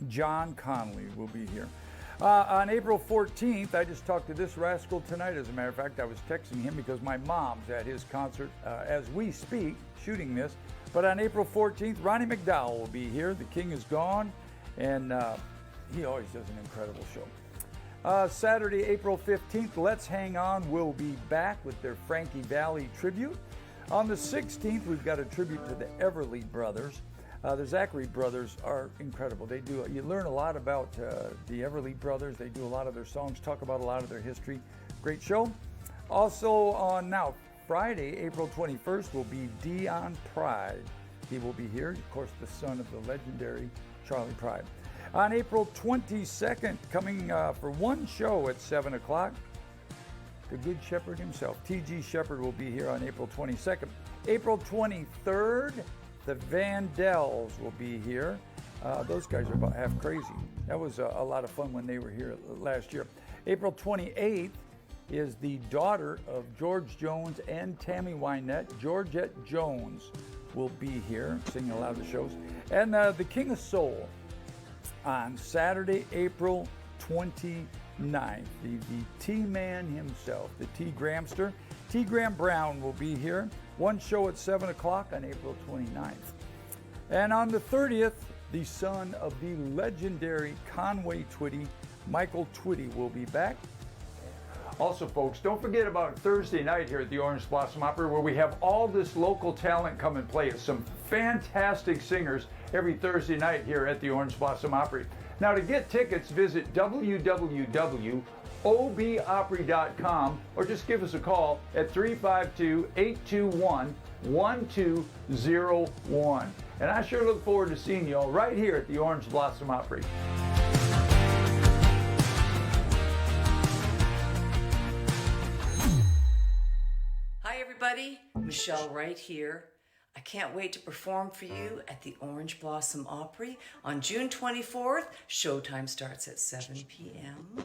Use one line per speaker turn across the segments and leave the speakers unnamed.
John Conley will be here. On April 14th, I just talked to this rascal tonight. As a matter of fact, I was texting him because my mom's at his concert as we speak, shooting this. But on April 14th, Ronnie McDowell will be here. The King is gone, and he always does an incredible show. Saturday, April 15th, Let's Hang On will be back with their Frankie Valli tribute. On the 16th, we've got a tribute to the Everly Brothers. The Zachary Brothers are incredible. You learn a lot about the Everly Brothers. They do a lot of their songs, talk about a lot of their history. Great show. Also on Friday, April 21st, will be Dion Pride. He will be here, of course, the son of the legendary Charlie Pride. On April 22nd, coming for one show at 7 o'clock, the Good Shepherd himself, T.G. Shepherd, will be here on April 22nd. April 23rd, the Vandells will be here. Those guys are about half crazy. That was a lot of fun when they were here last year. April 28th is the daughter of George Jones and Tammy Wynette. Georgette Jones will be here singing a lot of the shows. And the King of Soul on Saturday, April 29th. The T-Man himself, the T-Gramster. T. Graham Brown will be here. One show at 7 o'clock on April 29th. And on the 30th, the son of the legendary Conway Twitty, Michael Twitty, will be back. Also, folks, don't forget about Thursday night here at the Orange Blossom Opera, where we have all this local talent come and play. It's some fantastic singers every Thursday night here at the Orange Blossom Opry. Now, to get tickets, visit www.obopry.com or just give us a call at 352-821-1201. And I sure look forward to seeing you all right here at the Orange Blossom Opry.
Hi, everybody. Michelle Wright here. I can't wait to perform for you at the Orange Blossom Opry on June 24th. Showtime starts at 7 p.m.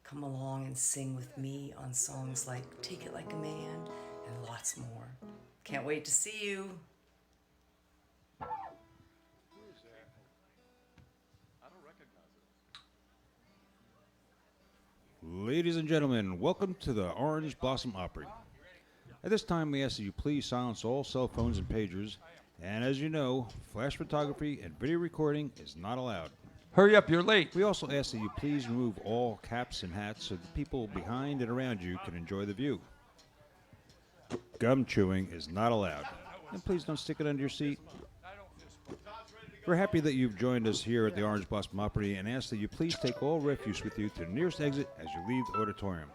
Come along and sing with me on songs like Take It Like a Man and lots more. Can't wait to see you.
Who is that? I don't recognize it.
Ladies and gentlemen, welcome to the Orange Blossom Opry. At this time, we ask that you please silence all cell phones and pagers, and as you know, flash photography and video recording is not allowed.
Hurry up, you're late.
We also ask that you please remove all caps and hats so the people behind and around you can enjoy the view. Gum chewing is not allowed. And please don't stick it under your seat. We're happy that you've joined us here at the Orange Blossom Opry and ask that you please take all refuse with you to the nearest exit as you leave the auditorium.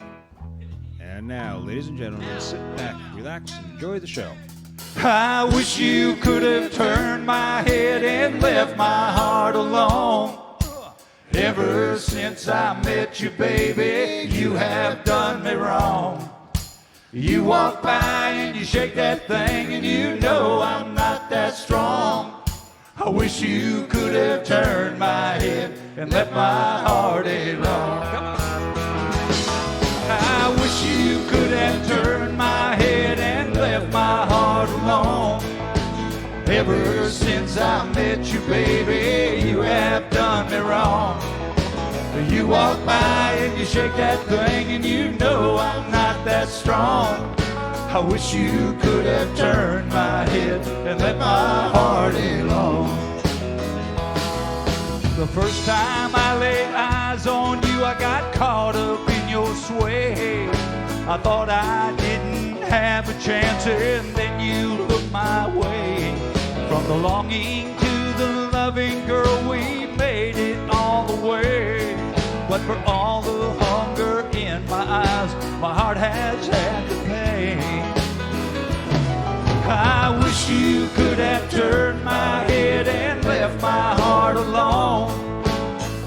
And now, ladies and gentlemen, sit back, relax, and enjoy the show.
I wish you could have turned my head and left my heart alone. Ever since I met you, baby, you have done me wrong. You walk by and you shake that thing and you know I'm not that strong. I wish you could have turned my head and left my heart alone. Come on. I wish you could have turned my head and left my heart alone. Ever since I met you, baby, you have done me wrong. You walk by and you shake that thing and you know I'm not that strong. I wish you could have turned my head and left my heart alone. The first time I laid eyes on you, I got caught up in your sway. I thought I didn't have a chance, and then you looked my way. From the longing to the loving, girl, we made it all the way. But for all the hunger in my eyes, my heart has had to pay. I wish you could have turned my head and left my heart alone.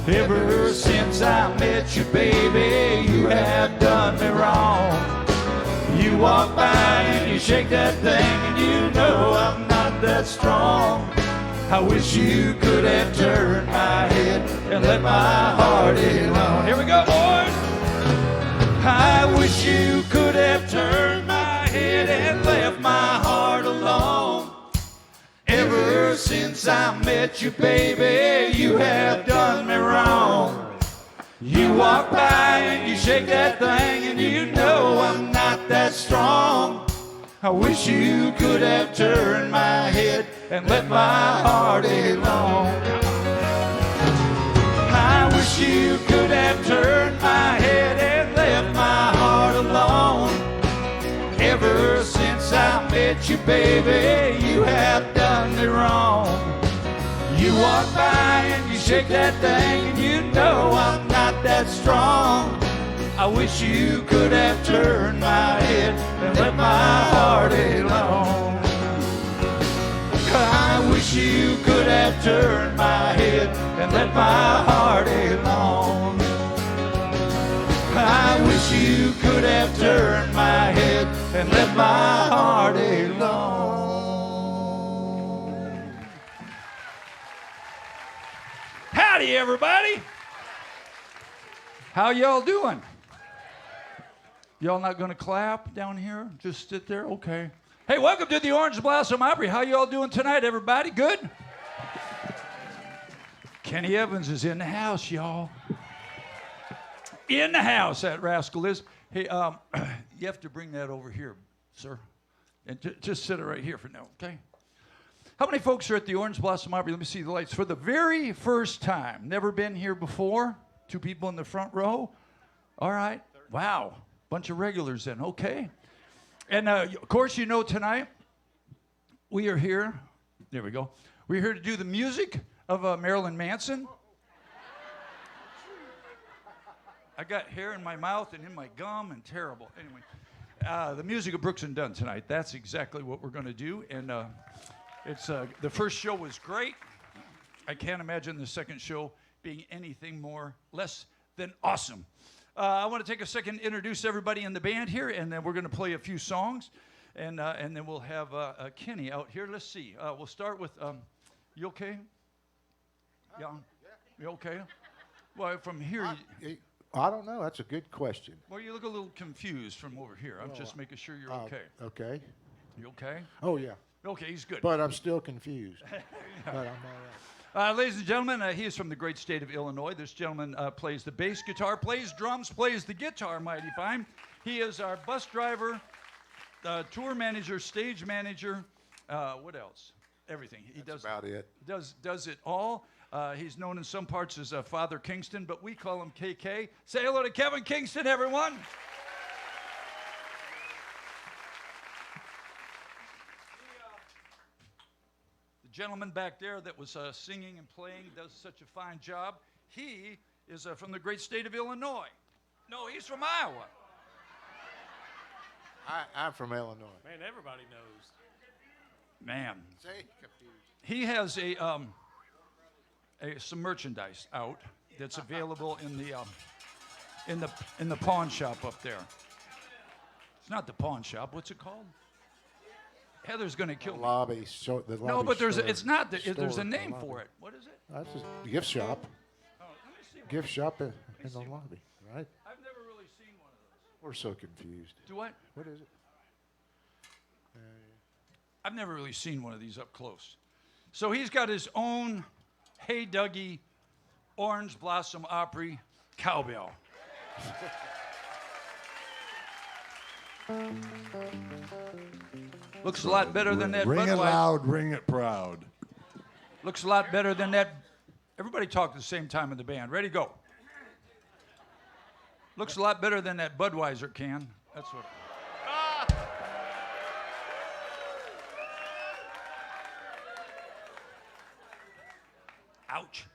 Ever since I met you, baby, you have done me wrong. You walk by and you shake that thing and you know I'm not that strong. I wish you could have turned my head and let my heart alone. Here we go, boys. I wish you could have turned my head and left my heart alone. Ever since since I met you, baby, you have done me wrong. You walk by and you shake that thing and you know I'm not that strong. I wish you could have turned my head and let my heart alone. I wish you could have turned my head and left my heart alone. Ever since I met you, baby, you have done me wrong. You walk by and you shake that thing and you know I'm not that strong. I wish you could have turned my head and let my heart alone. I wish you could have turned my head and let my heart alone. I wish you could have turned my head and let my heart alone. Howdy, everybody. How y'all doing? Y'all not gonna clap down here? Just sit there? Okay. Hey, welcome to the Orange Blossom Opry. How y'all doing tonight, everybody? Good? Kenny Evans is in the house, y'all. In the house, that rascal is. Hey, you have to bring that over here, sir. And just sit it right here for now, okay? How many folks are at the Orange Blossom Opry? Let me see the lights. For the very first time. Never been here before? 2 people in the front row? All right. Wow. Bunch of regulars then. Okay. And, of course, you know tonight we are here. There we go. We're here to do the music of Marilyn Manson. I got hair in my mouth and in my gum and terrible. Anyway, the music of Brooks and Dunn tonight. That's exactly what we're going to do. And it's the first show was great. I can't imagine the second show being anything less than awesome. I want to take a second to introduce everybody in the band here, and then we're going to play a few songs, and then we'll have Kenny out here. Let's see. We'll start with, you okay? Yeah. You okay? Well, from here...
I don't know. That's a good question.
Well, you look a little confused from over here. I'm just making sure you're okay.
Okay.
You okay?
Oh, yeah.
Okay, he's good.
But I'm still confused. But I'm all right.
Ladies and gentlemen, he is from the great state of Illinois. This gentleman plays the bass guitar, plays drums, plays the guitar mighty fine. He is our bus driver, tour manager, stage manager. What else? Everything.
That's about it.
Does it all. He's known in some parts as Father Kingston, but we call him KK. Say hello to Kevin Kingston, everyone. The gentleman back there that was singing and playing does such a fine job. He is from the great state of Illinois. No, he's from Iowa.
I'm from Illinois.
Man, everybody knows.
Man.
Say confused.
He has some merchandise out that's available in the pawn shop up there. It's not the pawn shop. What's it called? Heather's gonna kill me.
Lobby.
No, but there's
store,
it's not. There's
store,
a name
lobby.
for it. What is it?
That's a gift shop.
Oh, let me see.
Gift shop in the lobby, right?
I've never really seen one of those.
We're so confused.
Do what?
What is it?
I've never really seen one of these up close. So he's got his own Hey Dougie Orange Blossom Opry cowbell. Looks a lot better than that
Ring it
Budweiser.
loud, ring it proud.
Looks a lot better than that. Everybody talk at the same time in the band. Ready, go. Looks a lot better than that Budweiser can. That's what. Ouch.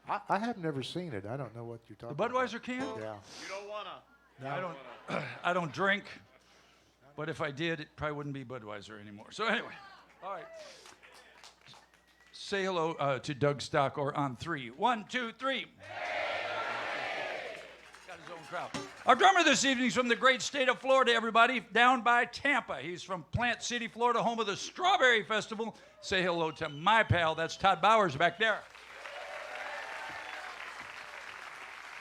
I have never seen it. I don't know what you're talking
The
about.
Budweiser can?
Yeah.
You don't wanna.
No.
I don't drink, but if I did, it probably wouldn't be Budweiser anymore. So anyway, all right. Say hello to Doug Stock or on 3. 1, 2, 3. Got his own crowd. Our drummer this evening is from the great state of Florida, everybody, down by Tampa. He's from Plant City, Florida, home of the Strawberry Festival. Say hello to my pal. That's Todd Bowers back there.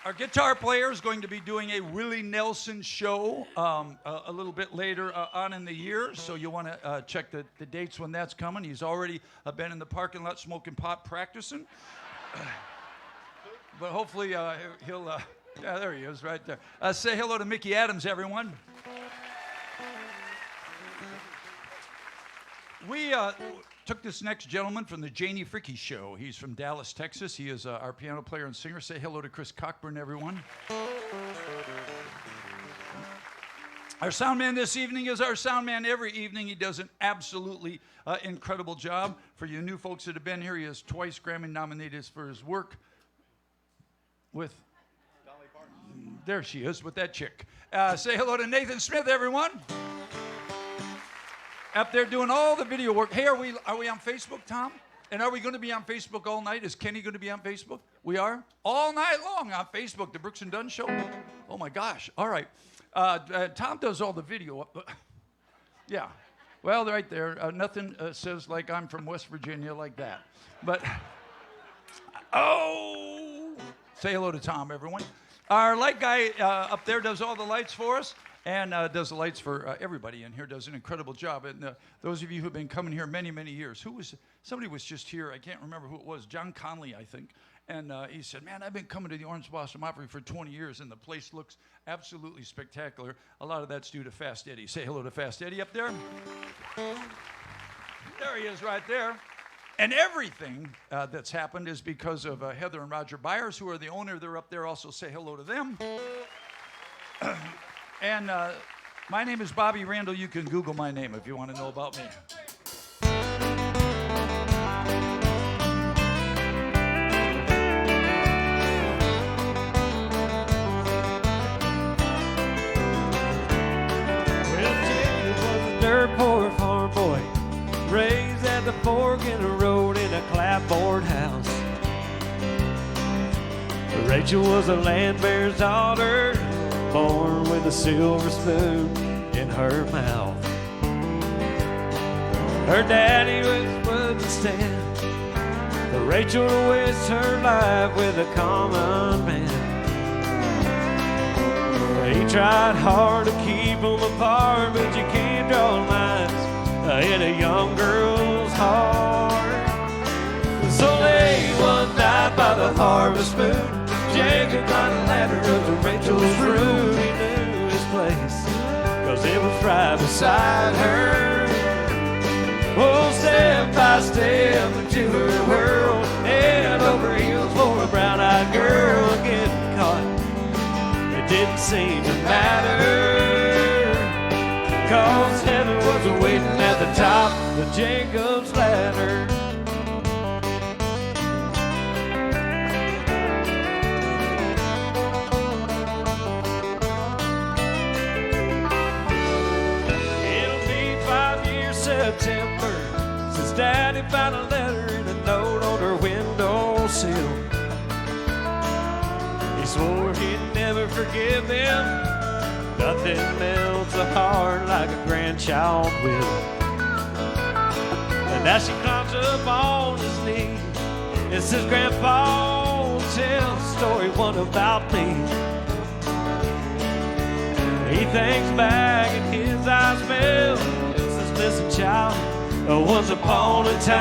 Our guitar player is going to be doing a Willie Nelson show a little bit later on in the year, so you'll want to check the dates when that's coming. He's already been in the parking lot smoking pot practicing. But hopefully he'll, yeah, there he is right there. Say hello to Mickey Adams, everyone. We took this next gentleman from the Janie Fricke Show. He's from Dallas, Texas. He is our piano player and singer. Say hello to Chris Cockburn, everyone. Our sound man this evening is our sound man every evening. He does an absolutely incredible job. For you new folks that have been here, he is twice Grammy nominated for his work with Dolly Parton. There she is with that chick. Say hello to Nathan Smith, everyone. Up there doing all the video work. Hey, are we on Facebook, Tom? And are we going to be on Facebook all night? Is Kenny going to be on Facebook? We are? All night long on Facebook, the Brooks and Dunn Show. Oh, my gosh. All right. Tom does all the video. Yeah. Well, right there. Nothing says like I'm from West Virginia like that. But, oh, say hello to Tom, everyone. Our light guy up there does all the lights for us. And does the lights for everybody in here, does an incredible job. And those of you who have been coming here many, many years, somebody was just here, I can't remember who it was, John Conley, I think. And he said, man, I've been coming to the Orange Blossom Opry for 20 years, and the place looks absolutely spectacular. A lot of that's due to Fast Eddie. Say hello to Fast Eddie up there. There he is right there. And everything that's happened is because of Heather and Roger Byers, who are the owner. They're up there. Also say hello to them. And my name is Bobby Randall. You can Google my name if you want to know about me.
Well, Jay was a dirt poor farm boy, raised at the fork in the road in a clapboard house. Rachel was a land bear's daughter, born with a silver spoon in her mouth. Her daddy was wood to stand, but Rachel wished her life with a common man. He tried hard to keep them apart, but you can't draw lines in a young girl's heart. So late one night by the harvest moon, Jacob got a ladder up to Rachel's room. He knew his place, 'cause it was right beside her. Oh, step by step into her world, head over heels for a brown-eyed girl. Getting caught, it didn't seem to matter, 'cause heaven was waiting at the top of Jacob's ladder. September, since Daddy found a letter and a note on her windowsill. He swore he'd never forgive them. Nothing melts a heart like a grandchild will. And now she climbs up on his knee and says, Grandpa, tell the story one about me. He thinks back and his eyes melt. Listen, child, once upon a time,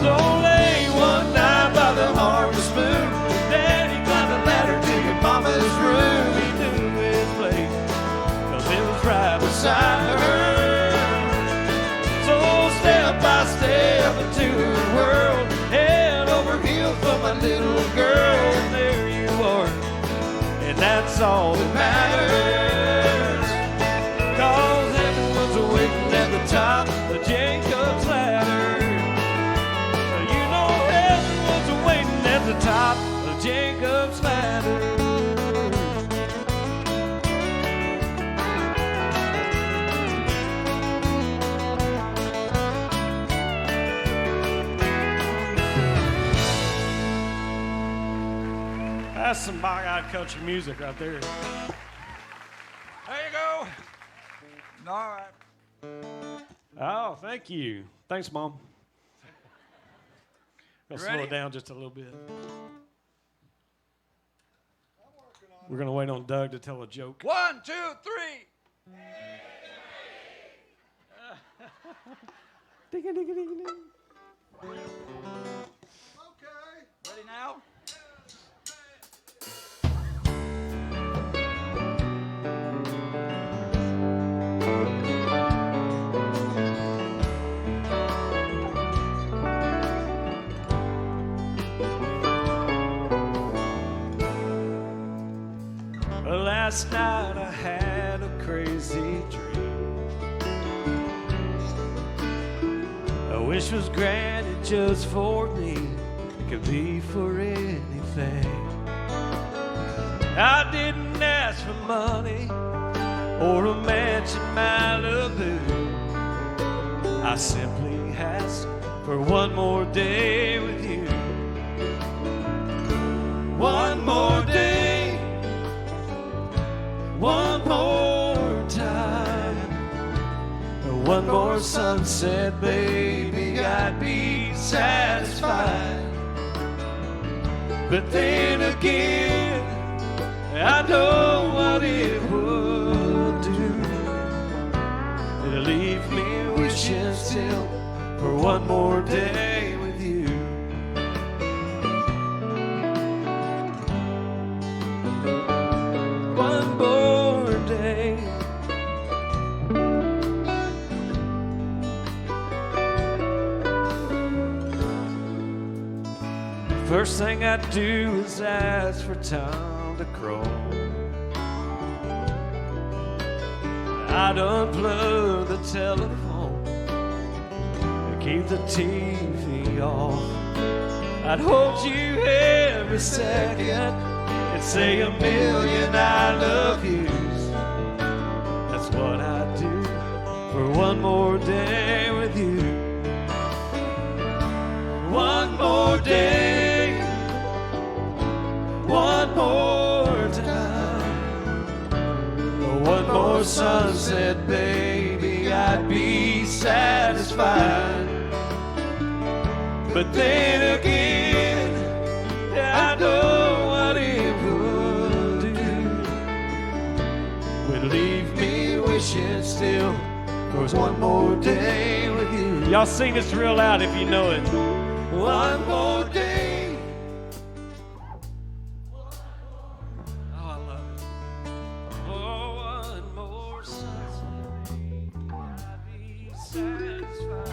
so late one night by the harvest moon, Daddy climbed a ladder to your mama's room. He knew his place, 'cause it was right beside her. So step by step into her world, head over heels for my little girl. And there you are, and that's all that matters, 'cause heaven was waiting at the top of Jacob's ladder. You know heaven was waiting at the top of Jacob's ladder. That's some bog-eyed country music right there.
There you go. All right.
Oh, thank you. Thanks, Mom. I'll slow
Ready?
it down just a little bit. We're going to wait on Doug to tell a joke.
1, 2, 3.
Ding, ding, ding, ding, ding.
Okay. Ready now?
Last night I had a crazy dream. A wish was granted just for me. It could be for anything. I didn't ask for money or a mansion in Malibu. I simply asked for one more day with you. One more day. One more time, one more sunset, baby, I'd be satisfied. But then again, I know what it would do. It'll leave me wishing still for one more day with you. One more day. First thing I do is ask for time to crawl. I'd unplug the telephone and keep the TV off. I'd hold you every second and say a million I love yous. That's what I'd do for one more day with you. One more day, one more time, one more sunset, baby, I'd be satisfied. But then again, I know what it would do. Would leave me wishing still for one more day with you. Y'all sing this real loud if you know it. One more day. Oh, I love it. Oh, one more sunset, I'd be satisfied.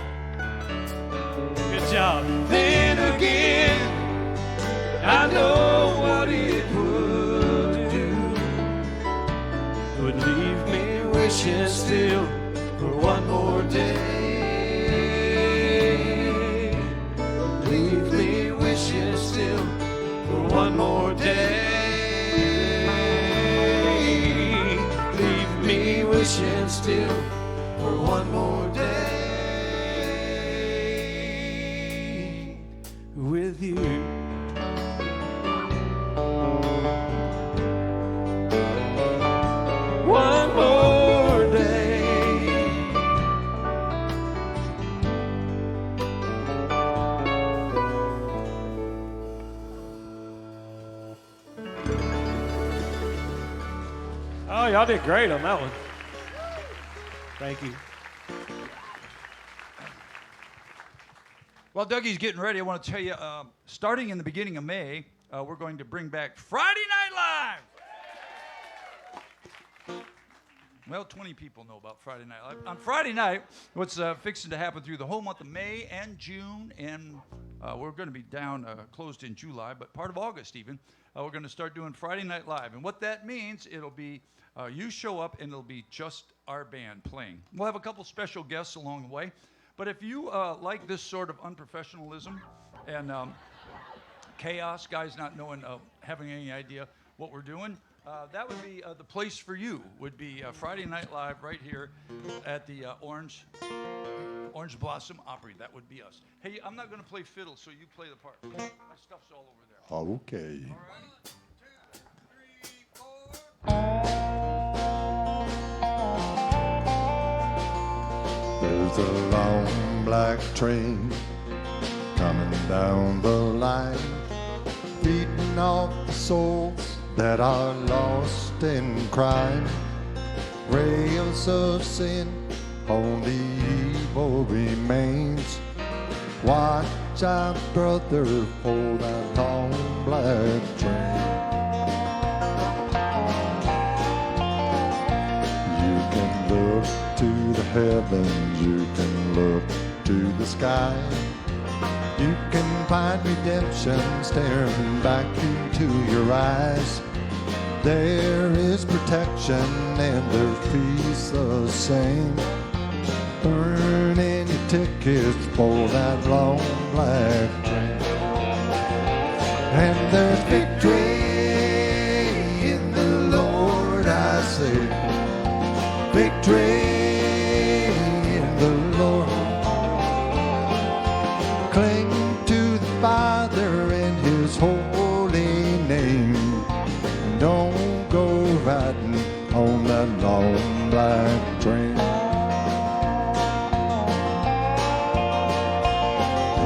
Good job. Then again, I know what it would do. Would leave me wishing still for one more day. Leave me wishing still for one more day. Leave me wishing still for one more day with you. One more day. Oh, y'all did great on that one. Thank you.
Well, Dougie's getting ready. I want to tell you, starting in the beginning of May, we're going to bring back Friday Night Live. Well, 20 people know about Friday Night Live. On Friday night, what's fixing to happen through the whole month of May and June, and we're going to be down closed in July, but part of August even, we're going to start doing Friday Night Live. And what that means, it'll be you show up and it'll be just our band playing. We'll have a couple special guests along the way. But if you like this sort of unprofessionalism and chaos, guys not knowing, having any idea what we're doing, that would be the place for you, would be Friday Night Live right here at the Orange Blossom Opry. That would be us. Hey, I'm not going to play fiddle, so you play the part. My stuff's all over there.
Okay.
All right. 1, 2, 3, 4.
There's a long black train coming down the line, feeding off the souls that are lost in crime. Rails of sin, only evil remains. Watch out, brother, for that long black train. You can look to the heavens, you can look to the sky. You can find redemption staring back into your eyes. There is protection and there's peace the same. Burning your tickets for that long black train. And there's victory in the Lord, I say. Victory in the Lord. Cling to the Father and His holy name. Don't go riding on that long black train.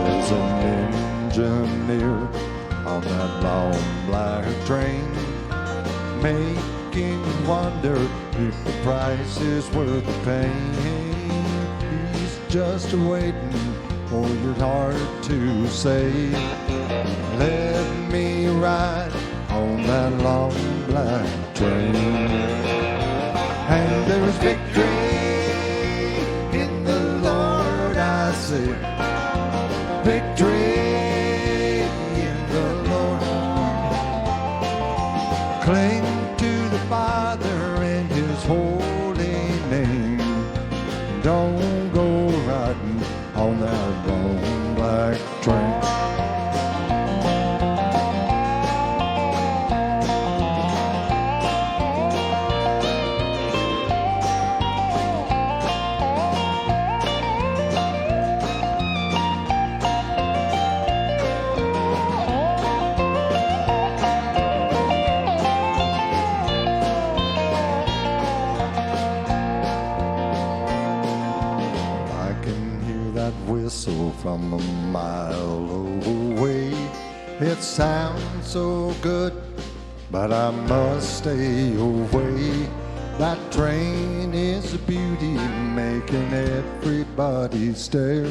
There's an engineer on that long black train, making you wonder if the price is worth the pain. He's just waiting for your heart to say, let me ride on that long black train. And there's victory in the Lord, I say. Victory in the Lord. Cling to the Father and His holy name. Don't go riding on that long black train. Whistle from a mile away. It sounds so good, but I must stay away. That train is a beauty, making everybody stare.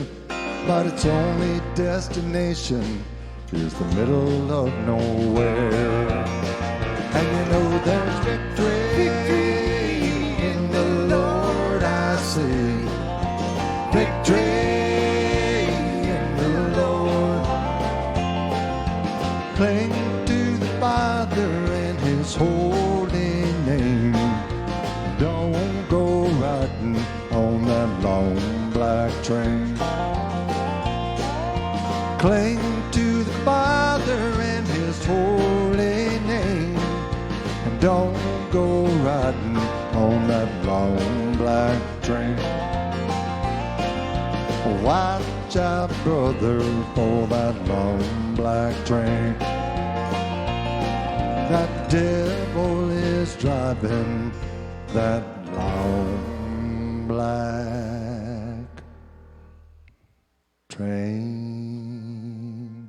But its only destination is the middle of nowhere. And you know there's victory in the Lord, I say. Victory. Cling to the Father and His holy name. Don't go riding on that long black train. Cling to the Father and His holy name. And don't go riding on that long black train. Watch out, brother, for that long black train. That devil is driving that long black train.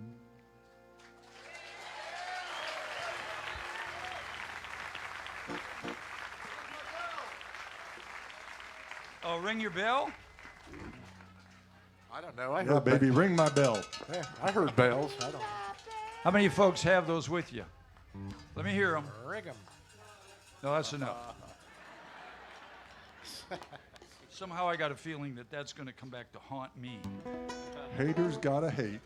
Oh, ring your bell?
I don't know. I
Yeah,
heard
baby, ring my bell.
Yeah, I heard bells. I don't
How many folks have those with you? Let me hear them.
ring them.
No, that's enough. Somehow I got a feeling that that's going to come back to haunt me.
Haters gotta hate.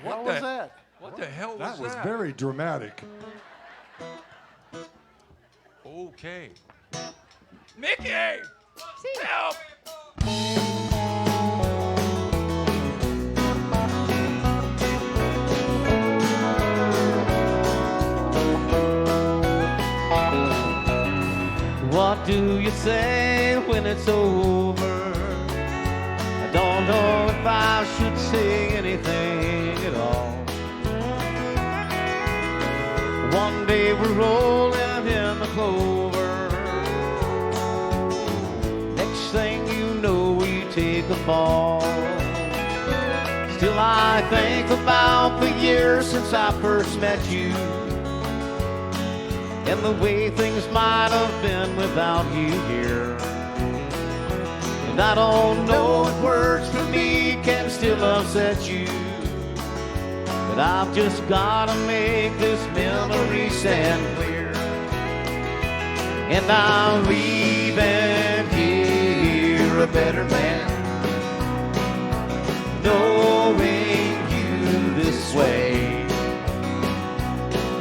What was that?
What the hell was that?
That was very dramatic.
Okay. Mickey! Help!
What do you say when it's over? I don't know if I should say anything at all. One day we're rolling in the clover. Next thing you know, we take a fall. I think about the years since I first met you, and the way things might have been without you here. And I don't know if words for me can still upset you, but I've just gotta make this memory stand clear. And I'm leaving here a better man, knowing you this way.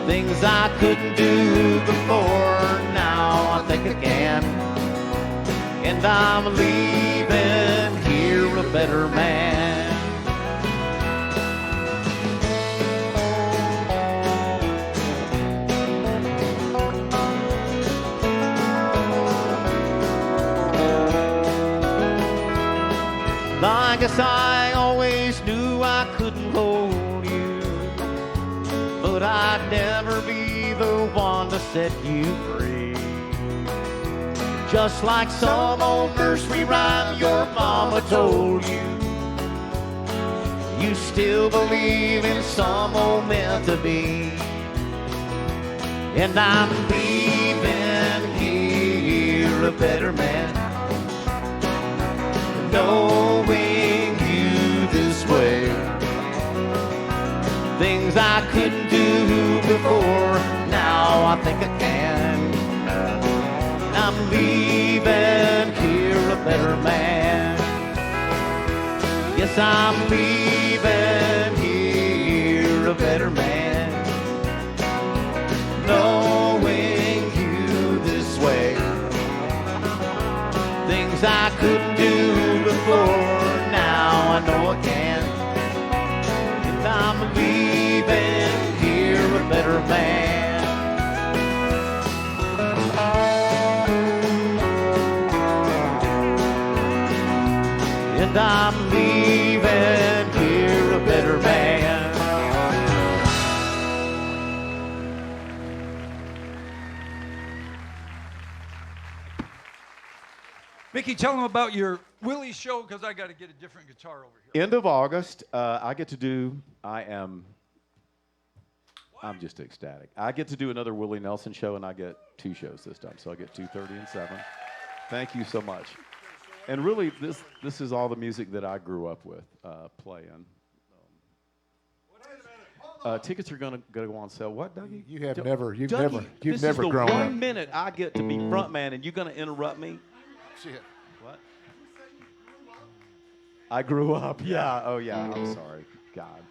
Things I couldn't do before, now I think I can. And I'm leaving here a better man. I guess I always knew I couldn't hold you, but I'd never be the one to set you free. Just like some old nursery rhyme your mama told you, you still believe in some old meant to be. And I'm leaving here a better man, knowing you this way. Things I couldn't do before, now I think I can. I'm leaving here a better man. Yes, I'm leaving here a better man, knowing you this way. Things I couldn't do before, now I know I can. And I'm leaving here a better man. And I'm leaving here a better man.
Mickey, tell them about your Willie show, because I got to get a different guitar over here.
End of August, I get to do, I'm just ecstatic. I get to do another Willie Nelson show, and I get 2 shows this time. So I get 2:30 and 7. Thank you so much. And really, this is all the music that I grew up with playing. Tickets are gonna go on sale. What, Dougie?
You have never, you've
Dougie,
never, you've
this
never
is the
grown
one
up.
minute I get to be front man, and you're gonna interrupt me?
Shit.
What? I grew up. Yeah. Oh yeah. I'm sorry. God,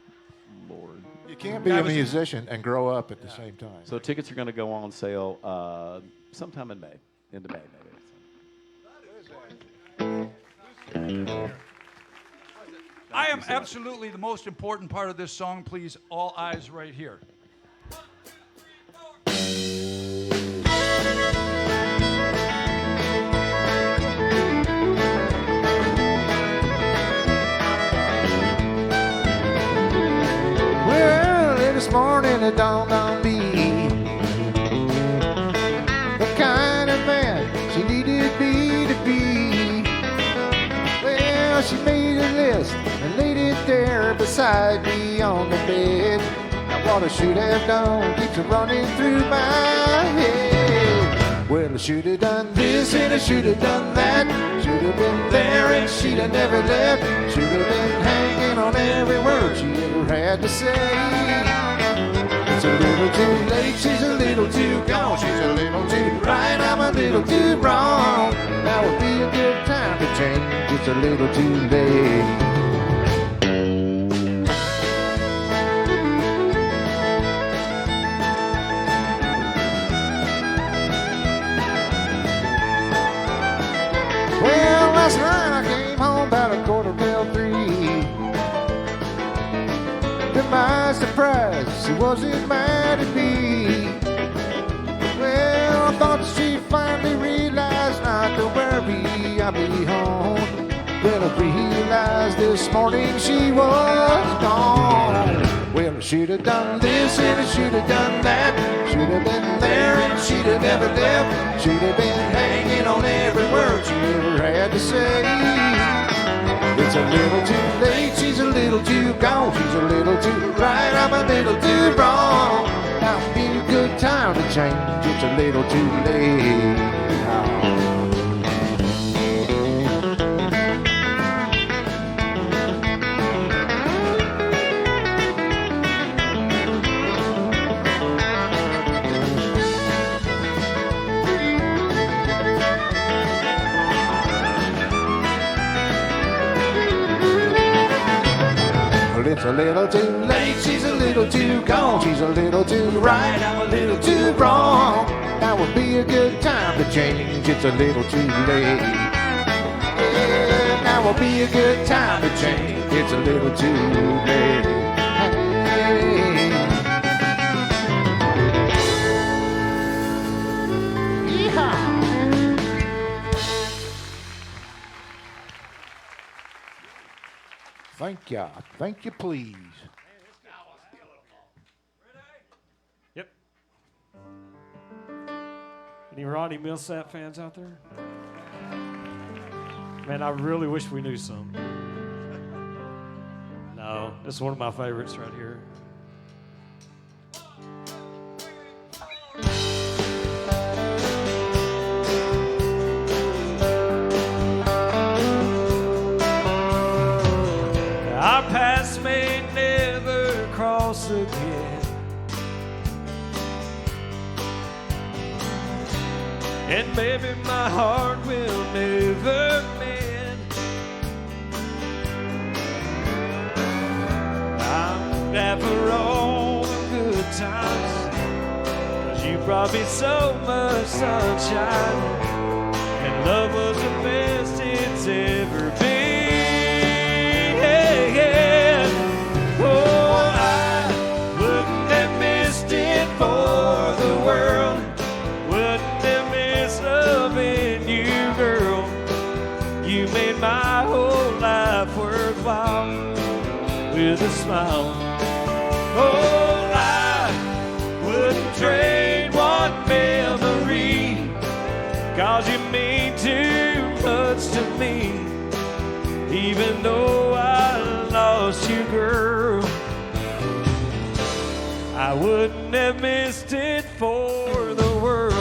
Lord.
You can't be a musician and grow up at the same time.
So tickets are going to go on sale sometime in May, into May maybe.
I am absolutely the most important part of this song. Please, all eyes right here.
Well, this morning it dawned on me the kind of man she needed me to be. Well, she made a list and laid it there beside me on the bed. Now what I should have done keeps running through my head. Well, I should have done this and I should have done that. Should have been there and she'd have never left. Should have been hanging on every word she ever had to say. It's a little too late, she's a little too gone. She's a little too right, I'm a little too wrong. Now would be a good time to change. It's a little too late. Well, last night I came home about 3:15. To my surprise, she wasn't mad at me. Well, I thought she finally realized not to worry, I'll be home. Well, I realized this morning she was gone. Well, I should have done this and I should have done that. Should have been there and she'd have never left. Should have been hanging on every word she ever had to say. It's a little too late, she's a little too gone, she's a little too right, I'm a little too wrong. Now would be a good time to change, it's a little too late. It's a little too late, she's a little too gone, she's a little too right, I'm a little too wrong. Now would be a good time to change, it's a little too late. Yeah, now would be a good time to change, it's a little too late. Hey. Yeehaw. Thank you. Thank you, please.
Yep. Any Ronnie Millsap fans out there? Man, I really wish we knew some. No, this is one of my favorites right here. Our paths may never cross again, and maybe my heart will never mend. I'm glad for all the good times, 'cause you brought me so much sunshine, and love was the best it's ever been. Oh, I wouldn't have missed it for the world. Wouldn't have missed loving you, girl. You made my whole life worthwhile with a smile. Oh, I wouldn't trade one memory, 'cause you mean too much to me. Even though I lost you, girl, I wouldn't have missed it for the world.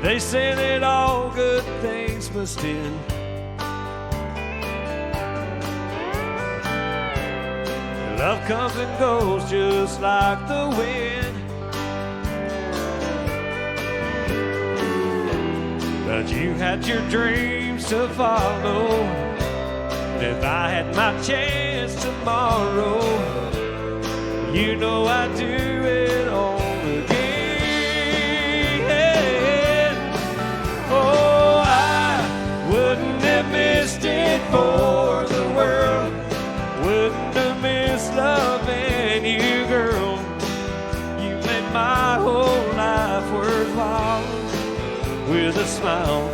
They say that all good things must end, love comes and goes just like the wind. But you had your dreams to follow, and if I had my chance tomorrow, you know I'd do it all again. Oh, I wouldn't have missed it for the world. Wouldn't have missed loving you, girl. You made my whole life worthwhile with a smile.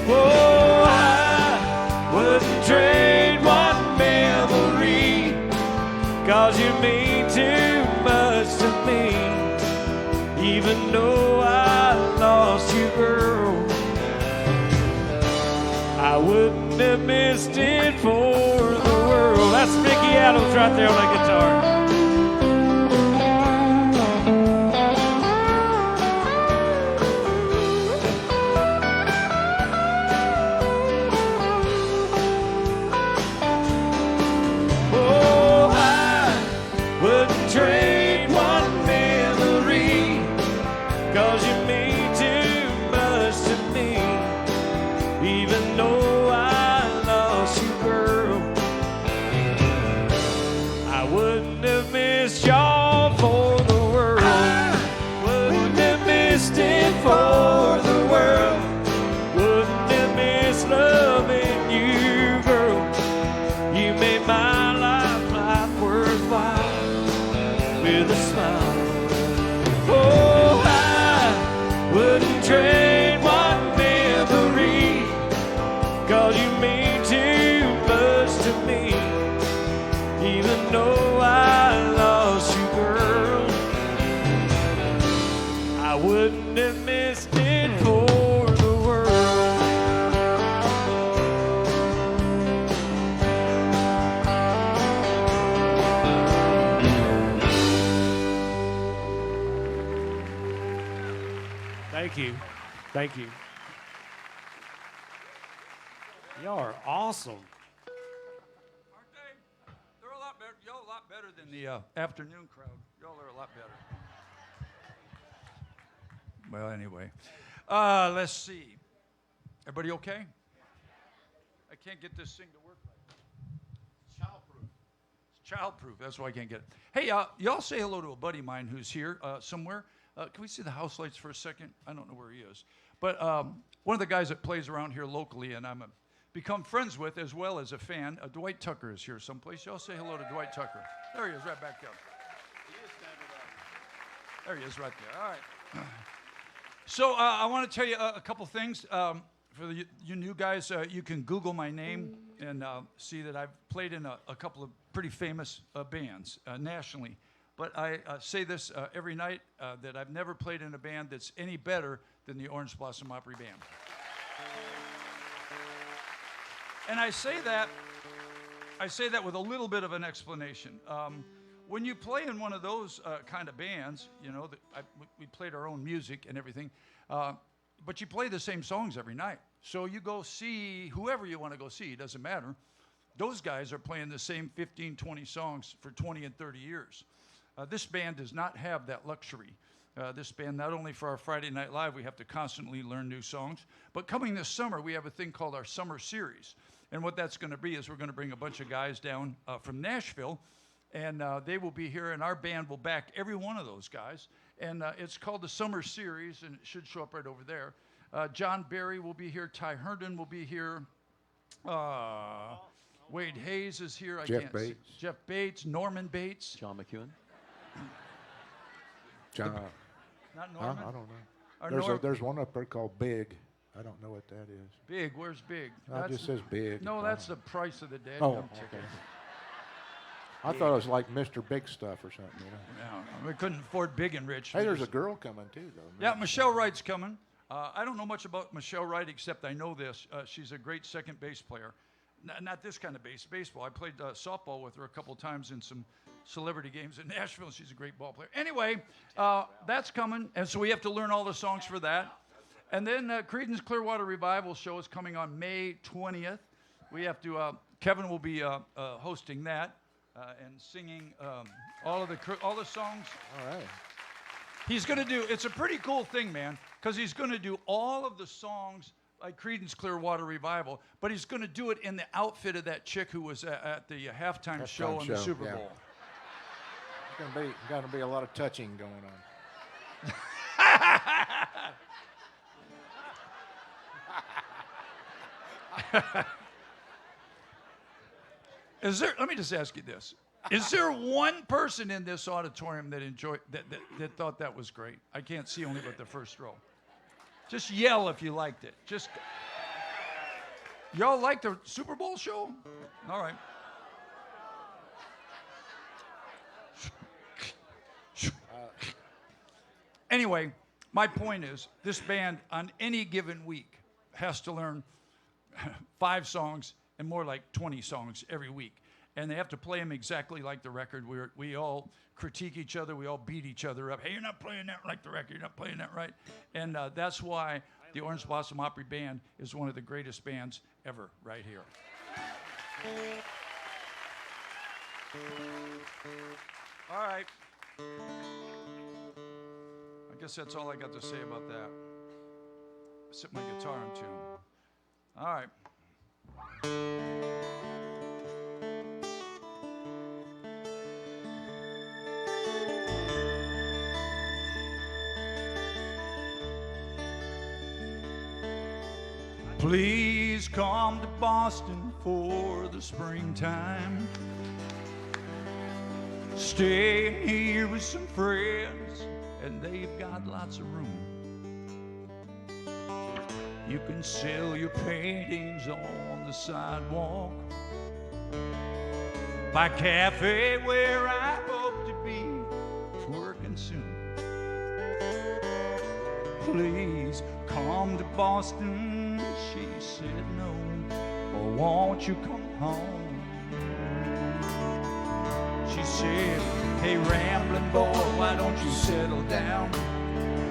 Oh, I wouldn't trade one memory, 'cause you mean too much to me. Even though I lost you, girl, I wouldn't have missed it for the world. That's Mickey Adams right there on that guitar. Trade one memory, 'cause you mean too much to me. Even though I lost you, girl, I wouldn't have Thank you. Y'all are awesome.
Aren't they? They're a lot better. Y'all a lot better than the afternoon crowd. Y'all are a lot better. Well, anyway, let's see. Everybody okay? I can't get this thing to work right. Childproof. It's childproof. That's why I can't get it. Hey, y'all say hello to a buddy of mine who's here somewhere. Can we see the house lights for a second? I don't know where he is. But one of the guys that plays around here locally, and I'm become friends with as well as a fan, Dwight Tucker is here someplace. Y'all say hello to Dwight Tucker. There he is, right back there. There he is, right there. All right. So I want to tell you a couple things. For you new guys, you can Google my name and see that I've played in a couple of pretty famous bands nationally. But I say this every night, that I've never played in a band that's any better than the Orange Blossom Opry Band. And I say that with a little bit of an explanation. When you play in one of those kind of bands, you know, we played our own music and everything, but you play the same songs every night. So you go see whoever you want to go see, it doesn't matter. Those guys are playing the same 15, 20 songs for 20 and 30 years. This band does not have that luxury. This band, not only for our Friday Night Live, we have to constantly learn new songs, but coming this summer, we have a thing called our Summer Series. And what that's going to be is we're going to bring a bunch of guys down from Nashville, and they will be here, and our band will back every one of those guys. And it's called the Summer Series, and it should show up right over there. John Barry will be here. Ty Herndon will be here. Wade Hayes is here.
Jeff Bates.
Jeff Bates. Norman Bates.
John McEwen.
John.
Not Norman?
I don't know. There's one up there called Big. I don't know what that is.
Big. Where's Big?
No, it just says Big.
No, that's the price of the dead.
Oh, okay. I thought it was like Mr. Big Stuff or something. You know?
No, we couldn't afford Big and Rich.
Hey, there's a girl coming too, though.
Yeah, Michelle Wright's coming. I don't know much about Michelle Wright except I know this. She's a great second base player. Not this kind of baseball. I played softball with her a couple times in some celebrity games in Nashville. She's a great ball player. Anyway, that's coming, and so we have to learn all the songs for that. And then Creedence Clearwater Revival show is coming on May 20th. We have to. Kevin will be hosting that and singing all the songs.
All right.
He's going to do. It's a pretty cool thing, man, because he's going to do all of the songs like Creedence Clearwater Revival, but he's going to do it in the outfit of that chick who was at the halftime show in the Super Bowl.
It's going to be a lot of touching going on.
Let me just ask you this. Is there one person in this auditorium that enjoyed that thought that was great? I can't see only but the first row. Just yell if you liked it. Just y'all like the Super Bowl show? All right. Anyway, my point is this band on any given week has to learn 5 songs and more like 20 songs every week. And they have to play them exactly like the record. We all critique each other. We all beat each other up. Hey, you're not playing that like the record. You're not playing that right. And that's why the Orange Blossom Opry Band is one of the greatest bands ever right here. All right. I guess that's all I got to say about that. Set my guitar in tune. All right. Please come to Boston for the springtime. Stay here with some friends, and they've got lots of room. You can sell your paintings on the sidewalk by cafe where I hope to be working soon. Please come to Boston, she said no, or won't you come home? She said, hey rambling boy, why don't you settle down?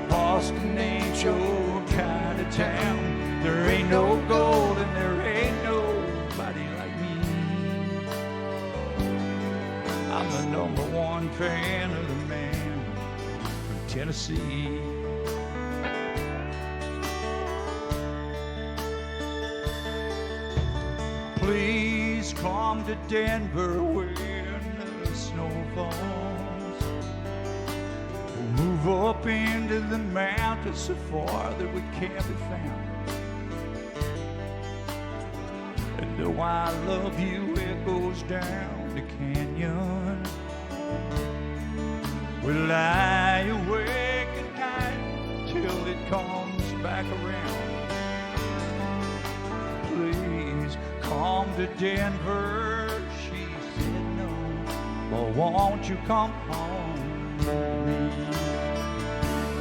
Boston ain't your kind of
of town. There ain't no gold and there ain't nobody like me. I'm the number one fan of the man from Tennessee. Please come to Denver when the snow falls. We'll move up into the mountains so far that we can't be found. And though I love you, it goes down the canyon. We lie awake at night till it comes back around. Please come to Denver. She said no, but won't you come home with me?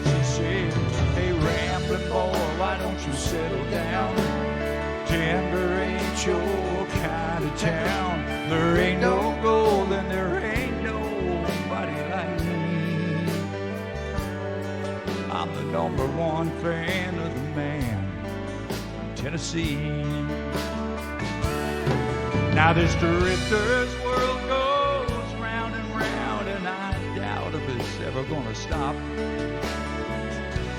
She said, hey rambling boy, why don't you settle down? Denver ain't your kind of town. There ain't no gold and there ain't nobody like me. I'm the number one fan of the man from Tennessee. Now this drifter's world goes round and round, and I doubt if it's ever gonna stop.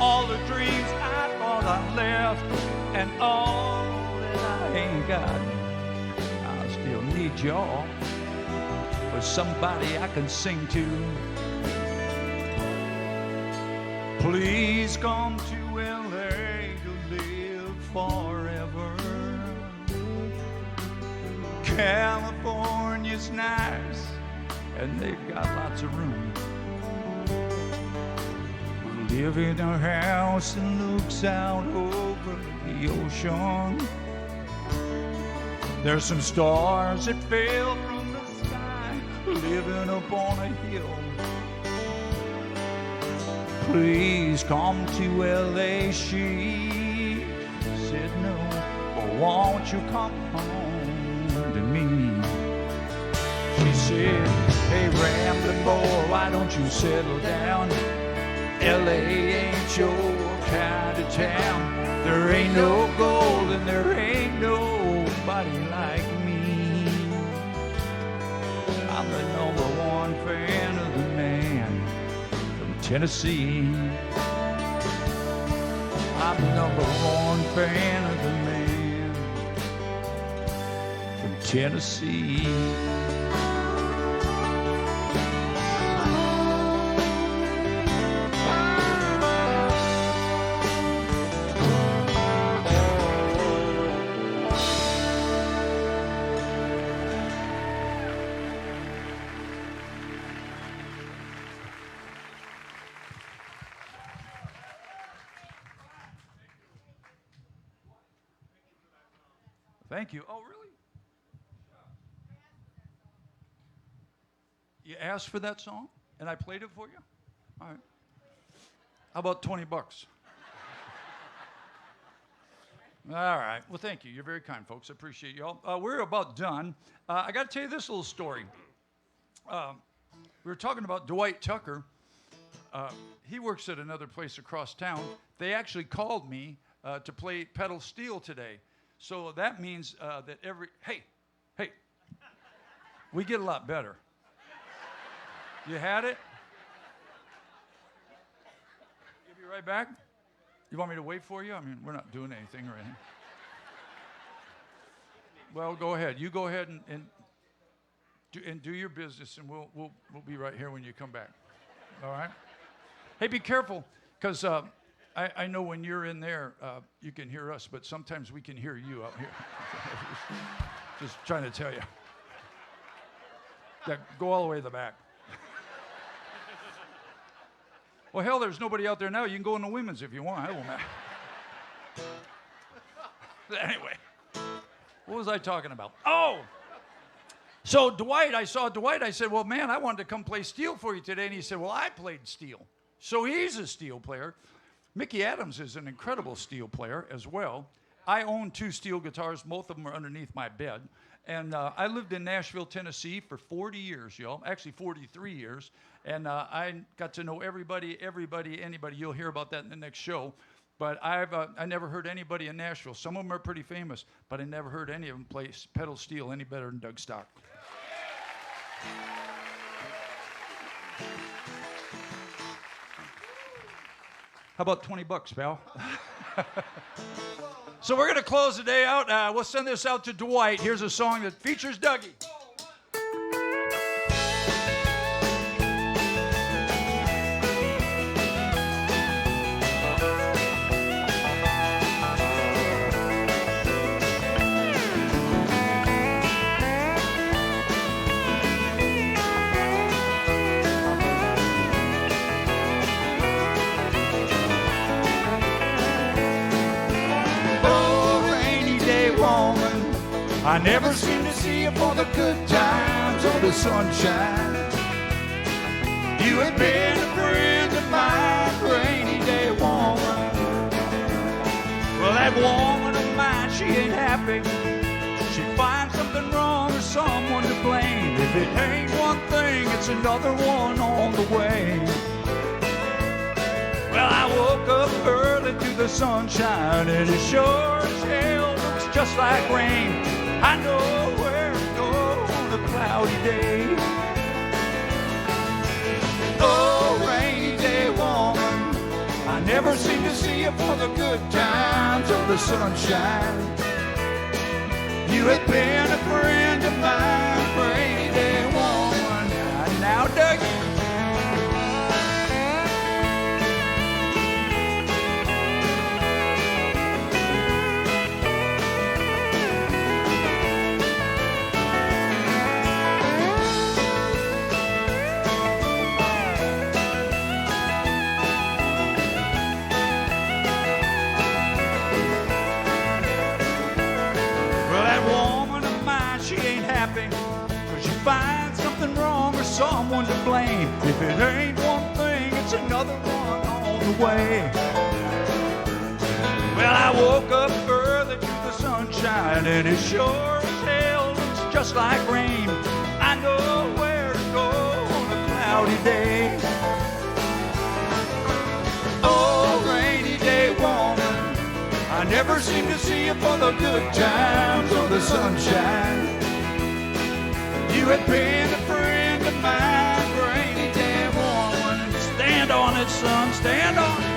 All the dreams I thought I left, and all that I ain't got, I still need y'all for somebody I can sing to. Please come to LA to live forever. California's nice, and they've got lots of room. We live in a house that looks out over the ocean. There's some stars that fell from the sky, living up on a hill. Please come to LA, she said no, but won't you come home to me? She said, hey rambling boy, why don't you settle down? LA ain't your kind of town. There ain't no gold and there ain't nobody like me. I'm the number one fan of the man from Tennessee. I'm the number one fan of the man from Tennessee. Thank you. Oh, really? You asked for that song, and I played it for you? All right. How about $20? All right. Well, thank you. You're very kind, folks. I appreciate you all. We're about done. I got to tell you this little story. We were talking about Dwight Tucker. He works at another place across town. They actually called me to play pedal steel today. So that means that hey, we get a lot better. You had it? Give you right back? You want me to wait for you? I mean, we're not doing anything or anything. Well, go ahead. You go ahead and do your business, and we'll be right here when you come back. All right? Hey, be careful, because I know when you're in there, you can hear us, but sometimes we can hear you out here. Just trying to tell you. Yeah, go all the way to the back. Well, hell, there's nobody out there now. You can go in the women's if you want. That won't matter. Anyway, what was I talking about? Oh! So Dwight, I saw Dwight. I said, well, man, I wanted to come play steel for you today. And he said, well, I played steel. So he's a steel player. Mickey Adams is an incredible steel player as well. I own 2 steel guitars. Both of them are underneath my bed. And I lived in Nashville, Tennessee for 40 years, y'all. Actually, 43 years. And I got to know everybody, anybody. You'll hear about that in the next show.
But I never heard anybody in Nashville. Some of them are pretty famous, but I never heard any of them play pedal steel any better than Doug Stock. How about $20, pal? So we're going to close the day out. We'll send this out to Dwight. Here's a song that features Dougie.
I never seem to see you for the good times or the sunshine. You have been a friend of mine, rainy day woman. Well, that woman of mine, she ain't happy. She finds something wrong or someone to blame. If it ain't one thing, it's another one on the way. Well, I woke up early to the sunshine, and it sure as hell looks just like rain. I know where to go on a cloudy day. Oh, rainy day woman, I never seem to see you for the good times or the sunshine. You had been a friend of mine, rainy day woman. And now, Dougie. Find something wrong or someone to blame. If it ain't one thing, it's another one on the way. Well, I woke up early to the sunshine, and it sure as hell looks just like rain. I know where to go on a cloudy day. Oh, rainy day woman, I never seem to see you for the good times or the sunshine. You had been a friend of mine, rainy day woman. Stand on it, son, stand on it.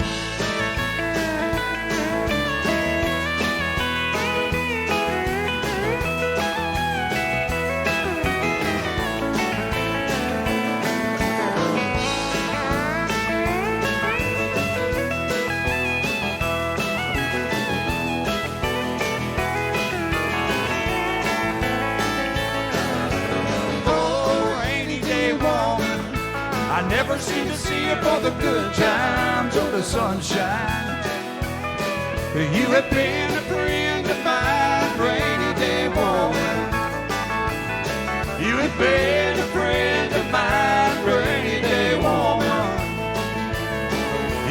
I never seem to see you for the good times or the sunshine. You have been a friend of mine, rainy day woman. You have been a friend of mine, rainy day woman.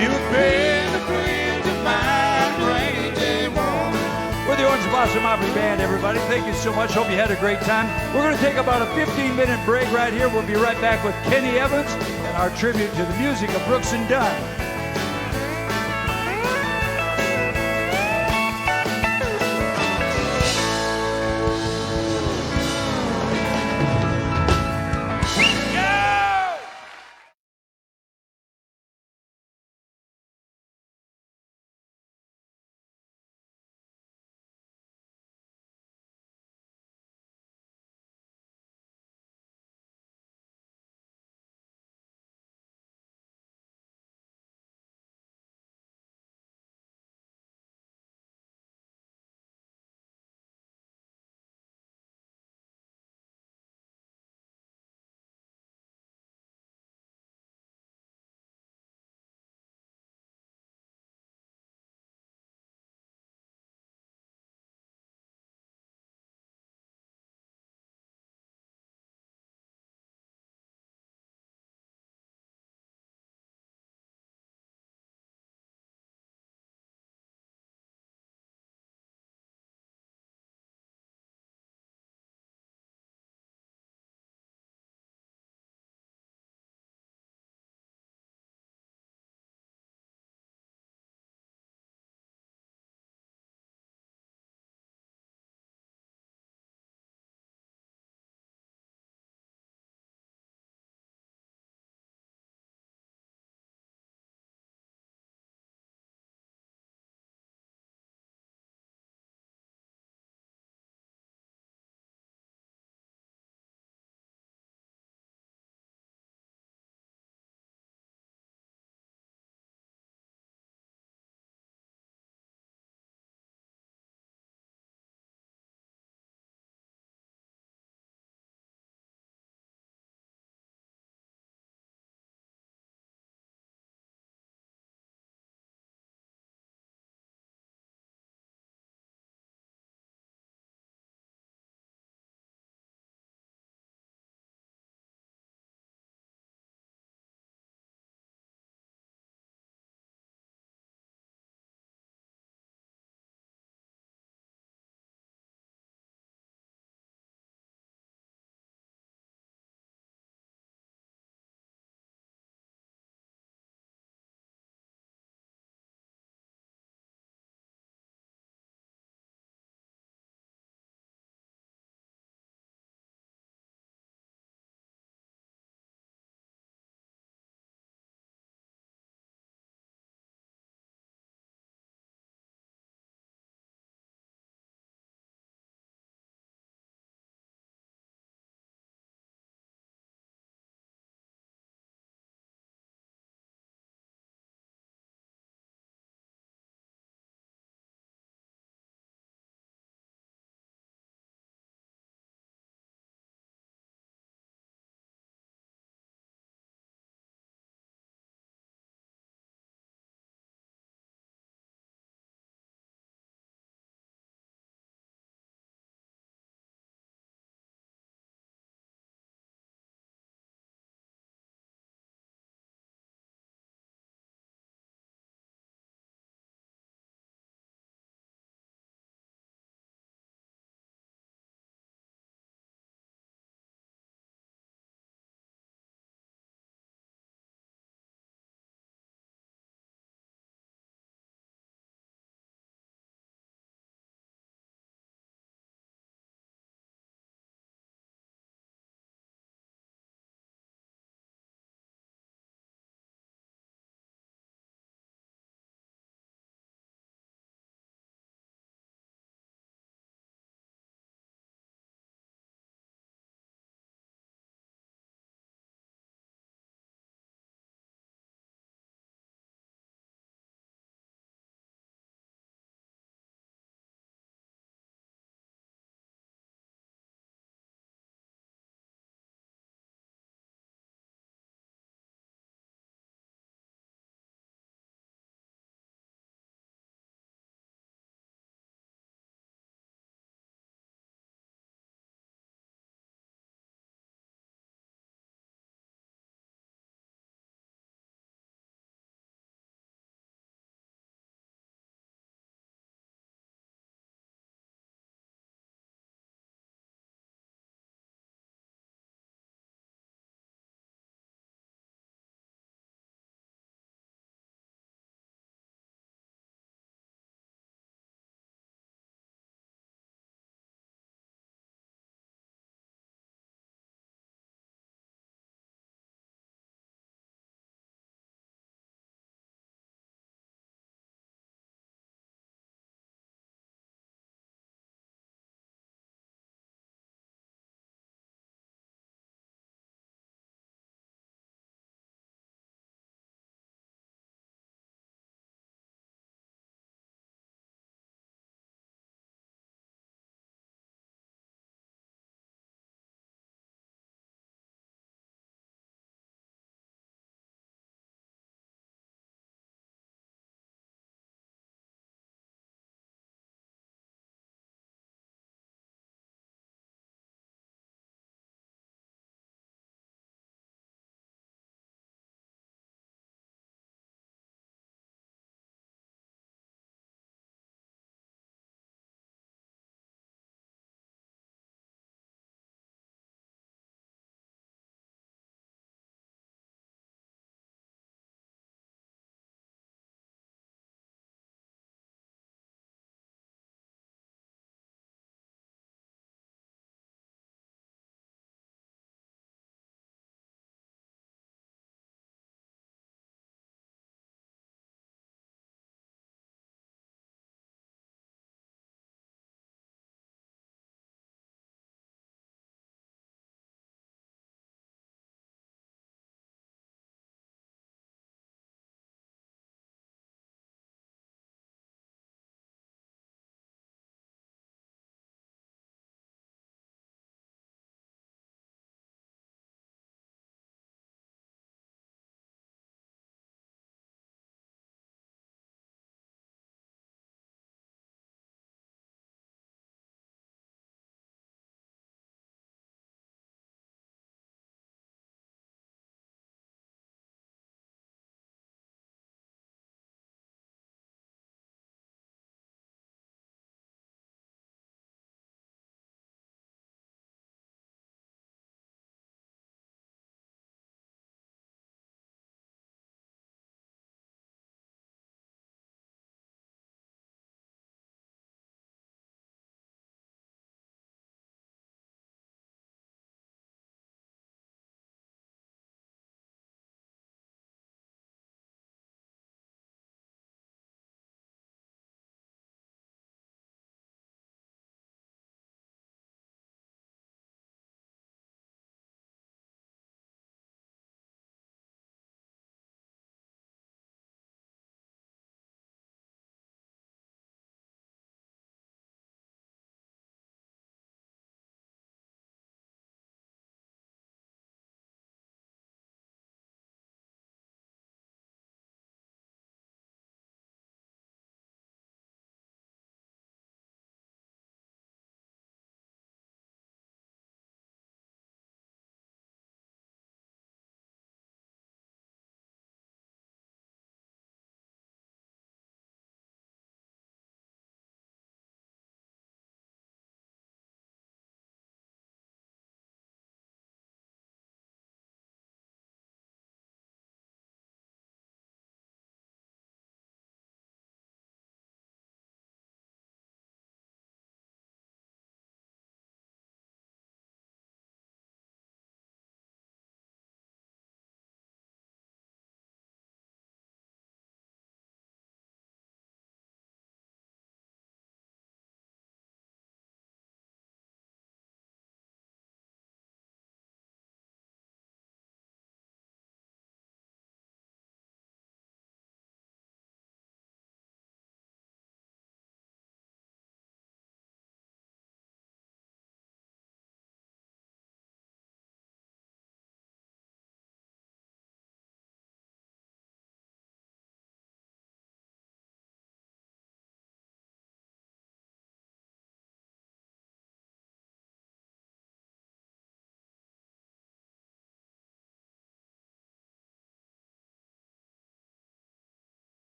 You have been a friend of mine, rainy day woman.
We're the Orange Blossom Opry Band, everybody. Thank you so much. Hope you had a great time. We're going to take about a 15-minute break right here. We'll be right back with Kenny Evans and our tribute to the music of Brooks and Dunn.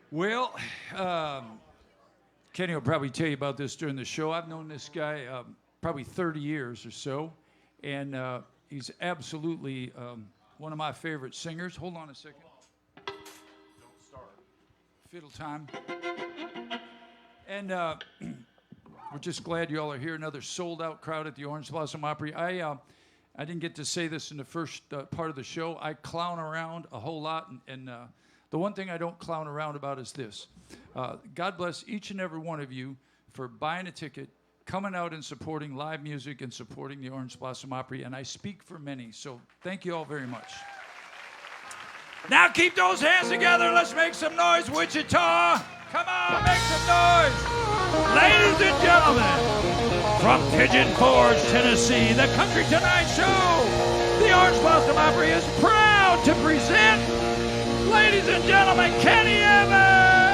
Well, Kenny will probably tell you about this during the show. I've known this guy probably 30 years or so, and he's absolutely one of my favorite singers. Hold on a second. Don't start. Fiddle time. And we're just glad you all are here. Another sold-out crowd at the Orange Blossom Opry. I didn't get to say this in the first part of the show. I clown around a whole lot, and the one thing I don't clown around about is this. God bless each and every one of you for buying a ticket, coming out and supporting live music and supporting the Orange Blossom Opry, and I speak for many, so thank you all very much. Now keep those hands together. Let's make some noise, Wichita. Come on, make some noise. Ladies and gentlemen, from Pigeon Forge, Tennessee, the Country Tonight Show, the Orange Blossom Opry is proud to present, ladies and gentlemen, Kenny Evans!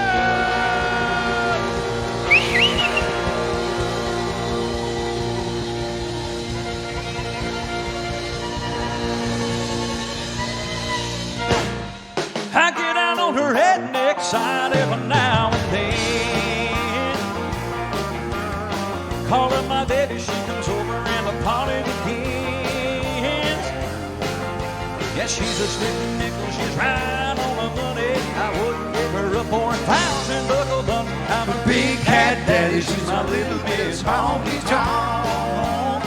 I get out on her redneck side every now and then. Call her my baby, she comes over and the party begins. Yeah, she's a slipping nickel, she's right on the money. I wouldn't give her up for 1,000 buckle bun. I'm a big cat daddy, she's my little Miss Honky Tonk.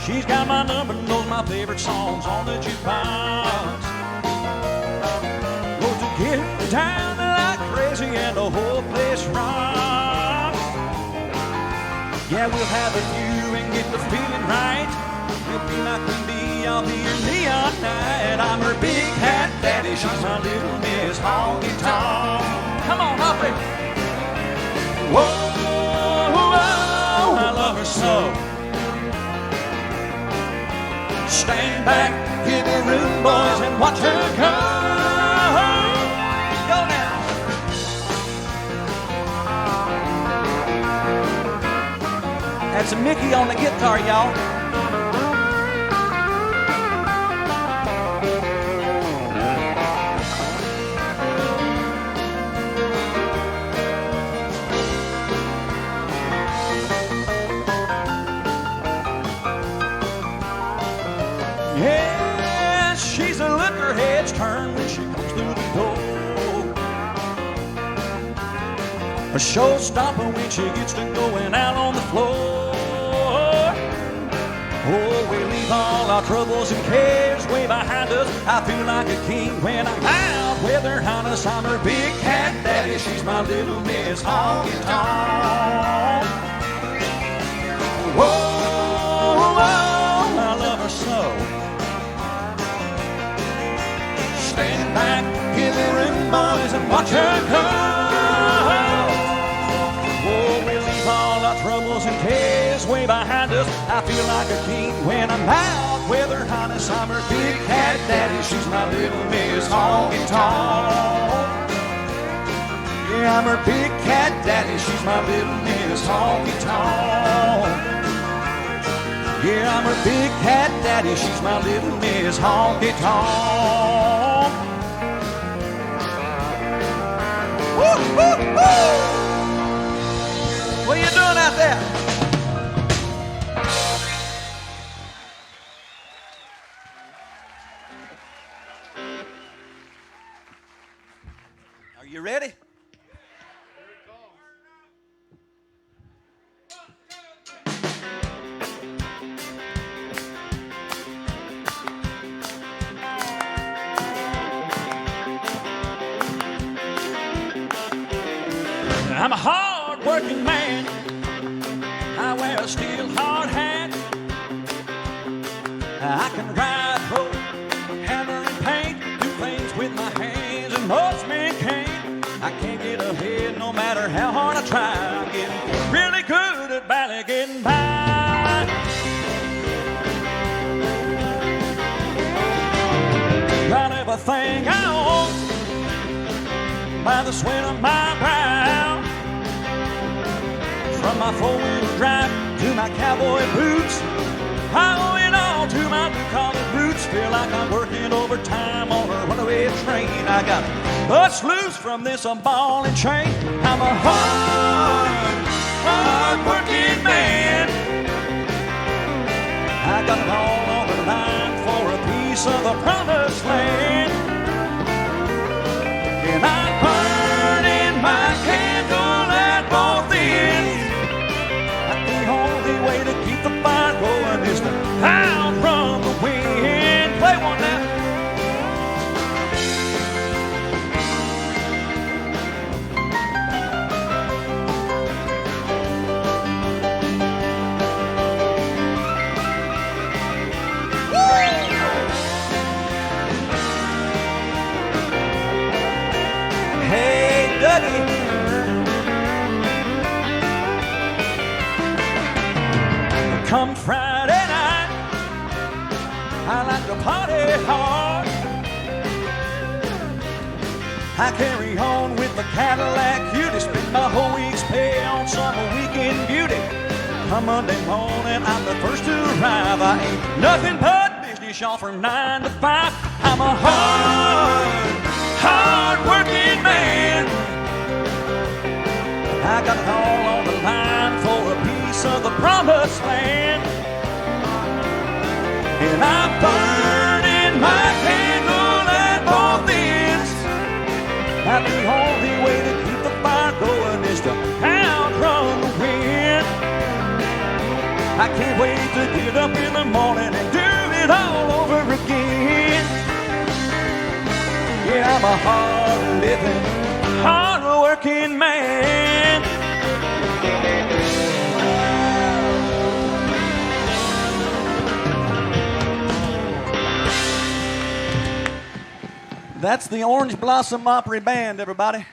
She's got my number, knows my favorite songs on the jukebox. Goes to get down like crazy and the whole place rocks. Yeah, we'll have a view and get the feeling right. We'll be like we be out here neon night. I'm her big cat daddy, she's my little Miss Honky Tonk. Come on, Opry. Whoa, whoa, I love her so. Stand back, give her room, boys, and watch her go. Go now. That's Mickey on the guitar, y'all. Yeah, she's a look her head's turned when she comes through the door. A showstopper when she gets to going out on the floor. Oh, we leave all our troubles and cares way behind us. I feel like a king when I'm out with her highness. I'm her big cat daddy, she's my little Miss Honky Tonk. Whoa, whoa, I love her so. Stand back, give her room, boys, and watch her go. Oh, we leave all our troubles and cares way behind us. I feel like a king when I'm out with her highness. I'm her big cat daddy, she's my little Miss Honky Tonk. Yeah, I'm her big cat daddy, she's my little Miss Honky Tonk. Yeah, I'm her big cat daddy, she's my little Miss Honky Tonk. Woo, woo, woo! What are you doing out there? Are you ready? I'm a hard-working man. I wear a steel hard hat. I can ride, rope, hammer, and paint. Do things with my hands and most men can't. I can't get ahead no matter how hard I try. I'm getting really good at barely getting by. Got everything I own by the sweat of my brow. From my four-wheel drive to my cowboy boots, I owe it all to my blue-collar roots. Feel like I'm working overtime on a runaway train. I got Bust loose from this ball and chain. I'm a hard working man. I got it all on the line for a piece of the promised land. And I'm burning my candle at both ends. The only way to keep the fire going is to outrun the wind. Play one now. Hey, Dougie. Come Friday night, I like to party hard. I carry on with the Cadillac cutie, spend my whole week's pay on some weekend beauty. Come Monday morning, I'm the first to arrive. I ain't nothing but business, y'all, from 9 to 5. I'm a hard working man. I got it all on the line for a piece of the promised land. And I'm burning my candle at both ends. And the only way to keep the fire going is to outrun the wind. I can't wait to get up in the morning and do it all over again. Yeah, I'm a hard-living, hard-working man. That's the Orange Blossom Opry Band, everybody.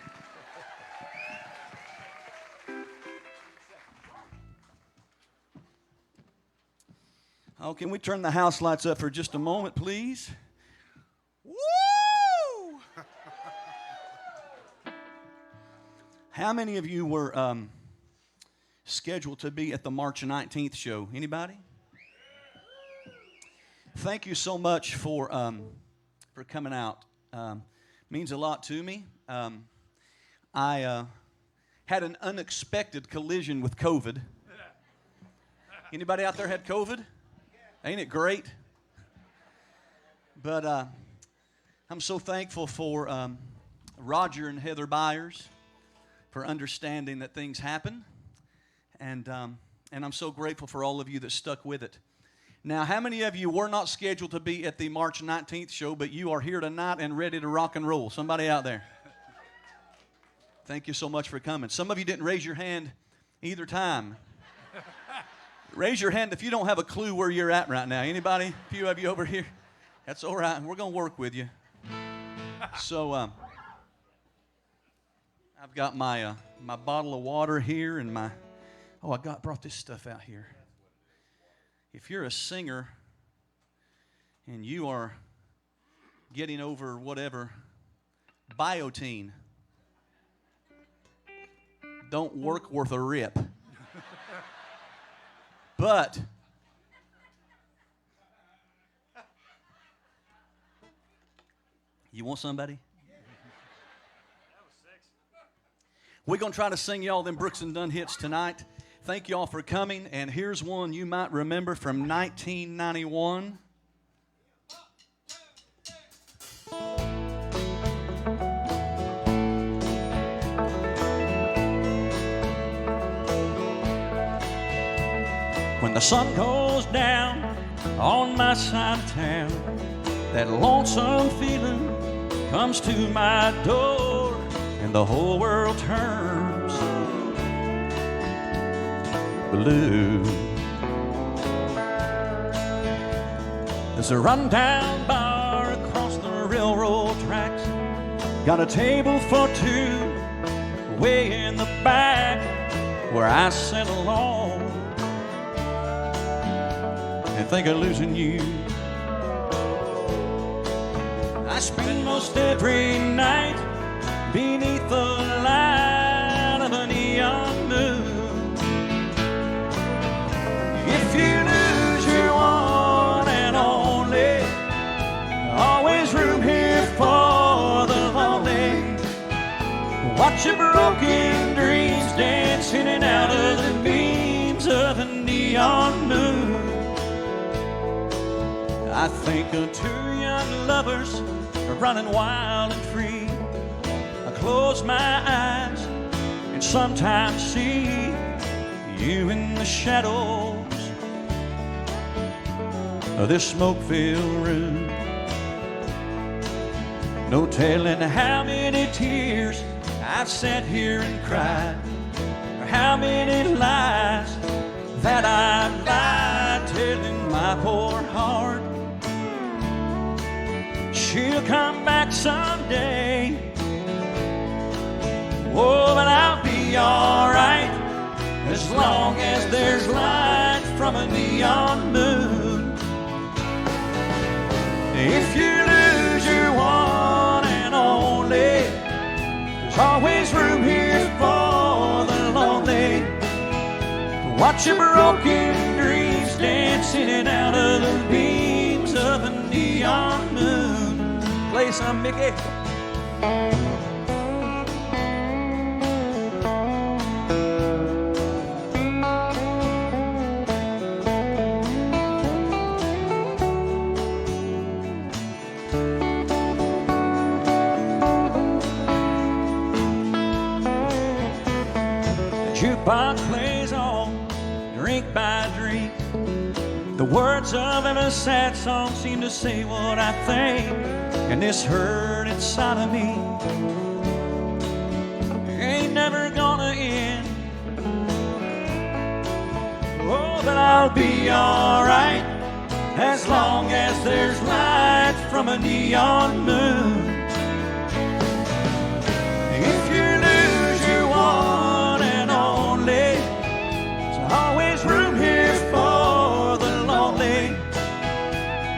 Oh, can we turn the house lights up for just a moment, please? Woo! How many of you were scheduled to be at the March 19th show? Anybody? Thank you so much for coming out. Means a lot to me. I had an unexpected collision with COVID. Anybody out there had COVID? Ain't it great? But I'm so thankful for Roger and Heather Byers for understanding that things happen. And I'm so grateful for all of you that stuck with it. Now, how many of you were not scheduled to be at the March 19th show, but you are here tonight and ready to rock and roll? Somebody out there. Thank you so much for coming. Some of you didn't raise your hand either time. Raise your hand if you don't have a clue where you're at right now. Anybody? A few of you over here? That's all right. We're going to work with you. So, I've got my bottle of water here and my... Oh, brought this stuff out here. If you're a singer and you are getting over whatever, Biotine don't work worth a rip. But you want somebody? We're going to try to sing y'all them Brooks and Dunn hits tonight. Thank you all for coming, and here's one you might remember from 1991. When the sun goes down on my side of town, that lonesome feeling comes to my door, and the whole world turns blue. There's a rundown bar across the railroad tracks, got a table for two way in the back, where I sit alone and think of losing you. I spend most every night beneath the light of a neon moon. If you lose your one and only, always room here for the lonely. Watch your broken dreams dance in and out of the beams of a neon moon. I think of two young lovers running wild and free. I close my eyes and sometimes see you in the shadows of this smoke-filled room. No telling how many tears I've sat here and cried, or how many lies that I've lied, telling my poor heart she'll come back someday. Oh, but I'll be alright as long as there's light from a neon moon. If you lose your one and only, there's always room here for the lonely. Watch your broken dreams dance in and out of the beams of a neon moon. Play some, Mickey. Jukebox plays on, drink by drink. The words of every sad song seem to say what I think, and this hurt inside of me ain't never gonna end. Oh, but I'll be alright as long as there's light from a neon moon. If you lose your one and only, there's always room here for the lonely.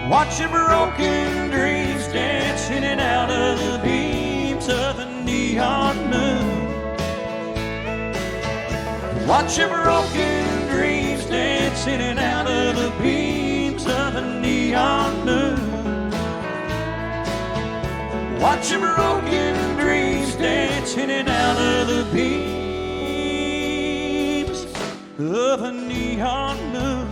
Watch your broken dreams dance in and out of the beams of a neon moon. Watch your broken dreams dance in and out of the beams of a neon moon. Watch your broken dreams dance in and out of the beams of a neon moon.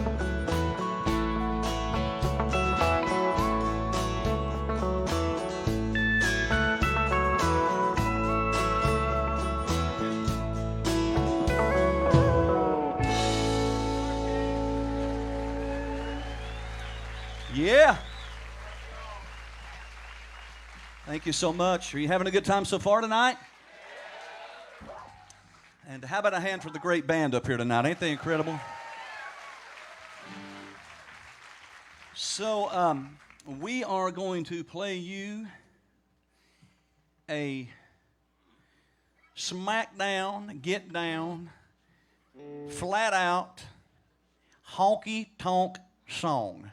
Yeah. Thank you so much. Are you having a good time so far tonight? And how about a hand for the great band up here tonight? Ain't they incredible? So, we are going to play you a smackdown, get down, flat out, honky tonk song.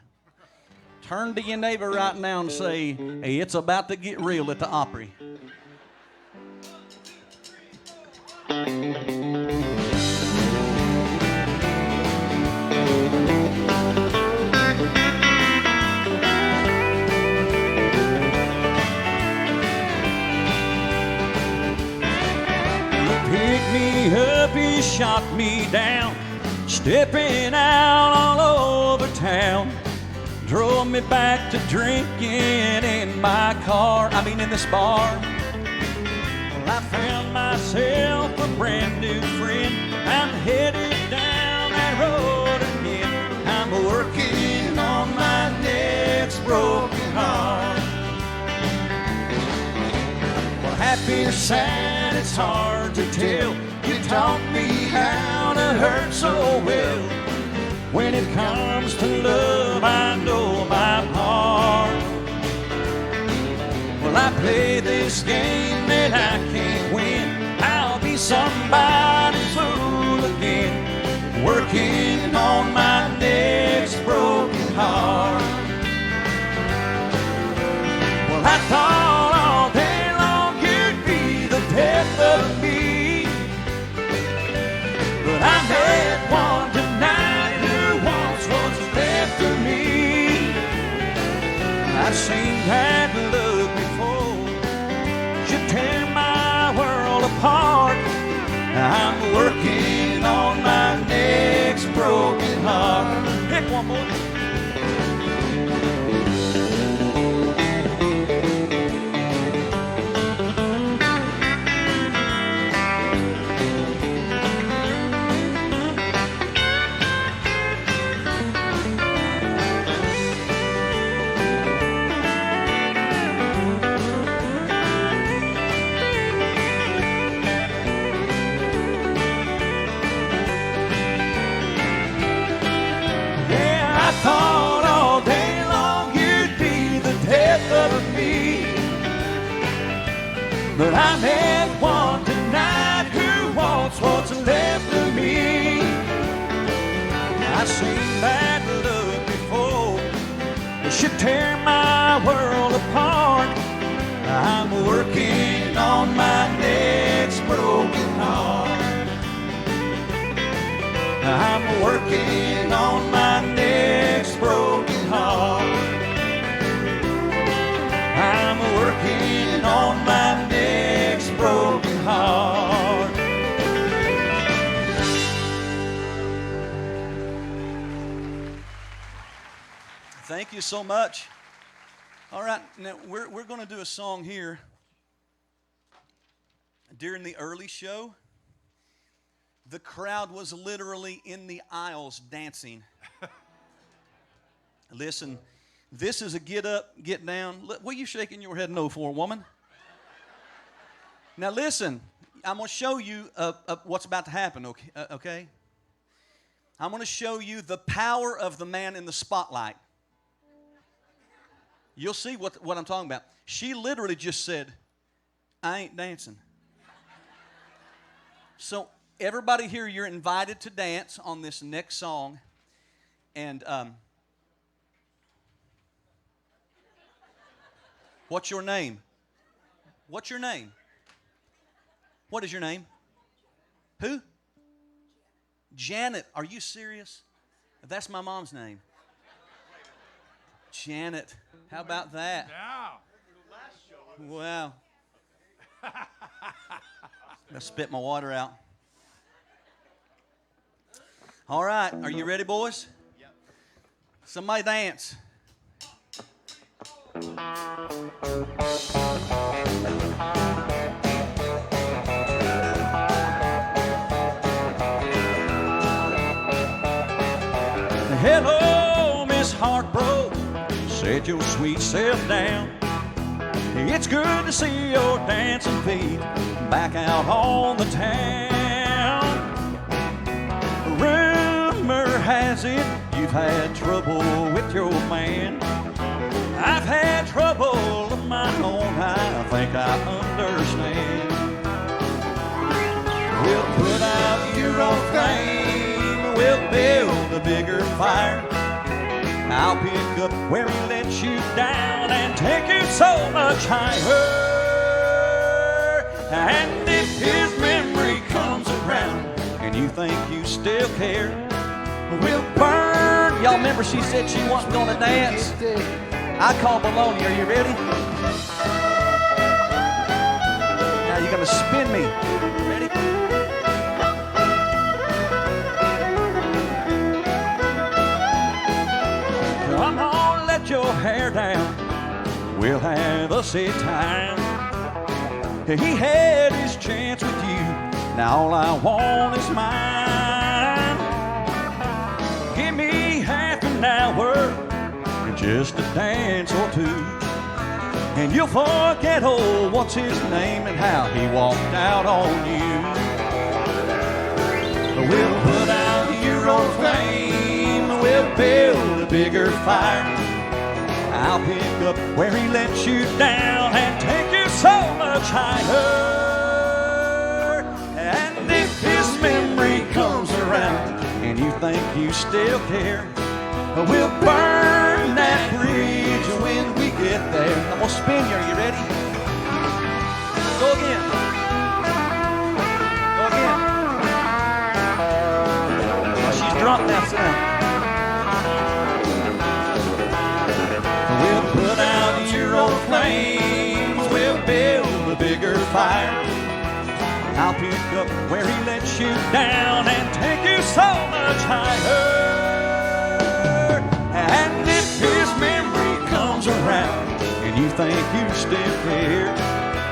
Turn to your neighbor right now and say, hey, it's about to get real at the Opry. He picked me up, he shot me down, stepping out all over town. Drove me back to drinking in my car, in this bar. Well, I found myself a brand new friend. I'm headed down that road again. I'm working on my next broken heart. Well, happy or sad, it's hard to tell. You taught me how to hurt so well. When it comes to love, I know my part. Well, I play this game that I can't win. I'll be somebody's fool again, working on my next broken heart. Well, I thought all day long you'd be the death of me, but I met one tonight what's left of me. I've seen that look before. You tear my world apart.
working on my next broken heart. Heck, one more. Thought all day long you'd be the death of me, but I met one tonight who wants what's left of me. I've seen bad love before, it should tear my world apart. I'm working on my next broken heart. I'm working on my next broken heart. I'm working on my next broken heart. Thank you so much. All right, now we're going to do a song here. During the early show, the crowd was literally in the aisles dancing. Listen, this is a get up, get down. What are you shaking your head no for, woman? Now listen, I'm going to show you what's about to happen, okay? I'm going to show you the power of the man in the spotlight. You'll see what I'm talking about. She literally just said, I ain't dancing. So everybody here, you're invited to dance on this next song. And what's your name? What's your name? What is your name? Who? Janet. Are you serious? That's my mom's name. Janet. How about that? Wow. I spit my water out. All right, are you ready, boys? Yep. Somebody dance. Hello, Miss Heartbroken. Set your sweet self down. It's good to see your dancing feet back out on the town. Rumor has it you've had trouble with your man. I've had trouble of my own, I think I understand. We'll put out your own flame, we'll build a bigger fire. I'll pick up where he lets you down and take you so much higher. And if his memory comes around and you think you still care, we'll burn. Y'all remember she said she wasn't going to dance? I call baloney. Are you ready? Now you're going to spin me. Ready? Come on, let your hair down. We'll have a sit time. He had his chance with you. Now all I want is mine. Give me half an hour and just a dance or two, and you'll forget, oh, what's his name and how he walked out on you. We'll put out your old flame, we'll build a bigger fire. I'll pick up where he lets you down and take you so much higher. And if his memory comes around and you think you still care, we'll burn that bridge when we get there. I'm gonna spin you. Are you ready? Go again. Go again. Oh, she's drunk now. Sit down. We'll put out your old flames. We'll build a bigger fire. I'll pick up where he lets you down and take you so much higher. And if his memory comes around and you think you still care,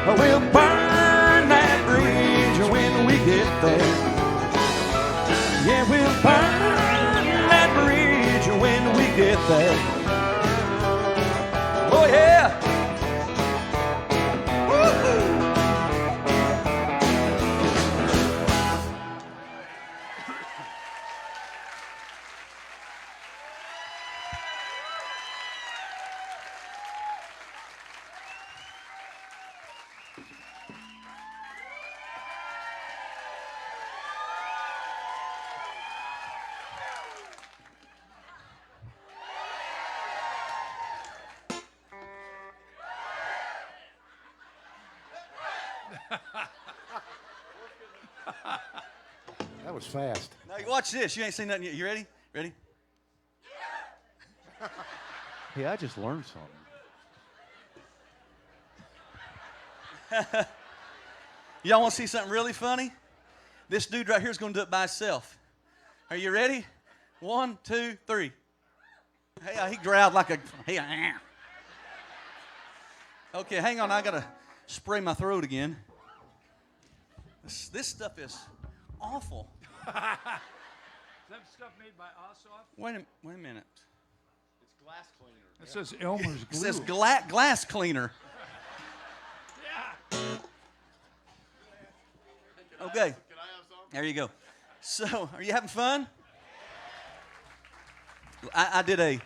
we'll burn that bridge when we get there. Yeah, we'll burn that bridge when we get there. Oh yeah. Woo-hoo.
That was fast.
Now you watch this. You ain't seen nothing yet. You ready? Ready?
Hey, I just learned something.
Y'all want to see something really funny? This dude right here is going to do it by himself. Are you ready? 1, 2, 3. Hey, he growled like a... Hey, okay, hang on. I got to spray my throat again. This stuff is awful.
Is that stuff made by Ossoff?
Wait a minute.
It's glass cleaner.
It says Elmer's
It
glue.
says glass cleaner. Okay.
Can I have some?
There you go. So, are you having fun? I did a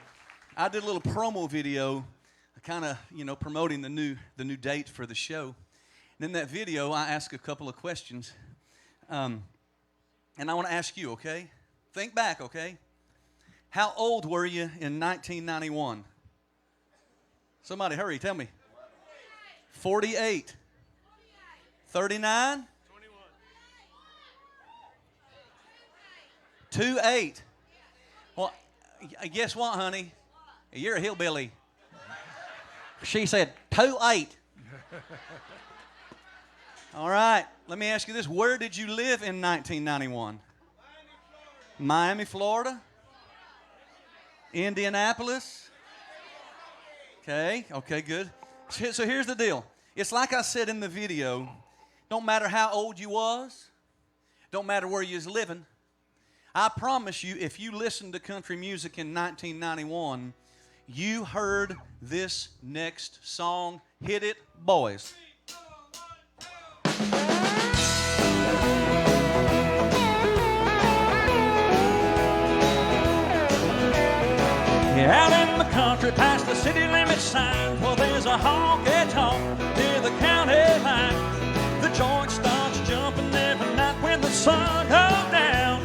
little promo video, kind of promoting the new date for the show. And in that video, I asked a couple of questions, and I want to ask you. Okay, think back. Okay, how old were you in 1991? Somebody, hurry, tell me. 48. 39. 28. Well, guess what, honey? You're a hillbilly. She said 28. All right, let me ask you this. Where did you live in 1991? Miami, Florida? Indianapolis? Okay, good. So here's the deal. It's like I said in the video, don't matter how old you was, don't matter where you was living. I promise you, if you listened to country music in 1991, you heard this next song. Hit it, boys. Out in the country, past the city limit sign, well, there's a honky-tonk near the county line. The joint starts jumping every night when the sun goes down.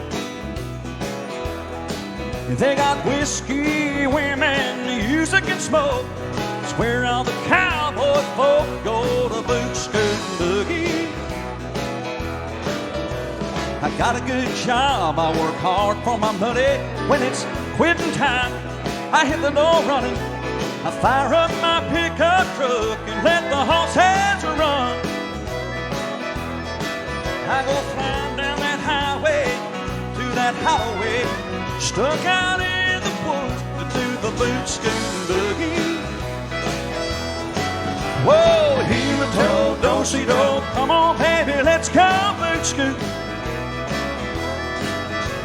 They got whiskey, women, music, and smoke. It's where all the cowboy folk go to boot, scoot, and boogie. I got a good job, I work hard for my money. When it's quitting time, I hit the door running. I fire up my pickup truck and let the horses run. I go flying down that highway to that highway, stuck out in the woods to the boot, scoot, and boogie. Whoa, heel-a-toe, do-si-do, come on, baby, let's go boot, scoot.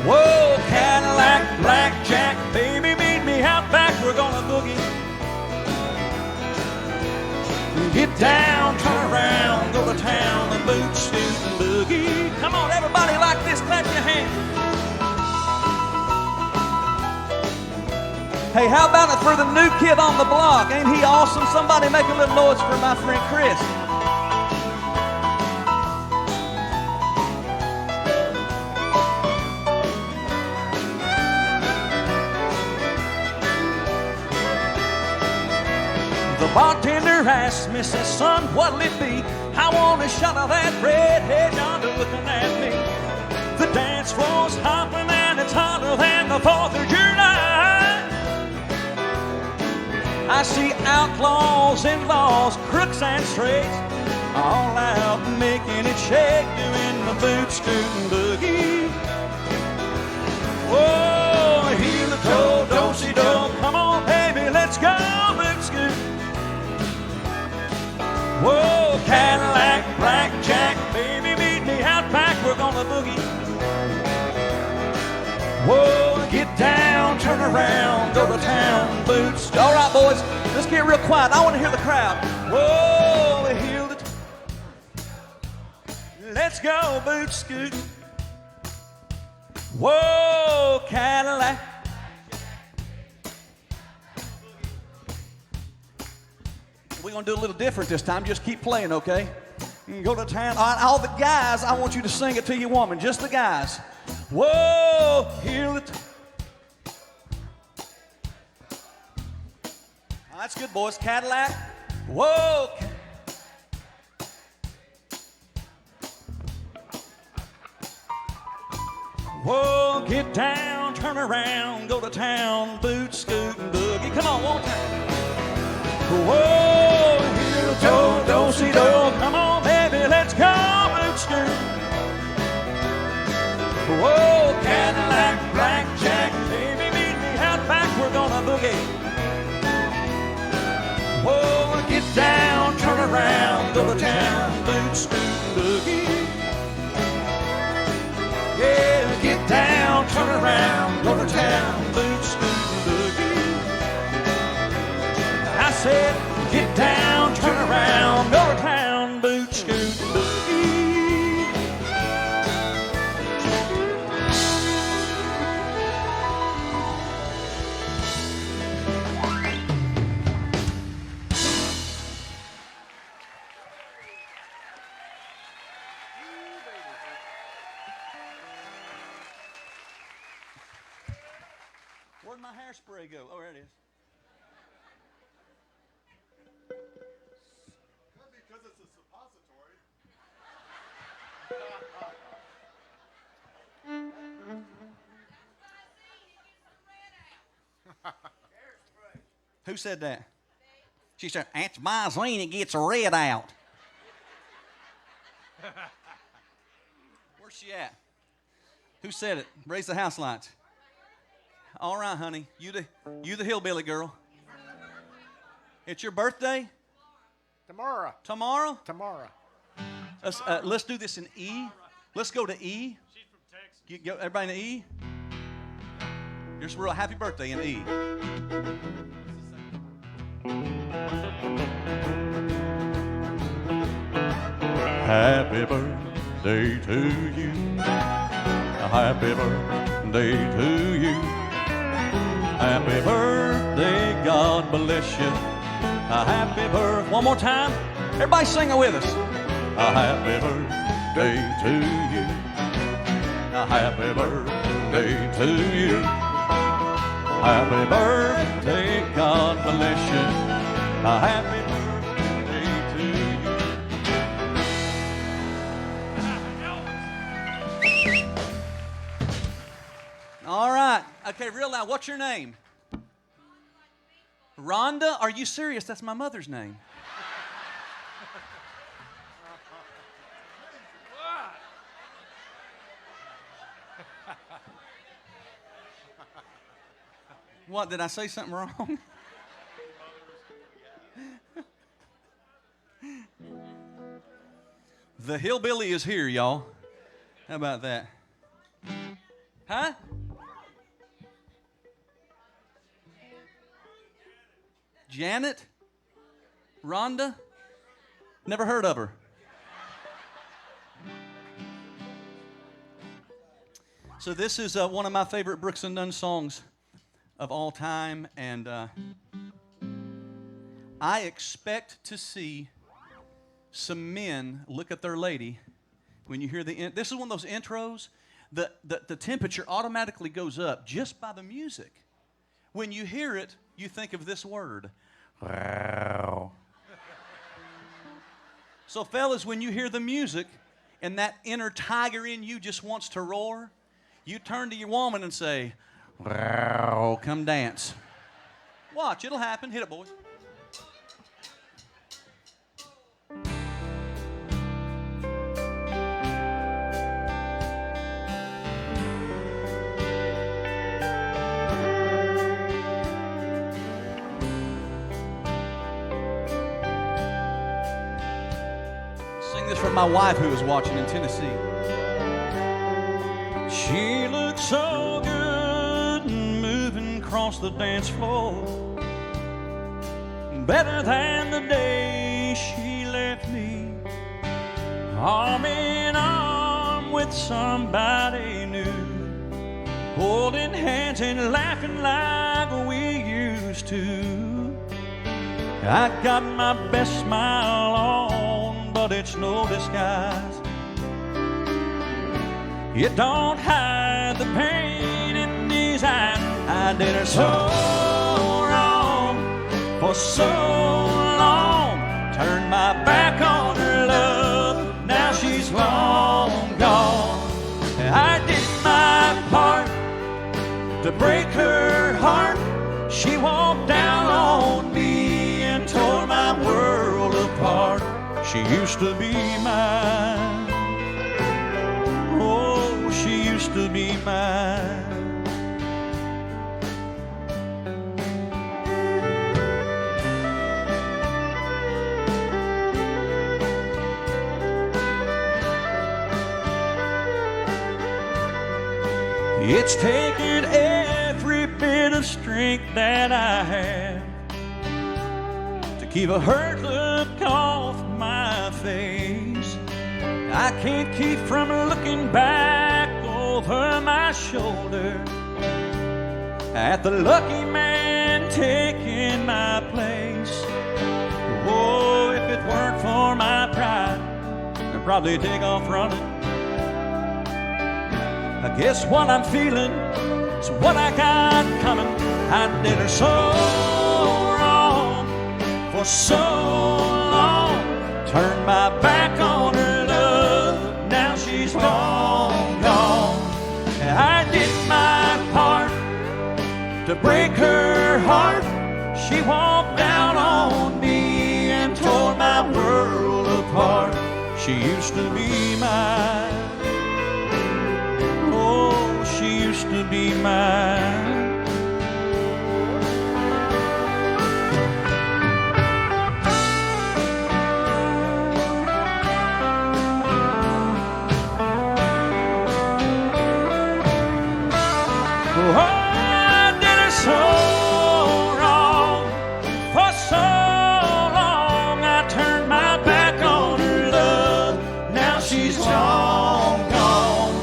Whoa, Cadillac, blackjack, baby, meet me out back, we're gonna boogie. Get down, turn around, go to town, and boot, scoot, and boogie. Come on, everybody like this, clap your hands. Hey, how about it for the new kid on the block? Ain't he awesome? Somebody make a little noise for my friend Chris. The bartender asked me, says, son, what'll it be? I want a shot of that redhead yonder looking at me. The dance floor's hopping and it's hotter than the 4th of July. I see outlaws and laws, crooks and straights, all out making it shake, doing the boot scootin' boogie. Whoa, heel to toe, do-si-do, come on baby, let's go boot scoot. Whoa, Cadillac, blackjack, baby meet me out back, we're gonna boogie. Whoa, get down, turn around, go to town, boots. All right, boys, let's get real quiet. I want to hear the crowd. Whoa, heel to let's go, boot scootin'. Whoa, Cadillac. We're going to do a little different this time. Just keep playing, okay? You can go to town. All the guys, I want you to sing it to your woman. Just the guys. Whoa, heel to that's good, boys. Cadillac. Whoa. Whoa, get down, turn around, go to town, boot scootin' boogie. Come on, one time. Whoa, heel to toe, do-si-do. Come on, baby, let's go, boot scoot. Whoa, Cadillac, blackjack, baby, meet me out back, we're gonna boogie. Whoa, get down, turn around, go to town, boot scootin' boogie. Yeah, get down, turn around, go to town, boot scootin' boogie. I said, get down, turn around, go to town, boot scootin' boogie. Where'd my hairspray go? Oh, there it is.
Because it's a suppository.
Who said that? She said, that's Visine, it gets red out. Where's she at? Who said it? Raise the house lights. All right, honey. You the hillbilly girl. It's your birthday?
Tomorrow.
Tomorrow?
Tomorrow.
Let's do this in E. Let's go to E.
She's from Texas.
Everybody in E? Just real happy birthday in E. Happy birthday to you. Happy birthday to you. Happy birthday, God bless you. A happy birthday. One more time. Everybody sing it with us. A happy birthday to you. A happy birthday to you. Happy birthday, God bless you. A happy birthday to you. All right. Okay, real loud. What's your name? Rhonda? Are you serious? That's my mother's name. What, did I say something wrong? The hillbilly is here, y'all. How about that? Huh? Janet? Rhonda? Never heard of her. So this is one of my favorite Brooks and Dunn songs of all time, and I expect to see some men look at their lady when you hear this is one of those intros. The temperature automatically goes up just by the music. When you hear it, you think of this word. Wow. So fellas, when you hear the music and that inner tiger in you just wants to roar, you turn to your woman and say, wow, come dance. Watch, it'll happen. Hit it, boys. this for my wife who is watching in Tennessee.
She looked so good moving across the dance floor, better than the day she left me, arm in arm with somebody new, holding hands and laughing like we used to. I got my best smile on, but it's no disguise. It don't hide the pain in these eyes. I did her so wrong for so long, turned my back on her love, now she's long gone. I did my part to break her heart. She walked down on me and tore my world apart. She used to be mine. Oh, she used to be mine. It's taken every bit of strength that I have to keep a hurt look off my face. I can't keep from looking back over my shoulder at the lucky man taking my place. Oh, if it weren't for my pride, I'd probably take off running. I guess what I'm feeling is what I got coming. I did her so wrong for so long, turned my back on her love, now she's long gone. I did my part to break her heart. She walked down on me and tore my world apart. She used to be mine. Oh, she used to be mine. Oh, I did her so wrong for so long. I turned my back on her love, now she's long gone.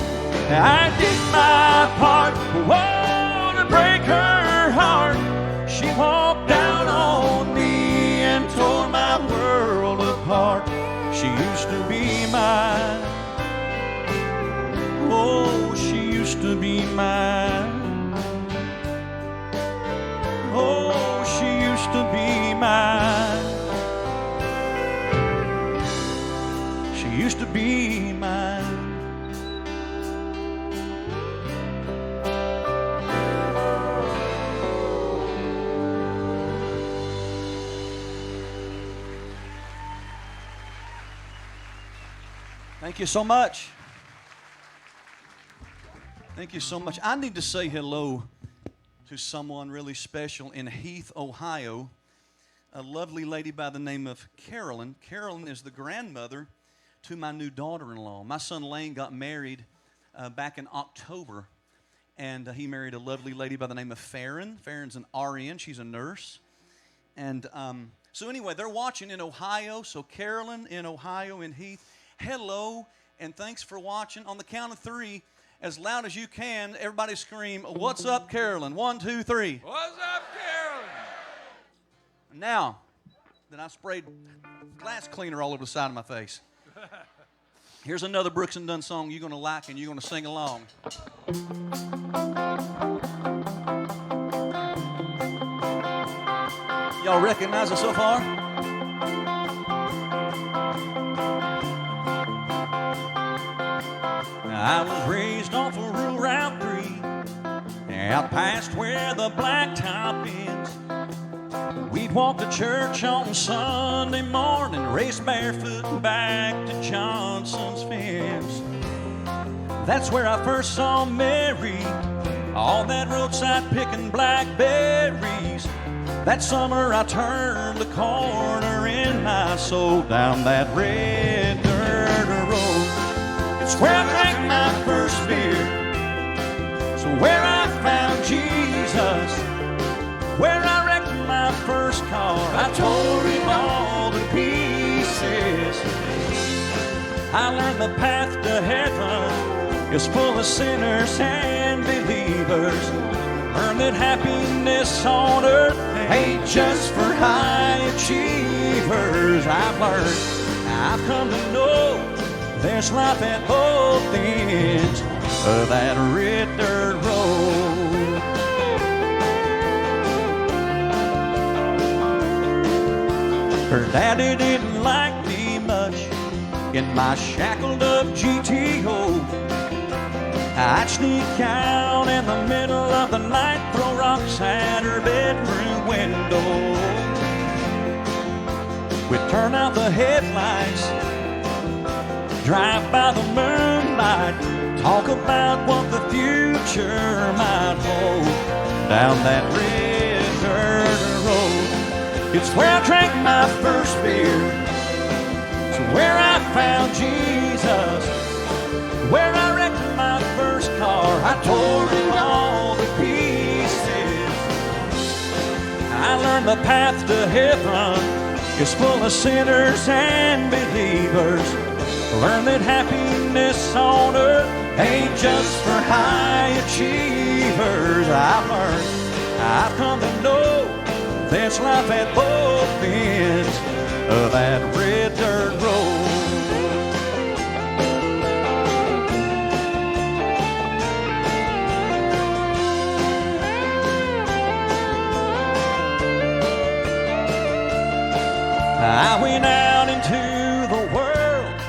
I did my part, oh, to break her heart. She walked down on me and tore my world apart. She used to be mine. Oh, she used to be mine. Oh, she used to be mine. She used to be mine. Thank you so much. Thank you so much. I need to say hello to someone really special in Heath, Ohio, a lovely lady by the name of Carolyn. Carolyn is the grandmother to my new daughter-in-law. My son Lane got married back in October, and he married a lovely lady by the name of Farron. Farron's an RN. She's a nurse. And so anyway, they're watching in Ohio. So Carolyn in Ohio in Heath, hello, and thanks for watching. On the count of three, as loud as you can, everybody scream, "What's up, Carolyn?" 1, 2, 3.
What's up, Carolyn?
Now that I sprayed glass cleaner all over the side of my face, here's another Brooks and Dunn song you're going to like and you're going to sing along. Y'all recognize it so far? I was raised off of Rural Route 3, out past where the blacktop ends. We'd walk to church on Sunday morning, race barefoot back to Johnson's fence. That's where I first saw Mary, on that roadside picking blackberries. That summer I turned the corner in my soul down that red dirt It's where I drank my first beer. So where I found Jesus, where I wrecked my first car, I tore it all to pieces. I learned the path to heaven is full of sinners and believers. Learned that happiness on earth ain't just for high achievers. I've come to know there's life at both ends of that red dirt road. Her daddy didn't like me much in my shackled up GTO. I'd sneak out in the middle of the night, throw rocks at her bedroom window. We'd turn out the headlights, drive by the moonlight, talk about what the future might hold down that red dirt road. It's where I drank my first beer. It's where I found Jesus, where I wrecked my first car. I tore it all to pieces. I learned the path to heaven is full of sinners and believers. Learn that happiness on earth ain't just for high achievers. I've come to know there's life at both ends of that red dirt road. I went out into the world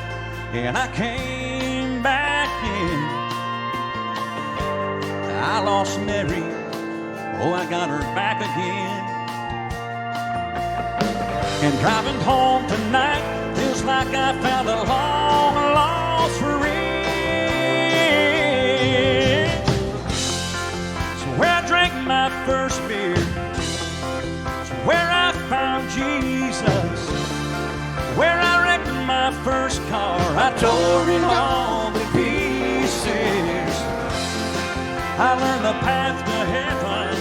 and I came back in. I lost Mary, oh, I got her back again. And driving home tonight feels like I found a long lost friend. So where I drank my first beer, so where I found Jesus, where I wrecked my first car, I tore it all to pieces. I learned the path to heaven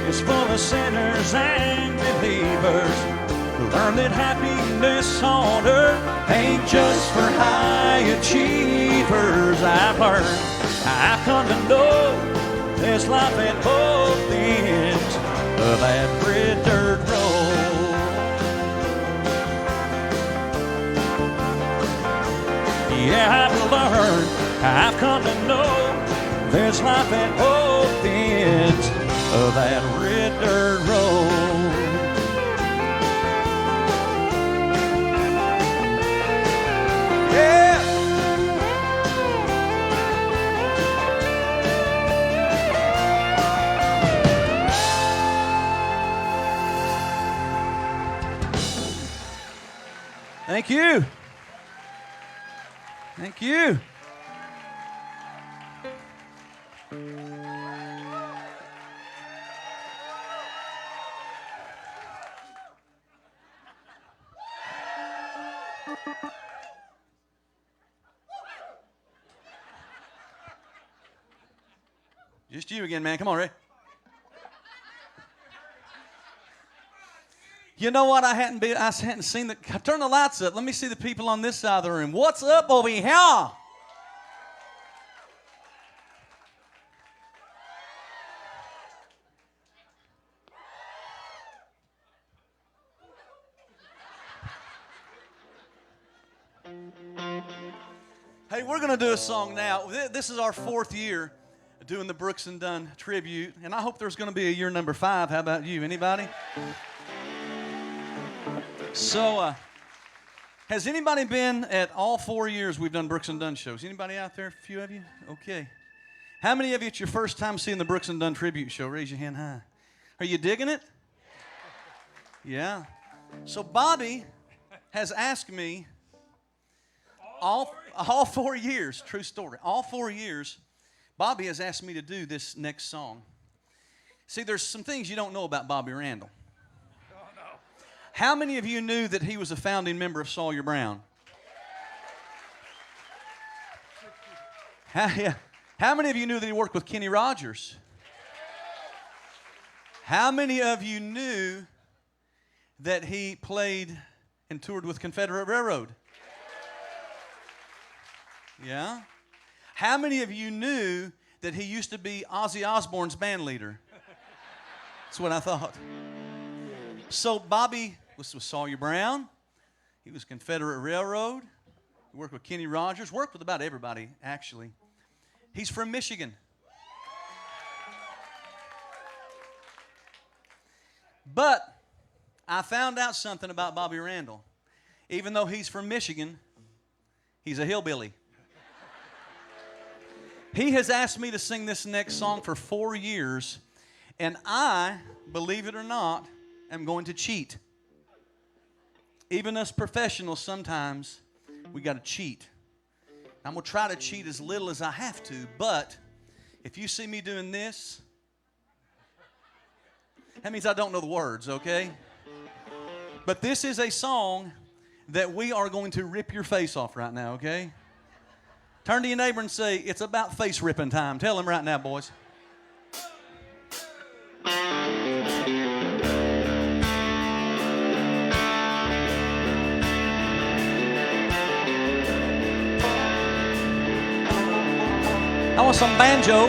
is full of sinners and believers. Learn that happiness on earth ain't just for high achievers. I've come to know there's life at both ends of that red dirt road. Yeah, I've learned, I've come to know there's life at both ends of that red dirt road. Yeah. Thank you. Thank you. Just you again, man. Come on, Ray. You know what? I hadn't seen the. Turn the lights up. Let me see the people on this side of the room. What's up over here? Hey, we're going to do a song now. This is our 4th year doing the Brooks and Dunn tribute, and I hope there's going to be a year number 5. How about you? Anybody? So, has anybody been at all 4 years we've done Brooks and Dunn shows? Anybody out there? A few of you? Okay. How many of you, it's your first time seeing the Brooks and Dunn tribute show? Raise your hand high. Are you digging it? Yeah. So Bobby has asked me all 4 years, true story, all 4 years, Bobby has asked me to do this next song. See, there's some things you don't know about Bobby Randall. How many of you knew that he was a founding member of Sawyer Brown? How many of you knew that he worked with Kenny Rogers? How many of you knew that he played and toured with Confederate Railroad? Yeah? How many of you knew that he used to be Ozzy Osbourne's band leader? That's what I thought. So Bobby was Sawyer Brown. He was Confederate Railroad. He worked with Kenny Rogers. Worked with about everybody, actually. He's from Michigan. But I found out something about Bobby Randall. Even though he's from Michigan, he's a hillbilly. He has asked me to sing this next song for 4 years, and I, believe it or not, am going to cheat. Even us professionals, sometimes we got to cheat. I'm going to try to cheat as little as I have to, but if you see me doing this, that means I don't know the words, okay? But this is a song that we are going to rip your face off right now, okay? Turn to your neighbor and say, it's about face ripping time. Tell him right now, boys. I want some banjo.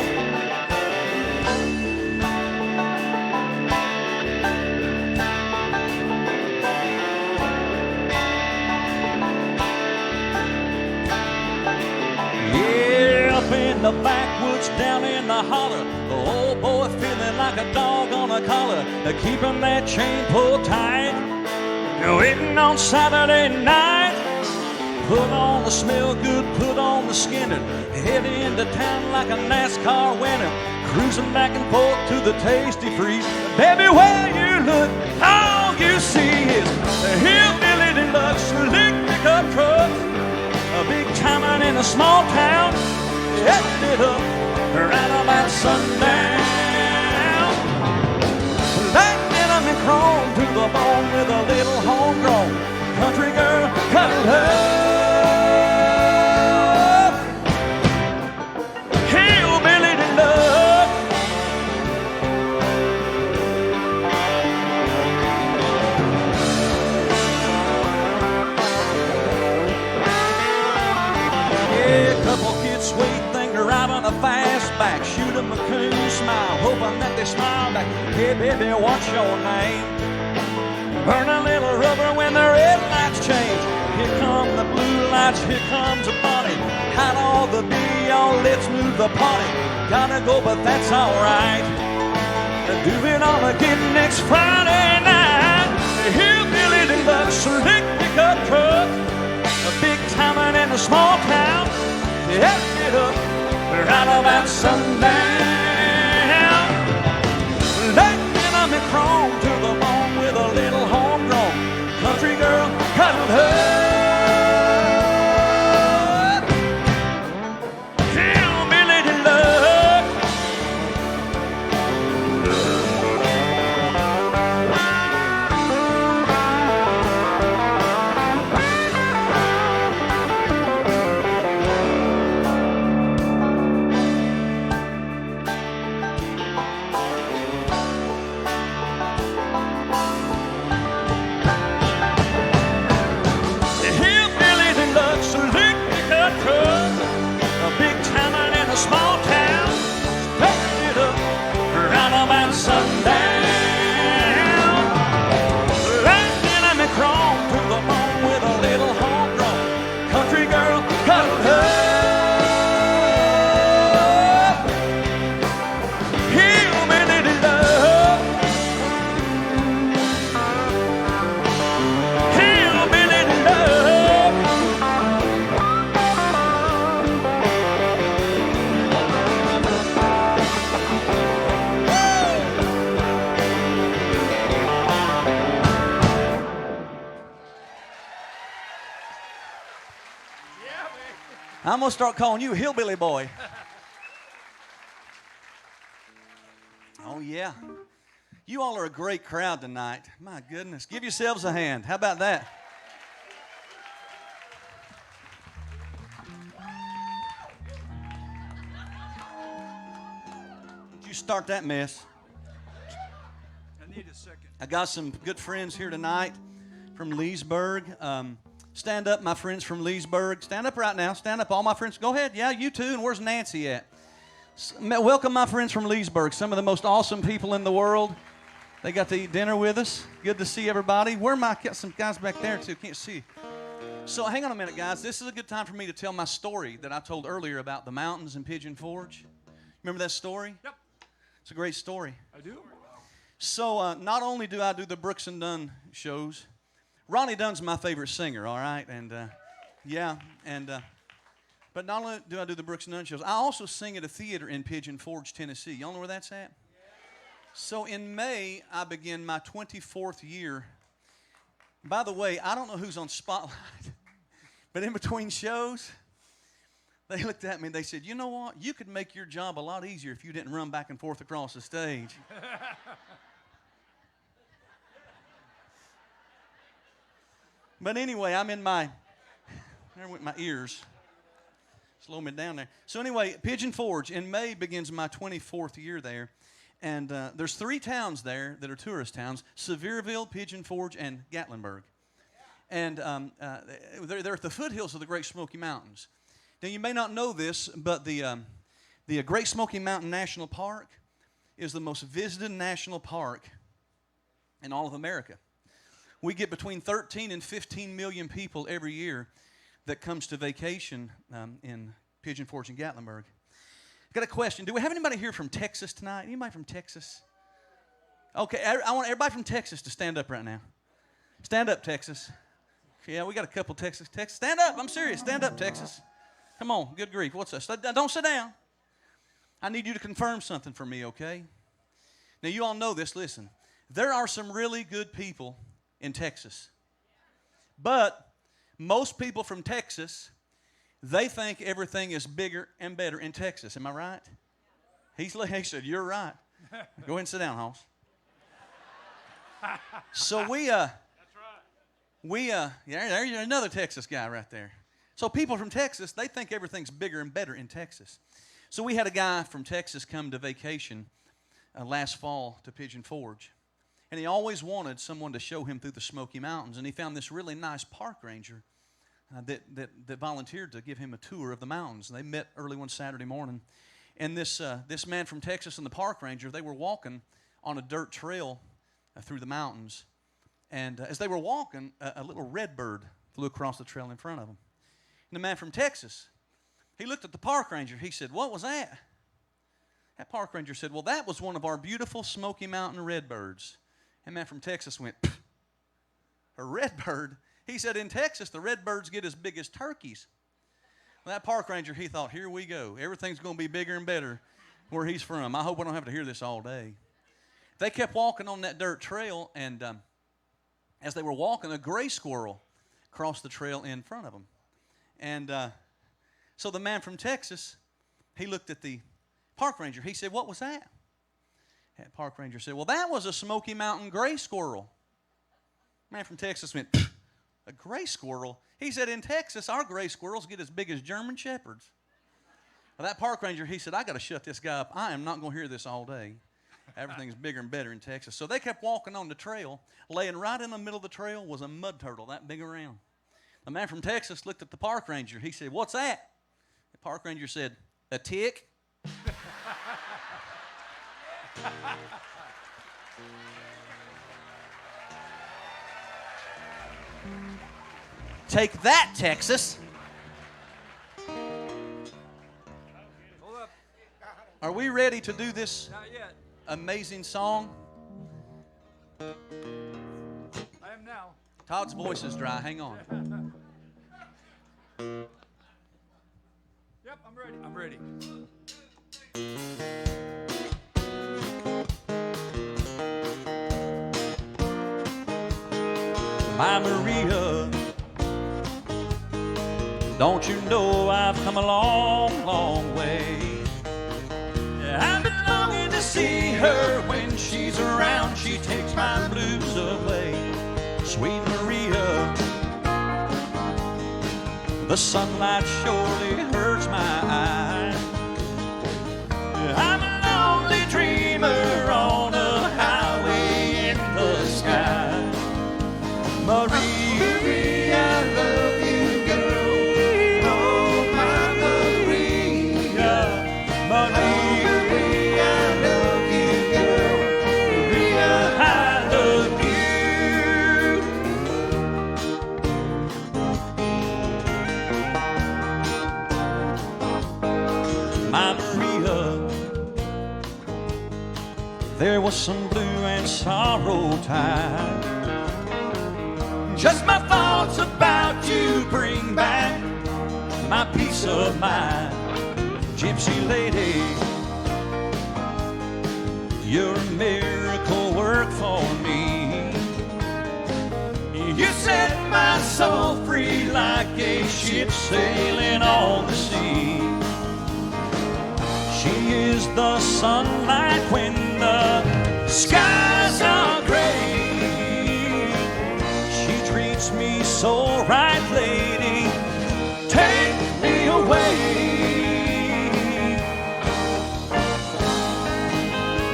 Yeah, up in the backwoods, down in the holler, the old boy feeling like a dog on a collar, keeping that chain pulled tight, waiting on Saturday night. Put on the smell good, put on the skinner, head into town like a NASCAR winner, cruising back and forth to the Tasty Freeze. Baby, where you look, all you see is a hillbilly deluxe slick pickup truck, a big timer in a small town, headed it up right about sundown. Lightning on the chrome to the bone with a little homegrown country girl cuddle her. A fastback, shoot 'em a coon smile, hoping that they smile back. Hey baby, what's your name? Burn a little rubber when the red lights change. Here come the blue lights, here comes a bunny. Hide all the beer, y'all, let's move the party. Gotta go, but that's alright. Do it all again next Friday night. Hillbilly deluxe, slick pickup truck, a big timer in a small town. Yeah, get up right about sundown. Lightning on the chrome to the bone with a little homegrown country girl cuddled her. Hillbilly deluxe. Small town, started it up right about sundown. Lightning on the chrome to the bone with a little homegrown country girl cuddled her. Hillbilly deluxe. Hillbilly deluxe. I'm going to start calling you Hillbilly Boy. Oh, yeah. You all are a great crowd tonight. My goodness. Give yourselves a hand. How about that?
start that mess.
I need a second.
I got some good friends here tonight from Leesburg. Stand up, my friends from Leesburg. Stand up right now. Stand up, all my friends. Go ahead. Yeah, you too. And where's Nancy at? Welcome, my friends from Leesburg. Some of the most awesome people in the world. They got to eat dinner with us. Good to see everybody. Got some guys back there too. Can't see. So hang on a minute, guys. This is a good time for me to tell my story that I told earlier about the mountains in Pigeon Forge. Remember that story?
Yep.
It's a great story.
I do.
So not only do I do the Brooks and Dunn shows, Ronnie Dunn's my favorite singer, all right? And but not only do I do the Brooks and Dunn shows, I also sing at a theater in Pigeon Forge, Tennessee. Y'all know where that's at? So in May, I begin my 24th year. By the way, I don't know who's on Spotlight, but in between shows, they looked at me and they said, you know what? You could make your job a lot easier if you didn't run back and forth across the stage. But anyway, I'm in my, there went my ears. Slow me down there. So anyway, Pigeon Forge, in May begins my 24th year there. And there's 3 towns there that are tourist towns: Sevierville, Pigeon Forge, and Gatlinburg. And they're at the foothills of the Great Smoky Mountains. Now, you may not know this, but the Great Smoky Mountain National Park is the most visited national park in all of America. We get between 13 and 15 million people every year that comes to vacation in Pigeon Forge and Gatlinburg. I've got a question. Do we have anybody here from Texas tonight? Anybody from Texas? Okay, I want everybody from Texas to stand up right now. Stand up, Texas. Yeah, we got a couple Texas. Stand up. I'm serious. Stand up, Texas. Come on. Good grief. What's this? Don't sit down. I need you to confirm something for me, okay? Now, you all know this. Listen. There are some really good people in Texas. But most people from Texas, they think everything is bigger and better in Texas. Am I right? He said, you're right. Go ahead and sit down, Hoss. So there's another Texas guy right there. So people from Texas, they think everything's bigger and better in Texas. So we had a guy from Texas come to vacation last fall to Pigeon Forge. And he always wanted someone to show him through the Smoky Mountains. And he found this really nice park ranger that volunteered to give him a tour of the mountains. And they met early one Saturday morning. And this man from Texas and the park ranger, they were walking on a dirt trail through the mountains. And as they were walking, a little red bird flew across the trail in front of them. And the man from Texas, he looked at the park ranger. He said, what was that? That park ranger said, well, that was one of our beautiful Smoky Mountain redbirds. And the man from Texas went, a redbird? He said, in Texas, the redbirds get as big as turkeys. Well, that park ranger, he thought, here we go. Everything's going to be bigger and better where he's from. I hope I don't have to hear this all day. They kept walking on that dirt trail, and as they were walking, a gray squirrel crossed the trail in front of them. And so the man from Texas, he looked at the park ranger. He said, what was that? That park ranger said, well, that was a Smoky Mountain gray squirrel. Man from Texas went, a gray squirrel? He said, in Texas, our gray squirrels get as big as German shepherds. Well, that park ranger, he said, I got to shut this guy up. I am not going to hear this all day. Everything's bigger and better in Texas. So they kept walking on the trail. Laying right in the middle of the trail was a mud turtle that big around. The man from Texas looked at the park ranger. He said, what's that? The park ranger said, a tick. Take that, Texas.
Hold up.
Are we ready to do this
Not yet.
amazing song?
I am now.
Todd's voice is dry. Hang on.
Yep, I'm ready. I'm ready.
My Maria, don't you know I've come a long, long way? I've been longing to see her. When she's around, she takes my blues away. Sweet Maria, the sunlight surely hurts my eyes. I'm a lonely dream
Marie, I love you, girl. Oh, my Maria. Marie, I love you, girl. Maria, I love you. My Maria, there was some blue and sorrow tied. Just my thoughts about you bring back my peace of mind. Gypsy lady, you're a miracle work for me. You set my soul free like a ship sailing on the sea. She is the sunlight when the skies are gray. She treats me so right, lady. Take me away.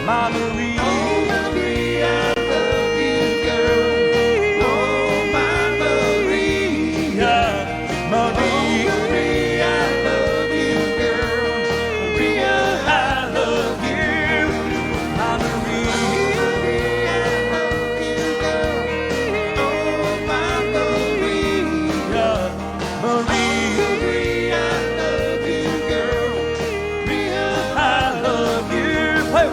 My Marie, oh Marie, I love you, girl. Oh my Maria, Marie, oh, Marie, I love you, girl. Maria, I love you. My Marie, oh Marie, I love you, girl. Oh my Maria, Marie, I love you, girl. Maria, I love you. Whoa.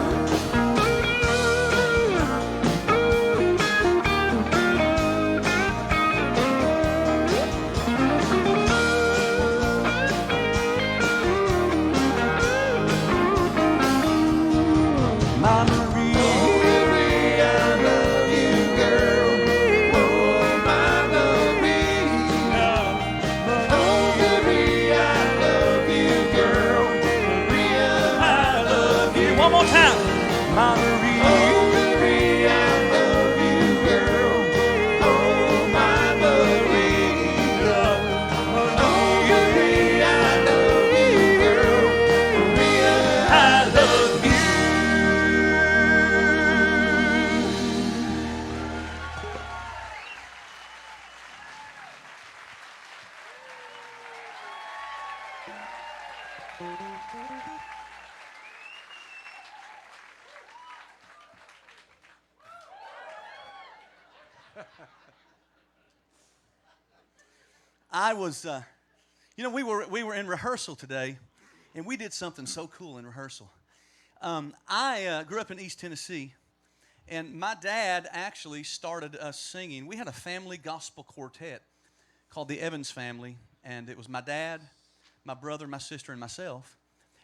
My Marie, oh Marie, I love you, girl. Oh my Maria, oh Marie, I love you, girl. Maria, I love you. One more time, my Marie, oh Marie, I love you, girl. Oh my Maria, oh Marie, I love you, girl. Maria, I love you. I was, we were in rehearsal today, and we did something so cool in rehearsal. I grew up in East Tennessee, and my dad actually started us singing. We had a family gospel quartet called the Evans Family, and it was my dad, my brother, my sister, and myself.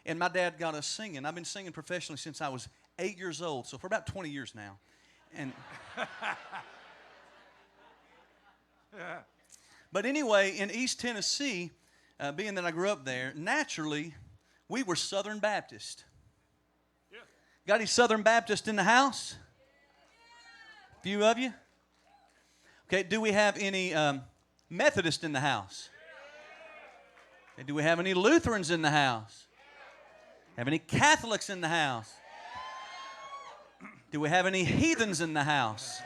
And my dad got us singing. I've been singing professionally since I was 8 years old, so for about 20 years now. And but anyway, in East Tennessee, being that I grew up there, naturally, we were Southern Baptist. Yeah. Got any Southern Baptist in the house? A few of you? Okay, do we have any Methodist in the house? Okay, do we have any Lutherans in the house? Have any Catholics in the house? Do we have any heathens in the house?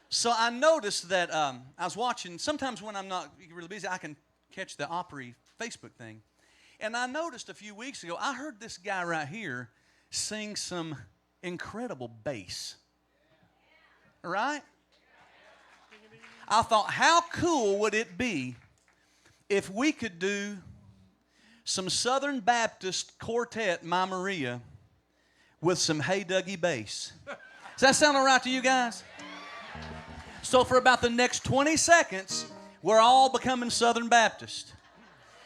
So I noticed that I was watching, sometimes when I'm not really busy, I can catch the Opry Facebook thing. And I noticed a few weeks ago, I heard this guy right here sing some incredible bass. Right? I thought, how cool would it be if we could do some Southern Baptist quartet, My Maria, with some Hey Dougie bass? Does that sound all right to you guys? So for about the next 20 seconds, we're all becoming Southern Baptist.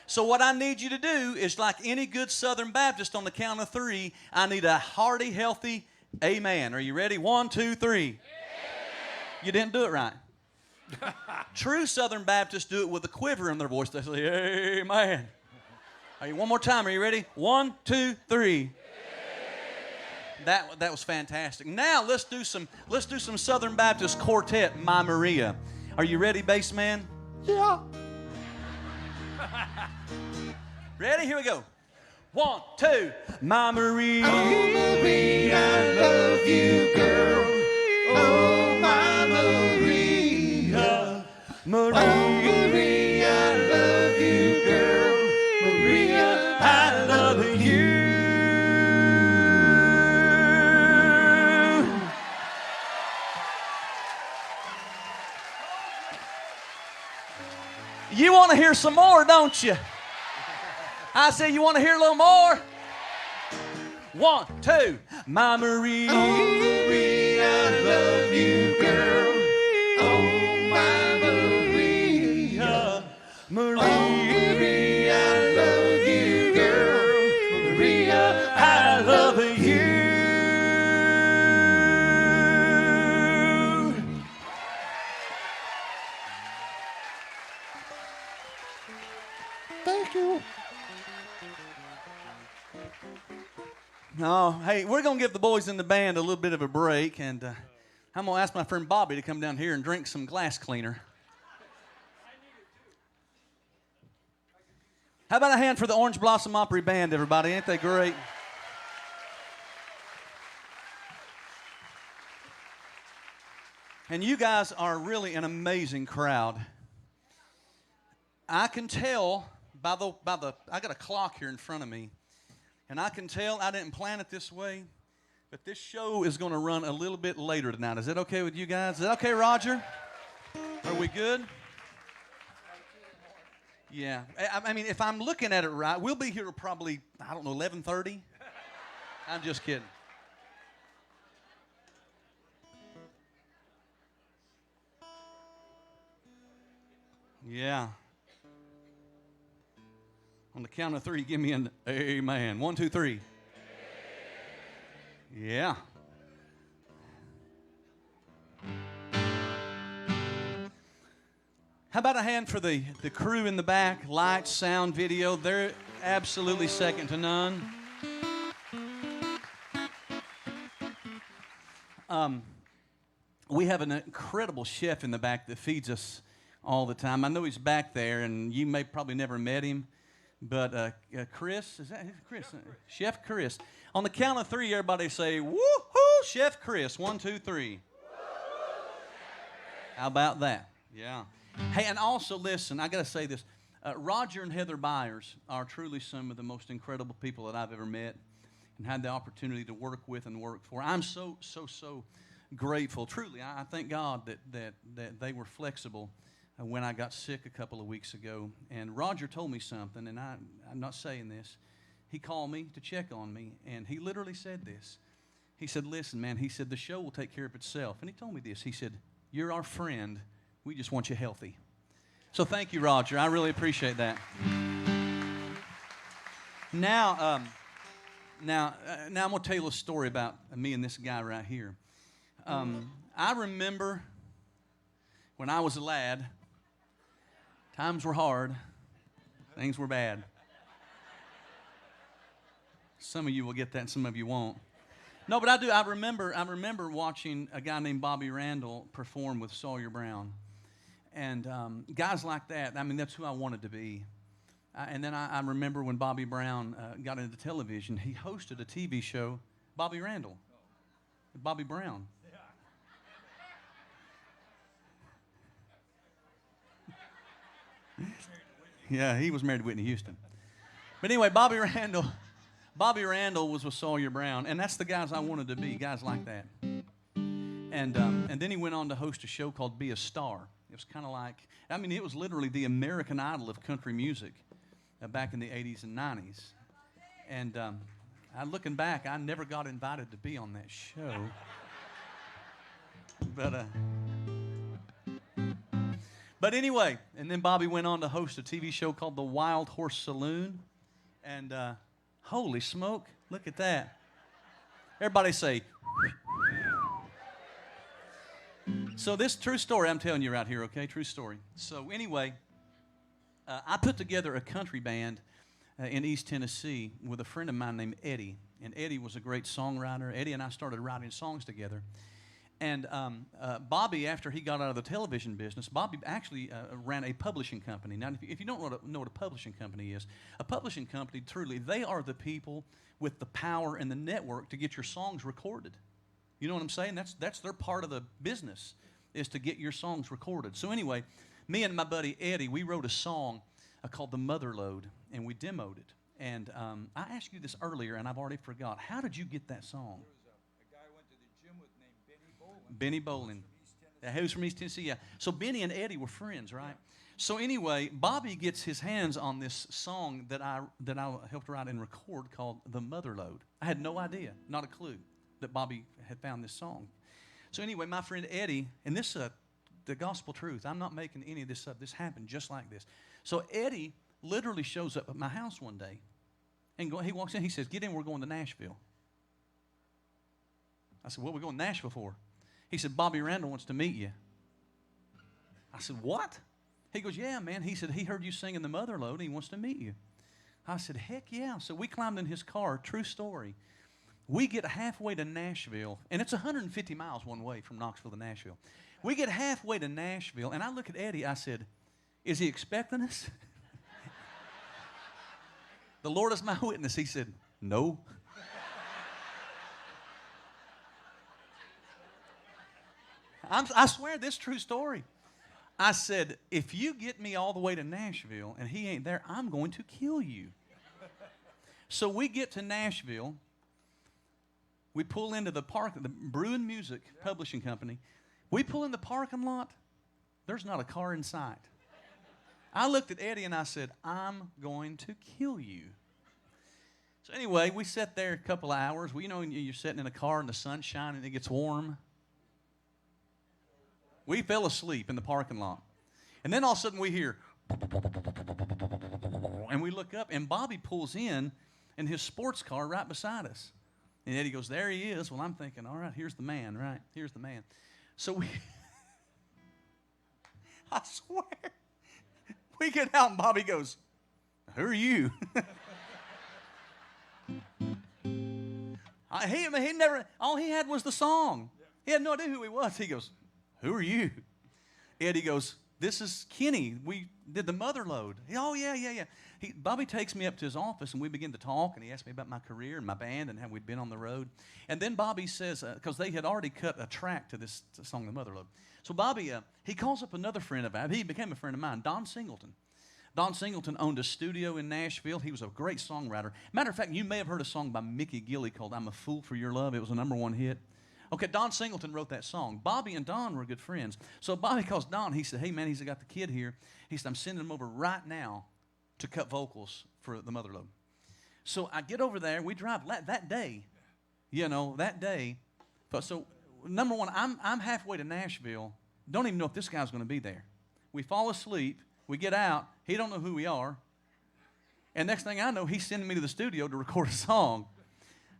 So what I need you to do is, like any good Southern Baptist, on the count of 3, I need a hearty, healthy amen. Are you ready? 1, 2, 3. Amen. You didn't do it right. True Southern Baptists do it with a quiver in their voice. They say, amen. Are you, one more time. Are you ready? 1, 2, 3. That was fantastic. Now let's do some Southern Baptist quartet, My Maria. Are you ready, bass man? Yeah. Ready? Here we go. 1, 2. My Maria.
Oh, Maria, I love you, girl. Oh, my Maria.
You want to hear some more, don't you? I say, you want to hear a little more? 1, 2. My Marie.
Oh, Marie, I love you, girl. Oh, my Maria.
Marie.
Oh, Marie, I love you, girl. Maria,
I love you.
Thank you.
No, hey, we're going to give the boys in the band a little bit of a break, and I'm going to ask my friend Bobby to come down here and drink some glass cleaner. How about a hand for the Orange Blossom Opry Band, everybody? Ain't they great? And you guys are really an amazing crowd. I can tell by the I got a clock here in front of me, and I can tell I didn't plan it this way, but this show is going to run a little bit later tonight. Is that okay with you guys? Is that okay, Roger? Are we good? Yeah. I mean, if I'm looking at it right, we'll be here probably, I don't know, 11:30. I'm just kidding. Yeah. On the count of 3, give me an amen. 1, 2, 3. Yeah. How about a hand for the crew in the back? Lights, sound, video. They're absolutely second to none. We have an incredible chef in the back that feeds us all the time. I know he's back there, and you may probably never met him. But Chris, is that Chris? Chef Chris. On the count of 3, everybody say, woo-hoo, Chef Chris. 1, 2, 3. How about that? Yeah. Hey, and also listen, I got to say this. Roger and Heather Byers are truly some of the most incredible people that I've ever met and had the opportunity to work with and work for. I'm so grateful. Truly, I thank God that they were flexible when I got sick a couple of weeks ago. And Roger told me something, and I'm not saying this. He called me to check on me, and he literally said this. He said, listen, man, he said, the show will take care of itself. And he told me this. He said, you're our friend. We just want you healthy. So thank you, Roger. I really appreciate that. Now I'm going to tell you a little story about me and this guy right here. I remember when I was a lad, times were hard, things were bad. Some of you will get that and some of you won't. No, but I do. I remember watching a guy named Bobby Randall perform with Sawyer Brown. And guys like that, I mean, that's who I wanted to be. And then I remember when Bobby Brown got into television, he hosted a TV show, Bobby Randall, Bobby Brown. Yeah, he was married to Whitney Houston. But anyway, Bobby Randall was with Sawyer Brown, and that's the guys I wanted to be, guys like that. And then he went on to host a show called Be a Star. It was kind of like, I mean, it was literally the American Idol of country music back in the 80s and 90s. And looking back, I never got invited to be on that show. But anyway, and then Bobby went on to host a TV show called The Wild Horse Saloon. And holy smoke, look at that. Everybody say, so this true story I'm telling you right here, okay? True story. So anyway, I put together a country band in East Tennessee with a friend of mine named Eddie. And Eddie was a great songwriter. Eddie and I started writing songs together. And Bobby, after he got out of the television business, Bobby actually ran a publishing company. Now, if you don't know what a publishing company is, a publishing company, truly, they are the people with the power and the network to get your songs recorded. You know what I'm saying? That's their part of the business, is to get your songs recorded. So anyway, me and my buddy Eddie, we wrote a song called The Mother Lode, and we demoed it. And I asked you this earlier, and I've already forgot. How did you get that song?
A guy went to the gym with named Benny Bolin.
Benny Bolin.
East
Yeah, he was from East Tennessee, yeah. So Benny and Eddie were friends, right? So anyway, Bobby gets his hands on this song that I helped write and record called The Mother Lode. I had no idea, not a clue, that Bobby had found this song. So anyway, my friend Eddie, and this the gospel truth, I'm not making any of this up. This happened just like this. So Eddie literally shows up at my house one day, and he walks in, he says, "Get in, we're going to Nashville." I said, "What are we going to Nashville for?" He said, "Bobby Randall wants to meet you." I said, "What?" He goes, "Yeah, man." He said, "He heard you singing The Mother Lode, and he wants to meet you." I said, "Heck yeah." So we climbed in his car, true story. We get halfway to Nashville, and it's 150 miles one way from Knoxville to Nashville. We get halfway to Nashville, and I look at Eddie, I said, "Is he expecting us?" The Lord is my witness. He said, "No." I swear this true story. I said, "If you get me all the way to Nashville and he ain't there, I'm going to kill you." So we get to Nashville. We pull into the park, the Bruin Music Publishing Company. We pull in the parking lot. There's not a car in sight. I looked at Eddie and I said, "I'm going to kill you." So anyway, we sat there a couple of hours. Well, you know, you're sitting in a car and the sun's shining and it gets warm. We fell asleep in the parking lot. And then all of a sudden we hear, and we look up, and Bobby pulls in his sports car right beside us. And Eddie goes, "There he is." Well, I'm thinking, all right, here's the man, right? Here's the man. So I swear, we get out and Bobby goes, "Who are you?" He never, all he had was the song. He had no idea who he was. He goes, "Who are you?" Eddie goes, "This is Kenny. We did The Mother Lode." "Oh, yeah. Bobby takes me up to his office, and we begin to talk, and he asked me about my career and my band and how we'd been on the road. And then Bobby says, because they had already cut a track to this song, The Mother Lode. So Bobby, he calls up another friend of ours. He became a friend of mine, Don Singleton. Don Singleton owned a studio in Nashville. He was a great songwriter. Matter of fact, you may have heard a song by Mickey Gilley called "I'm a Fool for Your Love." It was a #1 hit. Okay, Don Singleton wrote that song. Bobby and Don were good friends. So Bobby calls Don. He said, "Hey, man," he's got the kid here. He said, "I'm sending him over right now to cut vocals for The Mother Lode." So I get over there. We drive that day, that day. So #1, I'm halfway to Nashville. Don't even know if this guy's going to be there. We fall asleep. We get out. He don't know who we are. And next thing I know, he's sending me to the studio to record a song.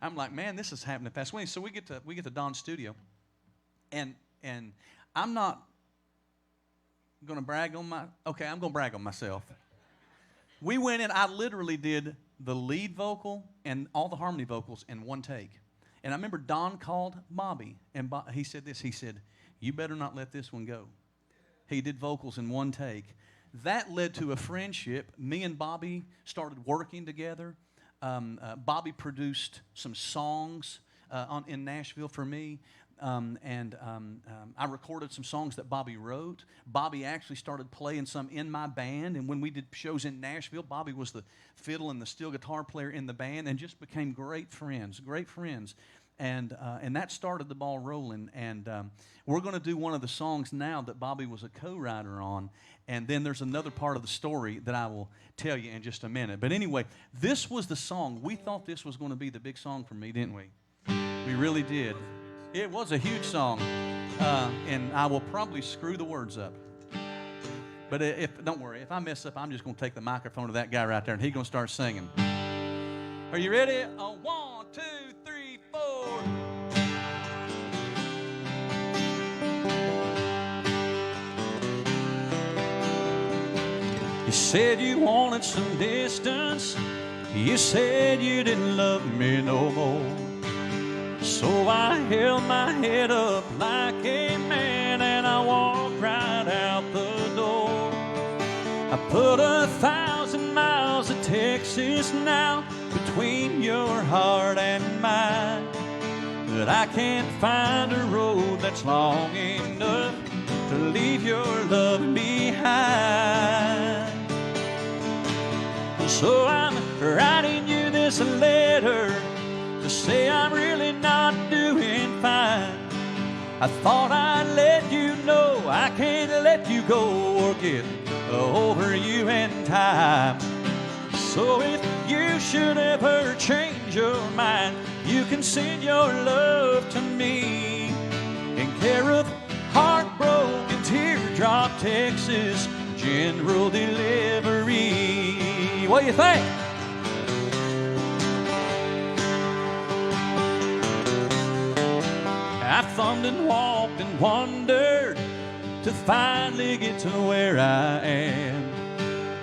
I'm like, man, this is happening fast. So we get to Don's studio, and I'm not going to brag on I'm going to brag on myself. We went in, I literally did the lead vocal and all the harmony vocals in one take. And I remember Don called Bobby, and he said this. He said, "You better not let this one go." He did vocals in one take. That led to a friendship. Me and Bobby started working together. Bobby produced some songs in Nashville for me, and I recorded some songs that Bobby wrote. Bobby actually started playing some in my band, and when we did shows in Nashville, Bobby was the fiddle and the steel guitar player in the band, and just became great friends. And that started the ball rolling. And we're going to do one of the songs now that Bobby was a co-writer on. And then there's another part of the story that I will tell you in just a minute. But anyway, this was the song. We thought this was going to be the big song for me, didn't we? We really did. It was a huge song. And I will probably screw the words up. But don't worry, if I mess up, I'm just going to take the microphone to that guy right there, and he's going to start singing. Are you ready? 1, 2, 3, 4. You said you wanted some distance. You said you didn't love me no more. So I held my head up like a man, and I walked right out the door. I put 1,000 miles of Texas now between your heart and mine, but I can't find a road that's long enough to leave your love behind. So I'm writing you this letter to say I'm really not doing fine. I thought I'd let you know
let you go or get over you in time. So if you should ever change your mind, you can send your love to me in care of Heartbroken Teardrop, Texas General Delivery. What do you think? I thumbed and walked and wandered to finally get to where I am.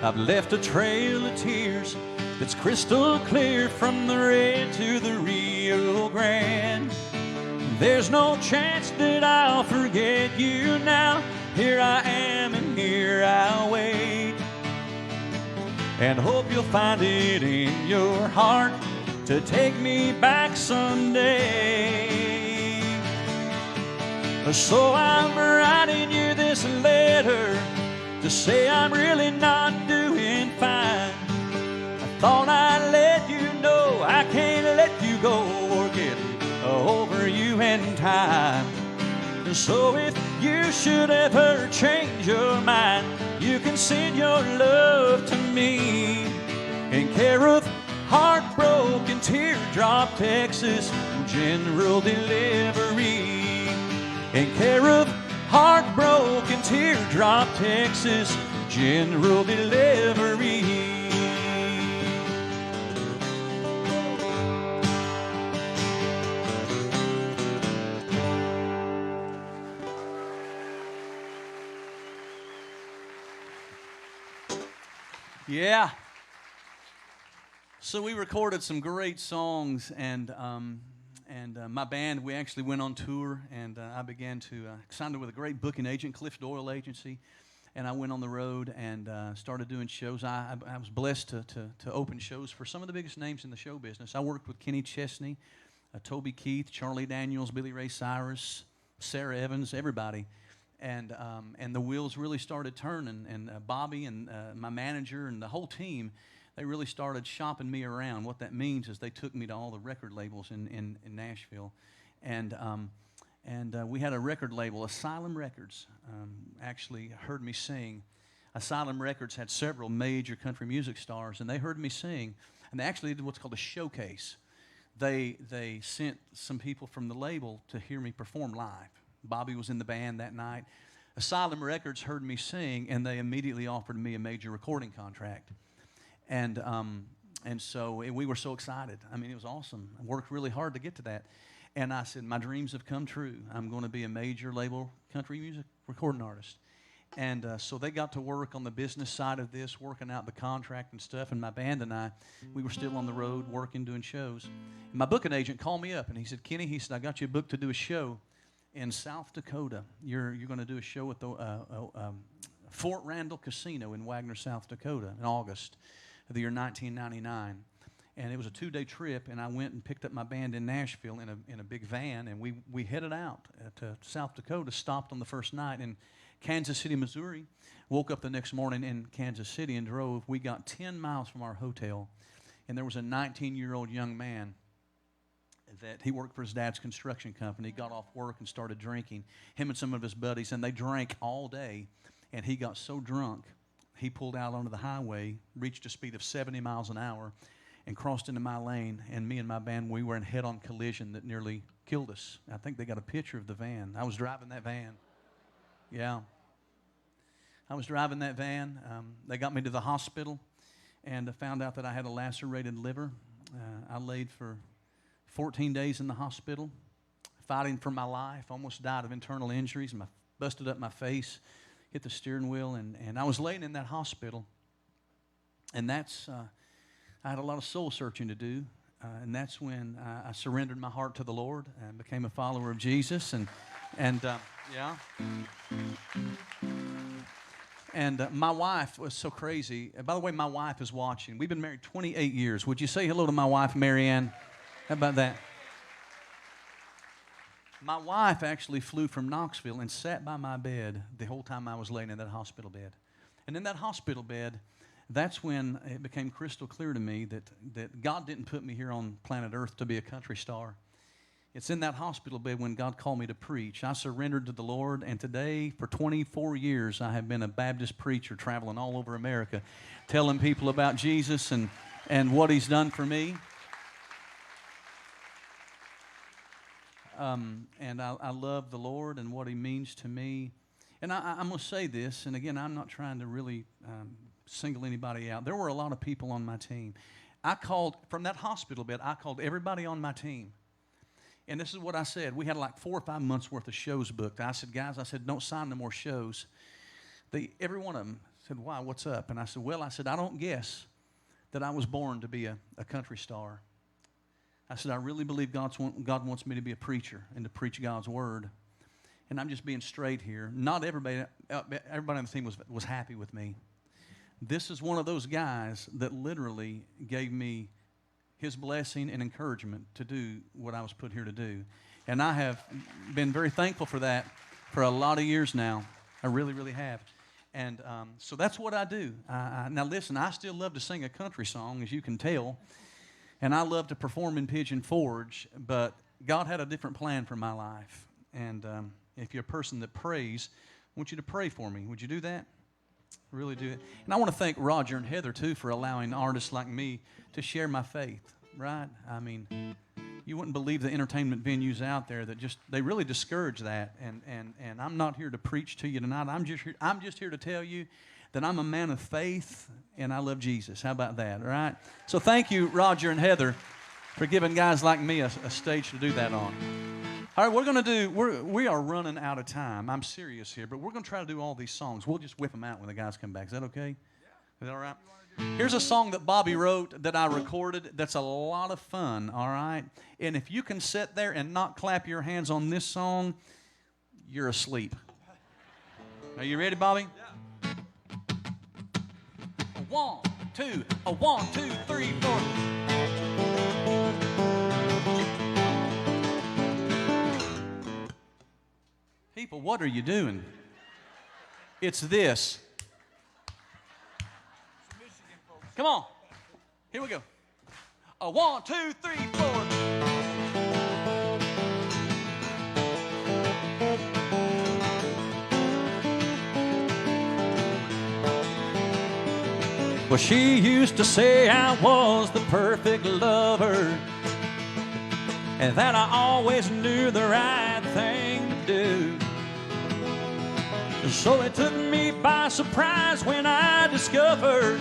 I've left a trail of tears that's crystal clear from the red to the Rio Grande. There's no chance that I'll forget you now. Here I am and here I'll wait, and hope you'll find it in your heart to take me back someday. So I'm writing you this letter to say I'm really not doing fine. I thought I'd let you know I can't let you go or get over you in time. So if you should ever change your mind, you can send your love to me in care of Heartbroken Teardrop, Texas General Delivery. In care of Heartbroken Teardrop, Texas General Delivery.
Yeah. So we recorded some great songs, and my band, we actually went on tour, and I began to signed with a great booking agent, Cliff Doyle Agency, and I went on the road and started doing shows. I was blessed to open shows for some of the biggest names in the show business. I worked with Kenny Chesney, Toby Keith, Charlie Daniels, Billy Ray Cyrus, Sarah Evans, everybody. And the wheels really started turning, and Bobby and my manager and the whole team, they really started shopping me around. What that means is they took me to all the record labels in Nashville. And we had a record label, Asylum Records, actually heard me sing. Asylum Records had several major country music stars, and they heard me sing. And they actually did what's called a showcase. They sent some people from the label to hear me perform live. Bobby was in the band that night. Asylum Records heard me sing, and they immediately offered me a major recording contract. And so we were so excited. I mean, it was awesome. I worked really hard to get to that. And I said, my dreams have come true. I'm going to be a major label country music recording artist. And so they got to work on the business side of this, working out the contract and stuff. And my band and I, we were still on the road working, doing shows. And my booking agent called me up, and he said, Kenny, he said, I got you booked to do a show in South Dakota. You're going to do a show at the Fort Randall Casino in Wagner, South Dakota in August of the year 1999. And it was a 2-day trip, and I went and picked up my band in Nashville in a big van, and we headed out to South Dakota, stopped on the first night in Kansas City, Missouri, woke up the next morning in Kansas City and drove. We got 10 miles from our hotel, and there was a 19-year-old young man that he worked for his dad's construction company, got off work and started drinking, him and some of his buddies, and they drank all day, and he got so drunk, he pulled out onto the highway, reached a speed of 70 miles an hour, and crossed into my lane, and me and my band, we were in head-on collision that nearly killed us. I think they got a picture of the van. I was driving that van. Yeah. I was driving that van. They got me to the hospital, and found out that I had a lacerated liver. I laid for 14 days in the hospital, fighting for my life. Almost died of internal injuries. Busted up my face, hit the steering wheel, and I was laying in that hospital. And that's, I had a lot of soul searching to do, and that's when I surrendered my heart to the Lord and became a follower of Jesus. Yeah. And my wife was so crazy. By the way, my wife is watching. We've been married 28 years. Would you say hello to my wife, Marianne? How about that? My wife actually flew from Knoxville and sat by my bed the whole time I was laying in that hospital bed. And in that hospital bed, that's when it became crystal clear to me that God didn't put me here on planet Earth to be a country star. It's in that hospital bed when God called me to preach. I surrendered to the Lord, and today, for 24 years, I have been a Baptist preacher traveling all over America, telling people about Jesus and what He's done for me. And I love the Lord and what He means to me. And I'm going to say this, and again, I'm not trying to really single anybody out. There were a lot of people on my team. I called, from that hospital bed, I called everybody on my team. And this is what I said. We had like 4 or 5 months worth of shows booked. I said, guys, don't sign no more shows. Every one of them said, why, what's up? And I said, well, I don't guess that I was born to be a country star. I said, I really believe God wants me to be a preacher and to preach God's word. And I'm just being straight here. Not everybody on the team was happy with me. This is one of those guys that literally gave me his blessing and encouragement to do what I was put here to do. And I have been very thankful for that for a lot of years now. I really, really have. And so that's what I do. Now listen, I still love to sing a country song, as you can tell. And I love to perform in Pigeon Forge, but God had a different plan for my life. And if you're a person that prays, I want you to pray for me. Would you do that? Really do it. And I want to thank Roger and Heather, too, for allowing artists like me to share my faith, right? I mean, you wouldn't believe the entertainment venues out there that they really discourage that. And I'm not here to preach to you tonight. I'm just here to tell you that I'm a man of faith and I love Jesus. How about that, all right? So thank you, Roger and Heather, for giving guys like me a stage to do that on. All right, we are running out of time. I'm serious here, but we're going to try to do all these songs. We'll just whip them out when the guys come back. Is that okay? Yeah. Is that all right? Here's a song that Bobby wrote that I recorded that's a lot of fun, all right? And if you can sit there and not clap your hands on this song, you're asleep. Are you ready, Bobby? Yeah. 1, 2, 1, 2, 3, 4. People, what are you doing? It's this. Come on. Here we go. 1, 2, 3, 4. Well, she used to say I was the perfect lover, and that I always knew the right thing to do. So it took me by surprise when I discovered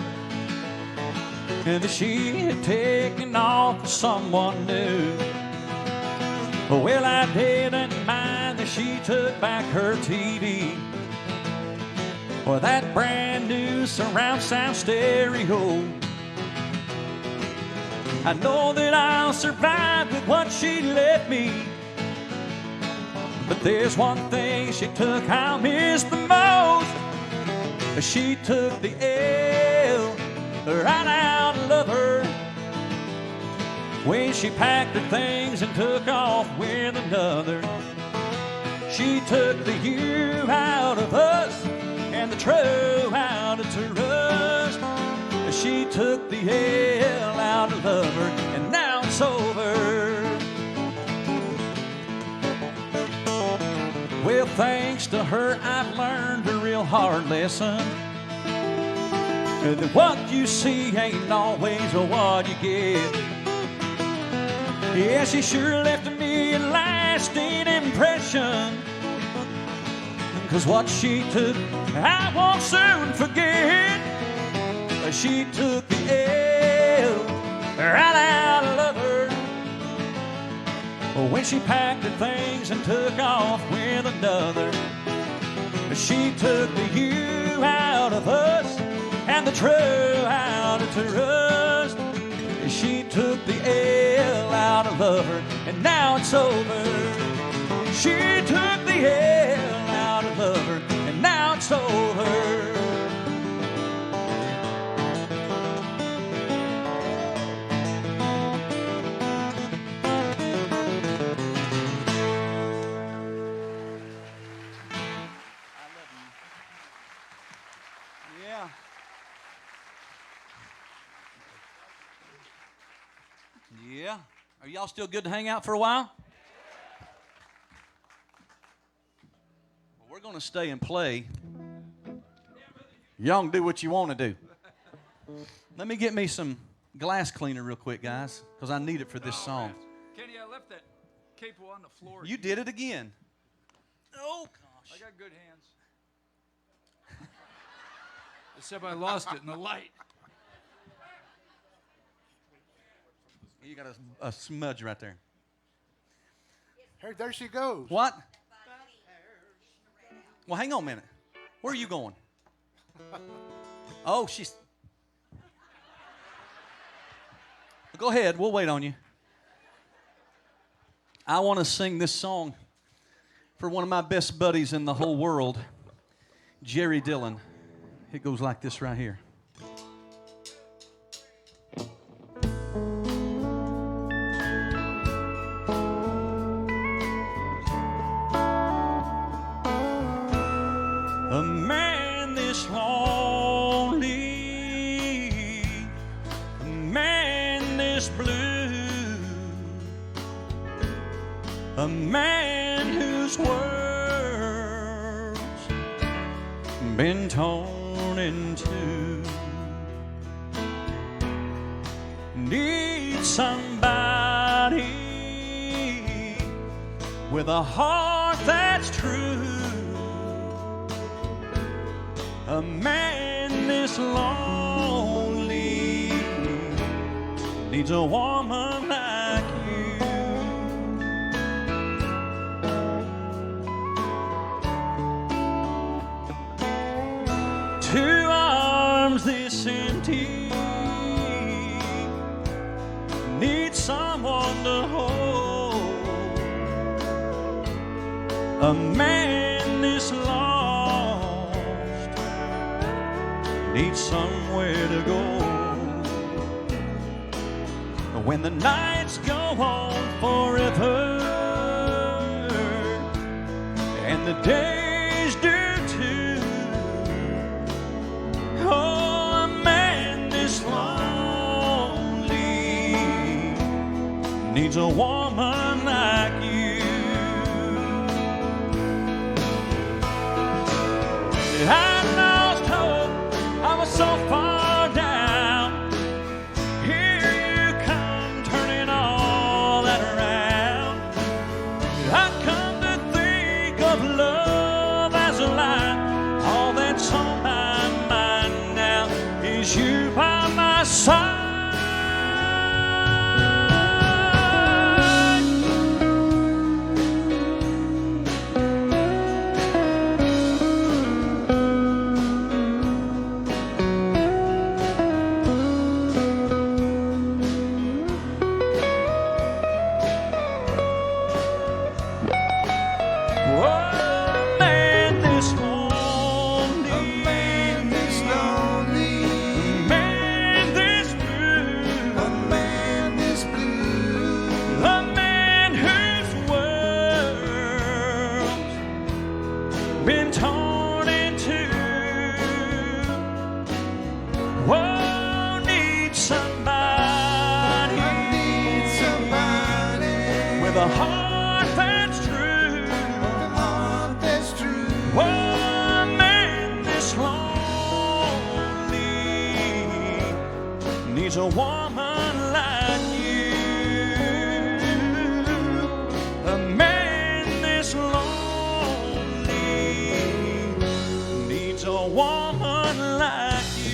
that she had taken off with someone new. Well, I didn't mind that she took back her TV, or that brand new surround sound stereo. I know that I'll survive with what she left me, but there's one thing she took I'll miss the most. She took the L right out of her when she packed her things and took off with another. She took the U out of us and the true out of trust. She took the L out of her, and now it's over. Well, thanks to her, I've learned a real hard lesson, that what you see ain't always what you get. Yeah, she sure left me a lasting impression, 'cause what she took, I won't soon forget. She took the L right out of her when she packed her things and took off with another. She took the U out of us and the true out of trust. She took the L out of her, and now it's over. She took the L out of her, and now it's over. Yeah. Are y'all still good to hang out for a while? to stay and play, y'all can do what you want to do. Let me get me some glass cleaner real quick, guys, because I need it for this song.
Kenny, I left that capo on the floor.
You did it again. Oh, gosh.
I got good hands. Except I lost it in the light.
You got a smudge right there.
Hey, there she goes.
What? Well, hang on a minute. Where are you going? Oh, she's... Go ahead. We'll wait on you. I want to sing this song for one of my best buddies in the whole world, Jerry Dillon. It goes like this right here. A man this lonely, a man this blue, a man whose world's been torn in two, needs somebody with a heart that's true. A man this lonely needs a woman like you. Two arms this empty need someone to hold. A man this lost needs somewhere to go. When the nights go on forever and the days do too, oh, a man this lonely needs a woman like you. I lost hope, I was so far down. Here you come, turning all that around. I come to think of love as a lie. All that's on my mind now is you by my side. Been torn in two. Oh, need somebody. I need somebody with a heart that's true. With a heart that's true. Oh, man, this lonely needs a woman like you. A man this lonely needs a woman like you.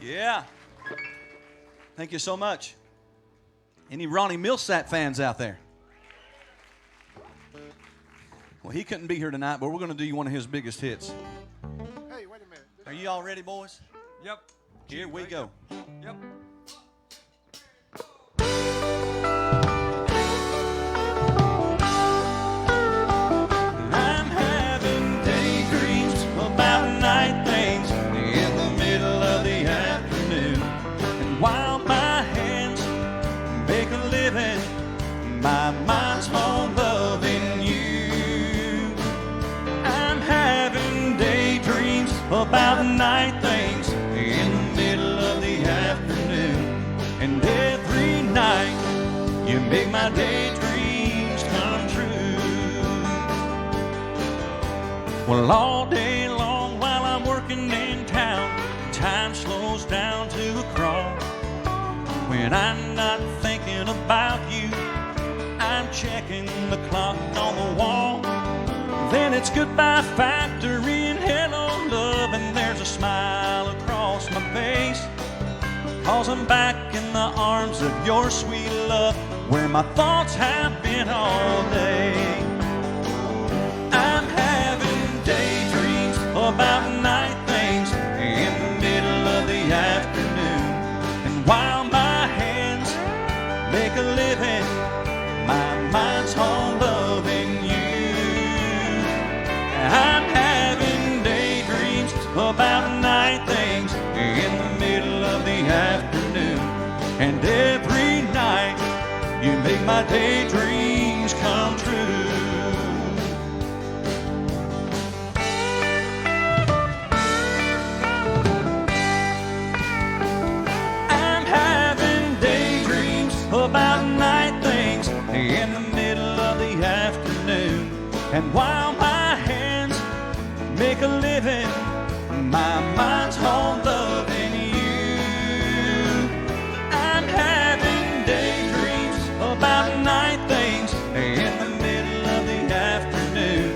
Yeah. Thank you so much. Any Ronnie Millsap fans out there? Well, he couldn't be here tonight, but we're going to do one of his biggest hits.
Hey, wait a minute.
Are you all ready, boys?
Yep.
Here we go.
Yep.
I'm having daydreams about night things in the middle of the afternoon. And while my hands make a living, my mind's on loving you.
about night things in the middle of the afternoon. And every night you make my daydreams come true. Well, all day long while I'm working in town, time slows down to a crawl. When I'm not thinking about you, I'm checking the clock on the wall. Then it's goodbye factory and hello love, and there's a smile across my face, 'cause I'm back in the arms of your sweet love, where my thoughts have been all day. I'm having daydreams about night things in the middle of the afternoon. And while my hands make a living, my mind's on loving you. I'm having daydreams about night things in the middle of the afternoon. And every night you make my daydreams come true. I'm having daydreams about night things in the middle of the afternoon. And while my hands make a living, my mind's on loving you. I'm having daydreams about night things in the middle of the afternoon.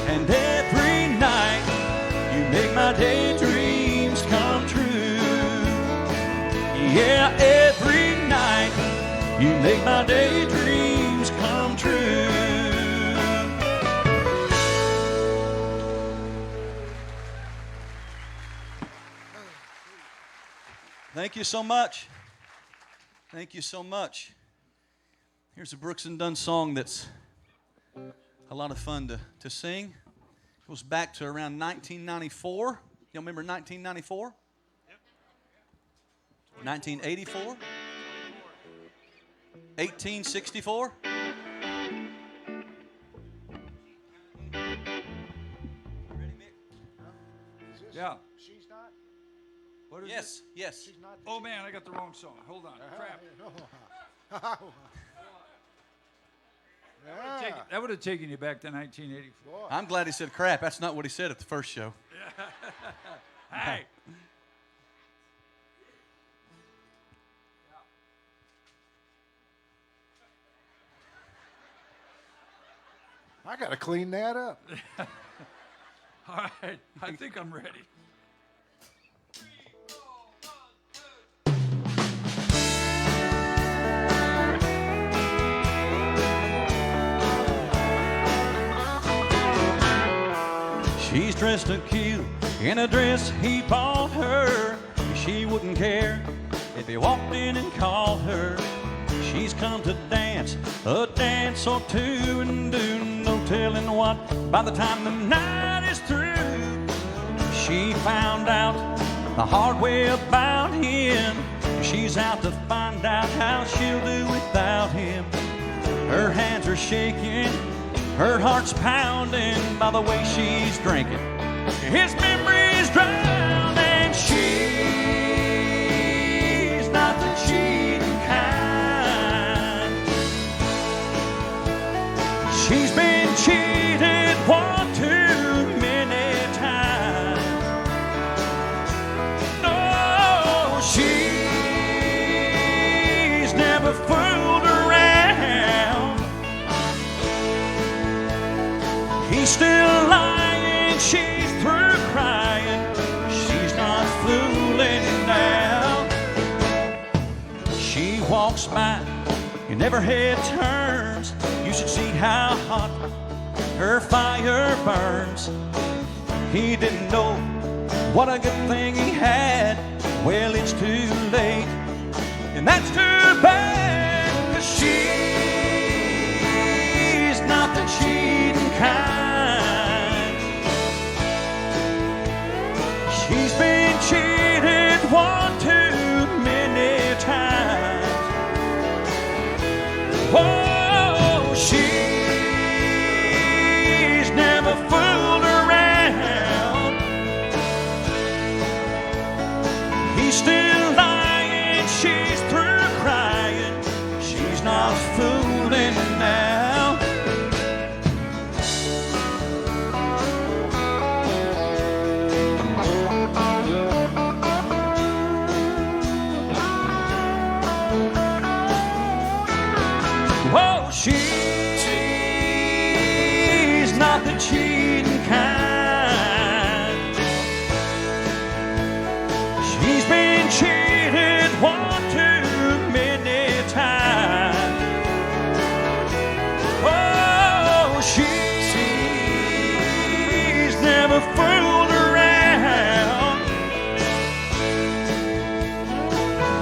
And every night you make my daydreams come true. Yeah, every night you make my daydreams come true. Thank you so much. Thank you so much. Here's a Brooks and Dunn song that's a lot of fun to sing. It goes back to around 1994. You remember 1994? Yep. 1984? 1864?
Yeah.
She's not?
What is
Yes,
it?
yes.
She's not.
Oh man, I got the wrong song. Hold on. Crap. That would have taken you back to 1984.
I'm glad he said crap. That's not what he said at the first show.
Hey.
I got to clean that up.
All right. I think I'm ready.
She's dressed up cute in a dress he bought her. She wouldn't care if he walked in and called her. She's come to dance a dance or two and do no telling what by the time the night is through. She found out the hard way about him. She's out to find out how she'll do without him. Her hands are shaking, her heart's pounding by the way she's drinking. His memories drown, and she's not the cheating kind. She's been cheated one too many times. No, she's never fooled around. He's still lying, she's through crying. She's not fooling now. She walks by and never head turns. You should see how hot her fire burns. He didn't know what a good thing he had. Well, it's too late, and that's too bad, 'cause she's not the cheating kind. She's been cheated one too many times. Whoa, she's never fooled around. the cheating kind. She's been cheated one too many times. Oh, she's never fooled around.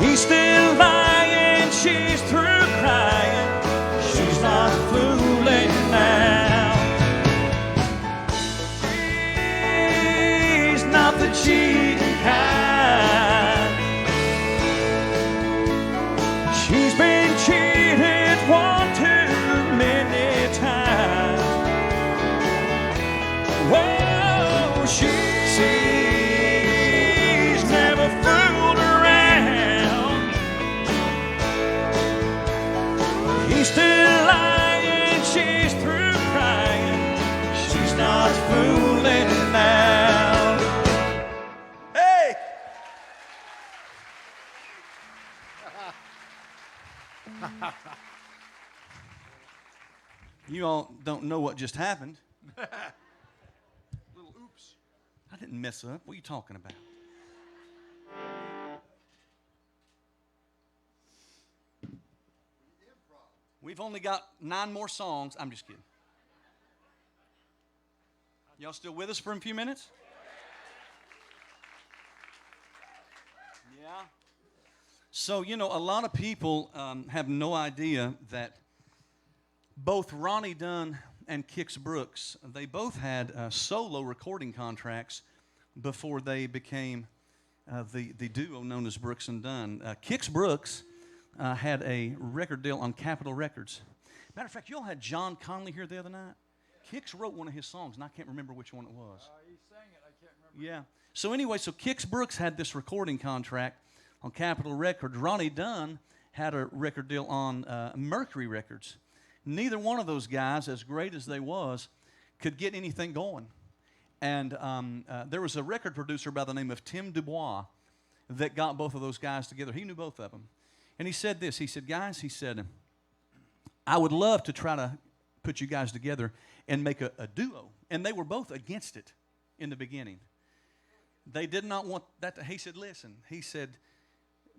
He's still lying, she's through crying. She's not fooling now. She's not the cheating kind. She's been cheated one too many times. Whoa, she's never fooled around. He's still lying, she's through crying. She's not fooling now. Hey! You all don't know what just happened. Little oops. I didn't mess up. What are you talking about? We've only got 9 more songs. I'm just kidding. Y'all still with us for a few minutes? Yeah. So, you know, a lot of people have no idea that both Ronnie Dunn and Kix Brooks, they both had solo recording contracts before they became the duo known as Brooks and Dunn. Kix Brooks had a record deal on Capitol Records. Matter of fact, you all had John Conley here the other night. Kix wrote one of his songs, and I can't remember which one it was.
He sang it. I can't remember.
Yeah. So anyway, so Kix Brooks had this recording contract on Capitol Records. Ronnie Dunn had a record deal on Mercury Records. Neither one of those guys, as great as they was, could get anything going. And there was a record producer by the name of Tim Dubois that got both of those guys together. He knew both of them. And he said this. He said, guys, he said, I would love to try to put you guys together and make a duo. And they were both against it in the beginning. They did not want that to, he said, listen, he said,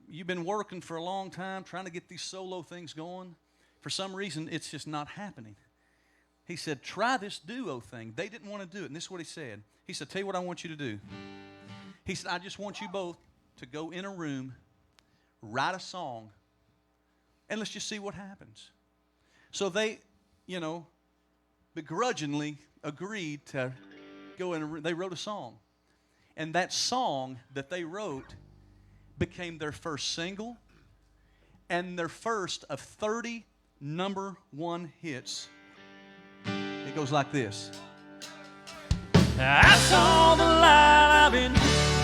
you've been working for a long time trying to get these solo things going. For some reason, it's just not happening. He said, try this duo thing. They didn't want to do it. And this is what he said. He said, tell you what I want you to do. He said, I just want you both to go in a room, write a song, and let's just see what happens. So they, you know, begrudgingly agreed to go in. They wrote a song. And that song that they wrote became their first single and their first of 30 #1 hits. It goes like this. I saw the light, I've been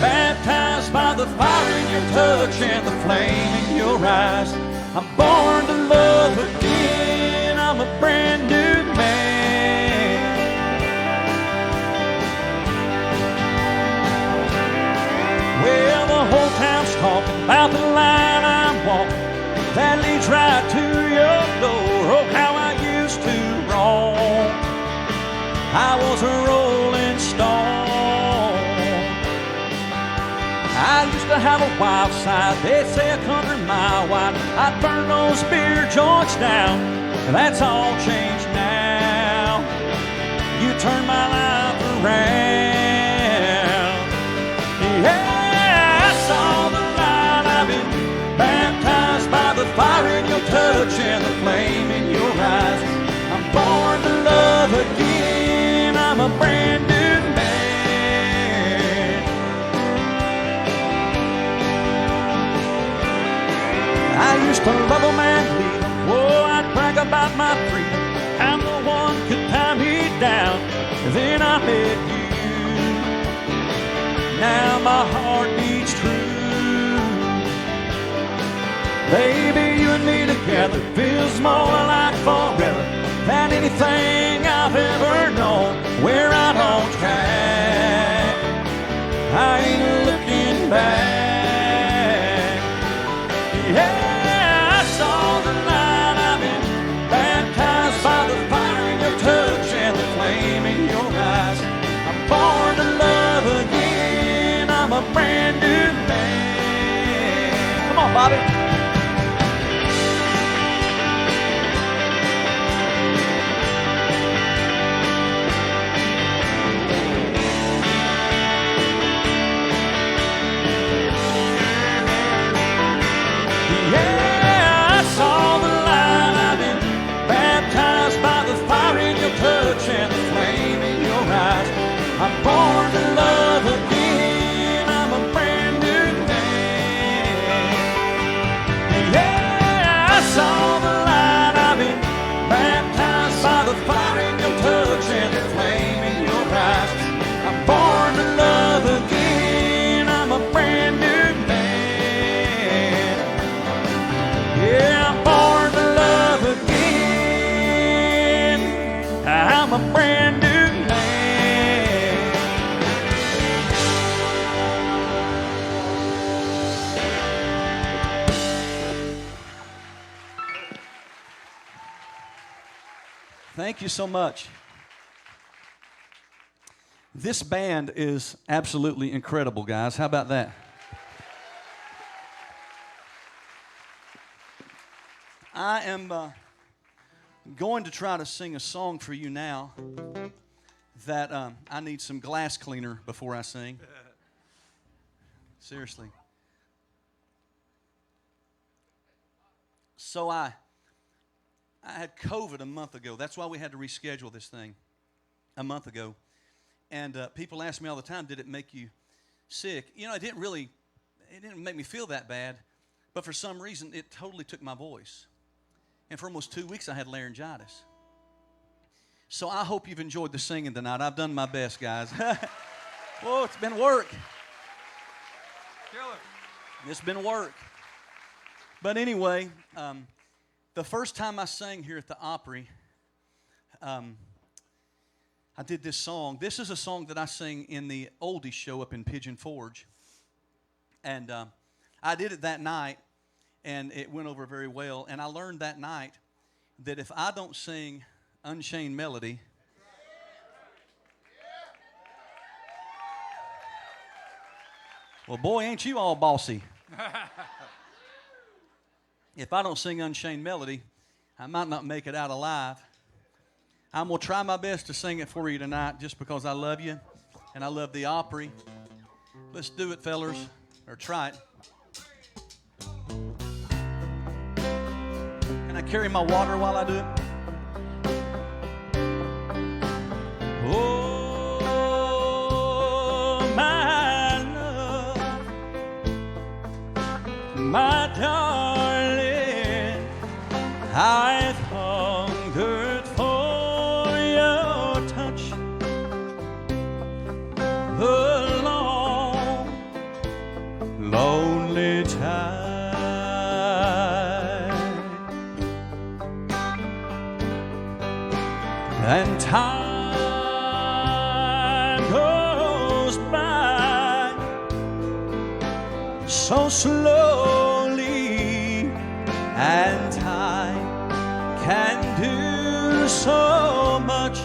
baptized by the fire in your touch and the flame in your eyes. I'm born to love again, I'm a brand new man. Well, the whole town's talking about the line I'm walking that leads right to your door. Oh, how I used to roam. I was a rolling stone. I used to have a wild side, they say a country mile wide. I'd burn those beer joints down, and that's all changed now. You turned my life around. Yeah, I saw the light, I've been baptized by the fire in your touch and the flame in your eyes. I'm born to love again, I'm a brand new man. I used to love a man leaving, whoa, I'd brag about my freedom, how no one could tie me down. Then I met you, now my heart beats true. Baby, you and me together feels more like forever than anything I've ever known. We're out on track, I ain't looking back. Yeah, I saw the light, I've been baptized by the fire in your touch and the flame in your
on, Bobby.
Yeah, I saw the light. I've been baptized by the fire in your touch and the flame in your eyes. I'm born to love again. I'm a brand new man. Yeah, I saw the light. I've been baptized by the fire in your touch and the flame in your eyes. I'm born to love again. I'm a brand new man. Yeah, I'm born to love again. I'm a brand new man.
Thank you so much. This band is absolutely incredible, guys. How about that? I am going to try to sing a song for you now that I need some glass cleaner before I sing. Seriously. So I had COVID a month ago. That's why we had to reschedule this thing a month ago. And people ask me all the time, did it make you sick? You know, it didn't make me feel that bad. But for some reason, it totally took my voice. And for almost 2 weeks, I had laryngitis. So I hope you've enjoyed the singing tonight. I've done my best, guys. Whoa, it's been work. It's been work. But anyway, the first time I sang here at the Opry, I did this song. This is a song that I sing in the Oldies show up in Pigeon Forge. And I did it that night, and it went over very well. And I learned that night that if I don't sing Unchained Melody, well, boy, ain't you all bossy. If I don't sing Unchained Melody, I might not make it out alive. I'm going to try my best to sing it for you tonight just because I love you and I love the Opry. Let's do it, fellers, or try it. Can I carry my water while I do it? Oh, my love, my darling, I've hungered for your touch a long, lonely time. And time goes by so slowly, and time can do so much.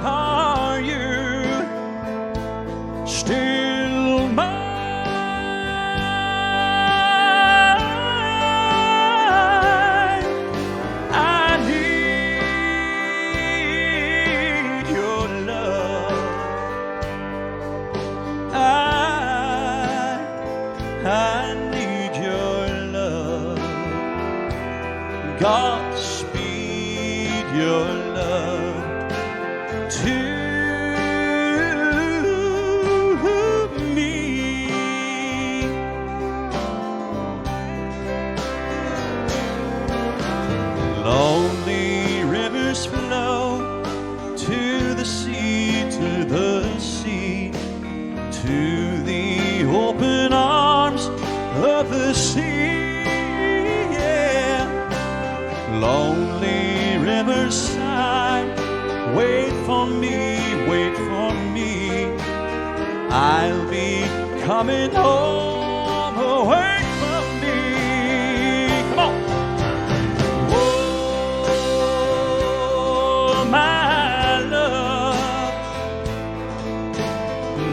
Are you still mine? I need your love. I need your love. Godspeed your love to me. Lonely rivers flow to the sea, to the sea, to the open arms of the sea. Yeah. Lonely rivers sigh, wait for me, wait for me. I'll be coming home, wait for me. Come on. Oh, my love,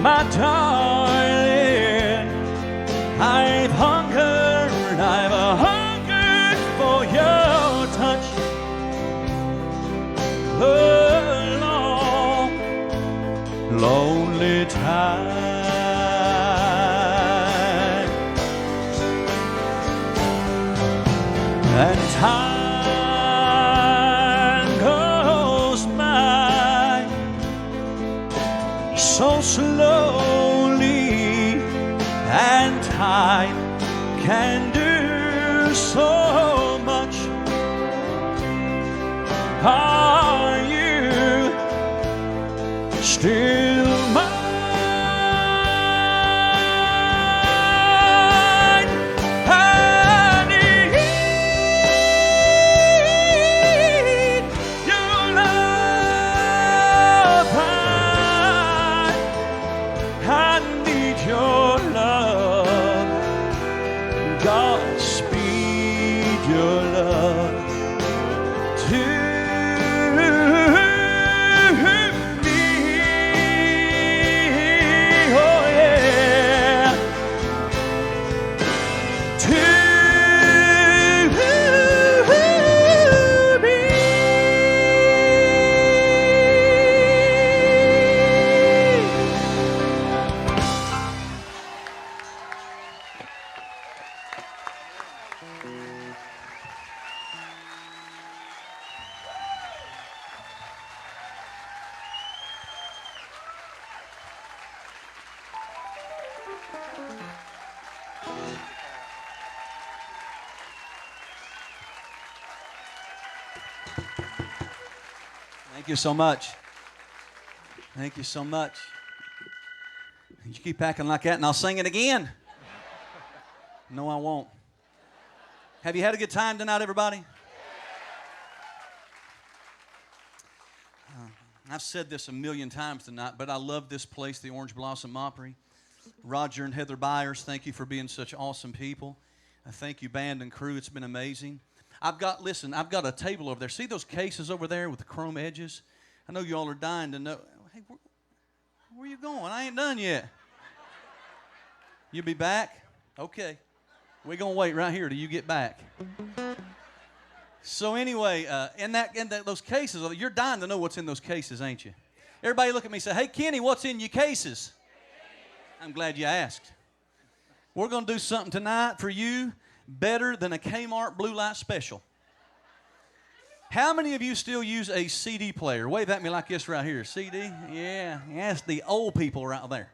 my darling, I
time. And time goes by so slowly, and time can do so much. Are you still mine? I need your love. I need your love. Godspeed your love to me. Oh yeah, to me. Thank you so much. Thank you so much. You keep acting like that and I'll sing it again. No, I won't. Have you had a good time tonight, everybody? I've said this a million times tonight, but I love this place, the Orange Blossom Opry. Roger and Heather Byers, thank you for being such awesome people. Thank you, band and crew. It's been amazing. I've got a table over there. See those cases over there with the chrome edges? I know you all are dying to know. Hey, where are you going? I ain't done yet. You'll be back? Okay. We're going to wait right here till you get back. So anyway, in those cases, you're dying to know what's in those cases, ain't you? Everybody look at me and say, hey, Kenny, what's in your cases? I'm glad you asked. We're going to do something tonight for you better than a Kmart Blue Light Special. How many of you still use a CD player? Wave at me like this right here. CD? Yeah, it's the old people right there.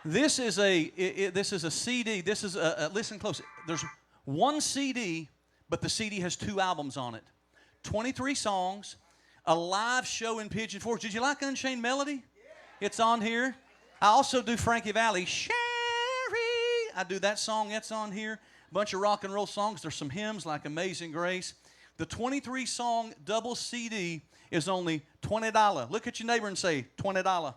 This is a CD. This is listen close. There's one CD, but the CD has 2 albums on it. 23 songs, a live show in Pigeon Forge. Did you like Unchained Melody? It's on here. I also do Frankie Valli. Sherry. I do that song. That's on here. Bunch of rock and roll songs. There's some hymns like Amazing Grace. The 23-song double CD is only $20. Look at your neighbor and say, $20.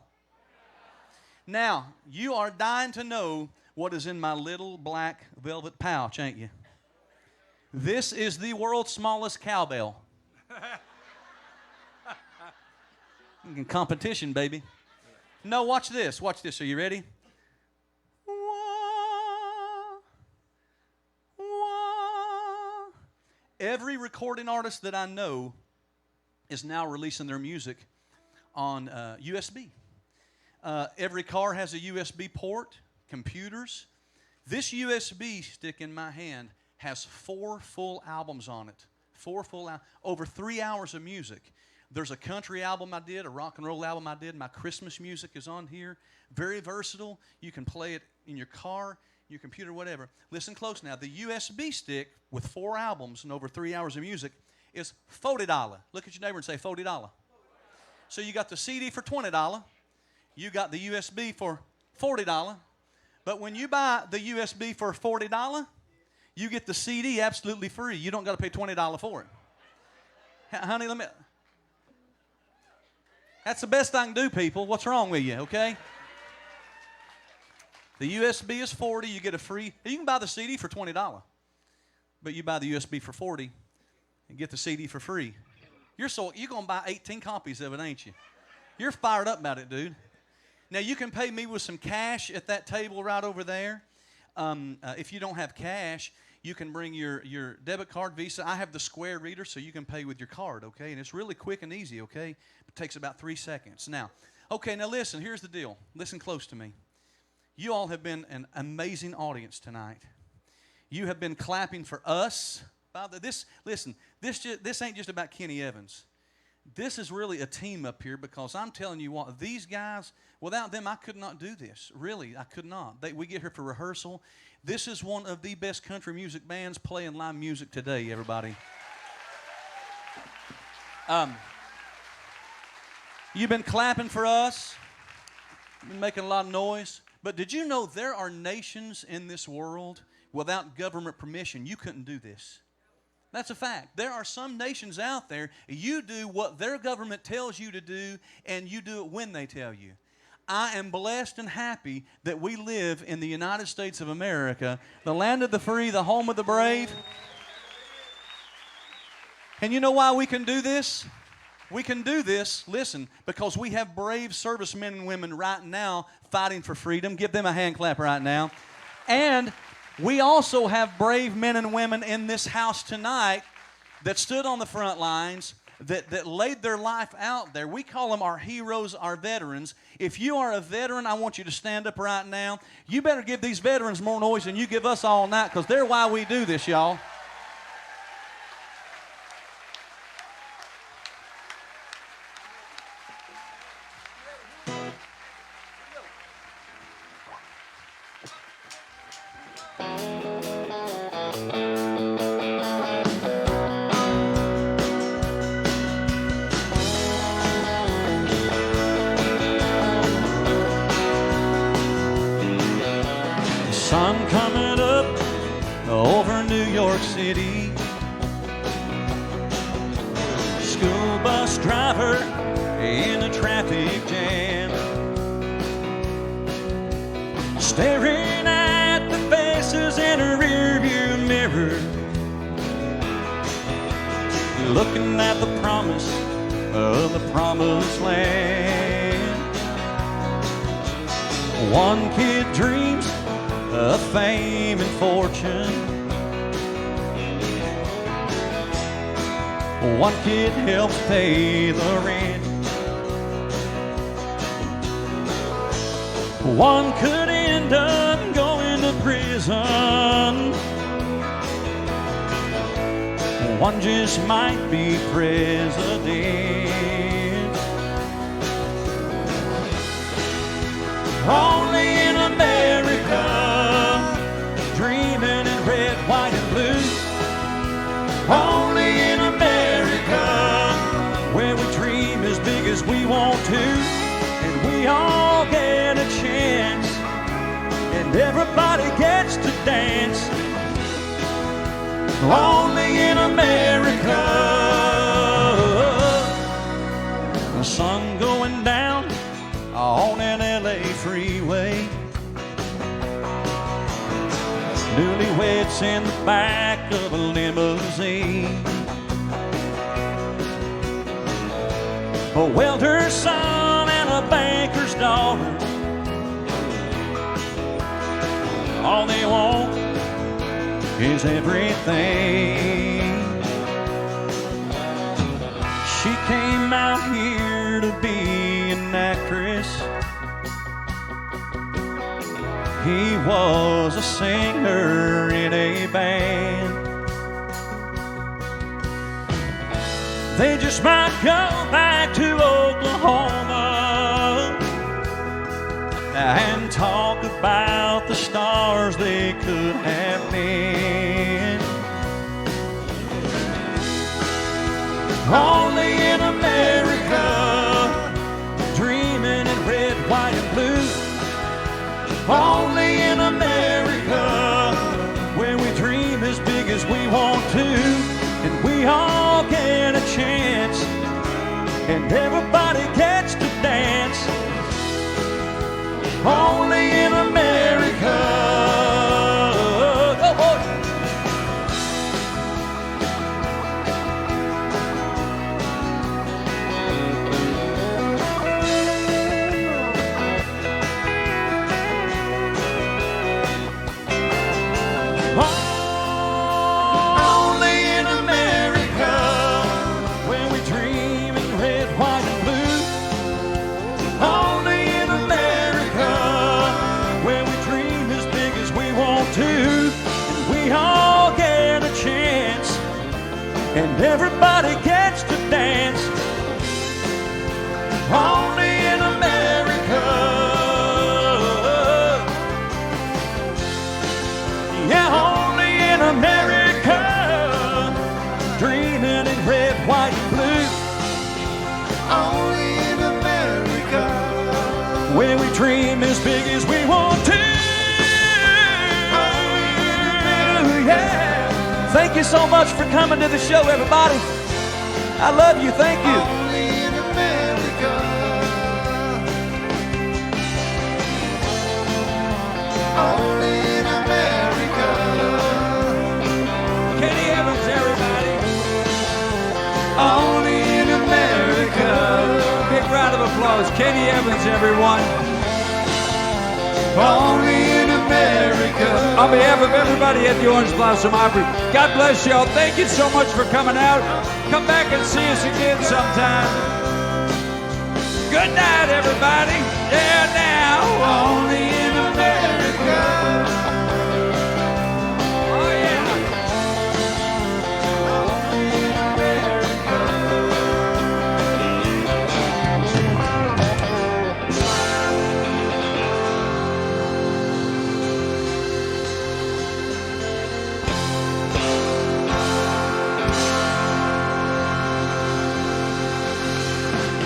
Now, you are dying to know what is in my little black velvet pouch, ain't you? This is the world's smallest cowbell. Competition, baby. No, watch this. Watch this. Are you ready? Every recording artist that I know is now releasing their music on USB. Every car has a USB port, computers. This USB stick in my hand has 4 full albums on it. 4 full albums, over 3 hours of music. There's a country album I did, a rock and roll album I did. My Christmas music is on here. Very versatile. You can play it in your car, your computer, whatever. Listen close now. The USB stick with 4 albums and over 3 hours of music is $40. Look at your neighbor and say $40. So you got the CD for $20. You got the USB for $40. But when you buy the USB for $40, you get the CD absolutely free. You don't got to pay $20 for it. Honey, let me... That's the best I can do, people. What's wrong with you, okay? The USB is $40. You get a free... You can buy the CD for $20. But you buy the USB for $40 and get the CD for free. You're going to buy 18 copies of it, ain't you? You're fired up about it, dude. Now, you can pay me with some cash at that table right over there. If you don't have cash, you can bring your debit card, Visa. I have the Square reader, so you can pay with your card, okay? And it's really quick and easy, okay? It takes about 3 seconds. Now,
Okay, now listen, here's the deal. Listen close to me. You all have been an amazing audience tonight. You have been clapping for us. This ain't just about Kenny Evans. This is really a team up here because I'm telling you what, these guys, without them, I could not do this. Really, I could not. We get here for rehearsal. This is one of the best country music bands playing live music today, everybody. You've been clapping for us. You've been making a lot of noise. But did you know there are nations in this world without government permission? You couldn't do this. That's a fact. There are some nations out there, you do what their government tells you to do, and you do it when they tell you. I am blessed and happy that we live in the United States of America, the land of the free, the home of the brave. And you know why we can do this? We can do this, listen, because we have brave servicemen and women right now fighting for freedom. Give them a hand clap right now. And we also have brave men and women in this house tonight that stood on the front lines, that laid their life out there. We call them our heroes, our veterans. If you are a veteran, I want you to stand up right now. You better give these veterans more noise than you give us all night, because they're why we do this, y'all. Sun coming up over New York City. School bus driver in a traffic jam, staring at the faces in a rearview mirror, looking at the promise of the promised land. One kid dreams of fame and fortune. One kid helps pay the rent. One could end up going to prison. One just might be president. Only in America, dreaming in red, white, and blue. Only in America, where we dream as big as we want to, and we all get a chance, and everybody gets to dance. Only in America. The sun going down on an LA freeway. Newlyweds in the back of a limousine. A welder's son and a banker's daughter. All they want is everything. She came out here to be an actress. He was a singer in a band. They just might go back to Oklahoma and talk about the stars they could have been. Only in America, dreaming in red, white, and blue. Only in America, where we dream as big as we want to, and we all get a chance, and everybody gets to dance. Only in America. Go, boy. Only in America, where we dream in red, white, and blue.
and everybody gets to dance. Only in America. Yeah, only in America. Dreaming in red, white, and blue.
Only in America.
When we dream as big as we want to. Yeah. Thank you so much for coming to the show, everybody. I love you. Thank you.
Only in America. Only in America.
Kenny Evans, everybody.
Only in America.
Big round of applause. Kenny Evans, everyone.
Only in America.
On behalf of everybody at the Orange Blossom Opry, God bless y'all. Thank you so much for coming out. Come back and see us again sometime. Good night, everybody. Yeah, now.
Only in America.
Oh, yeah.
Only in America.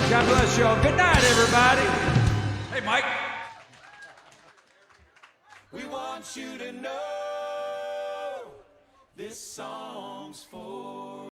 God bless y'all. Good night, everybody. Hey, Mike.
We want you to know this song's for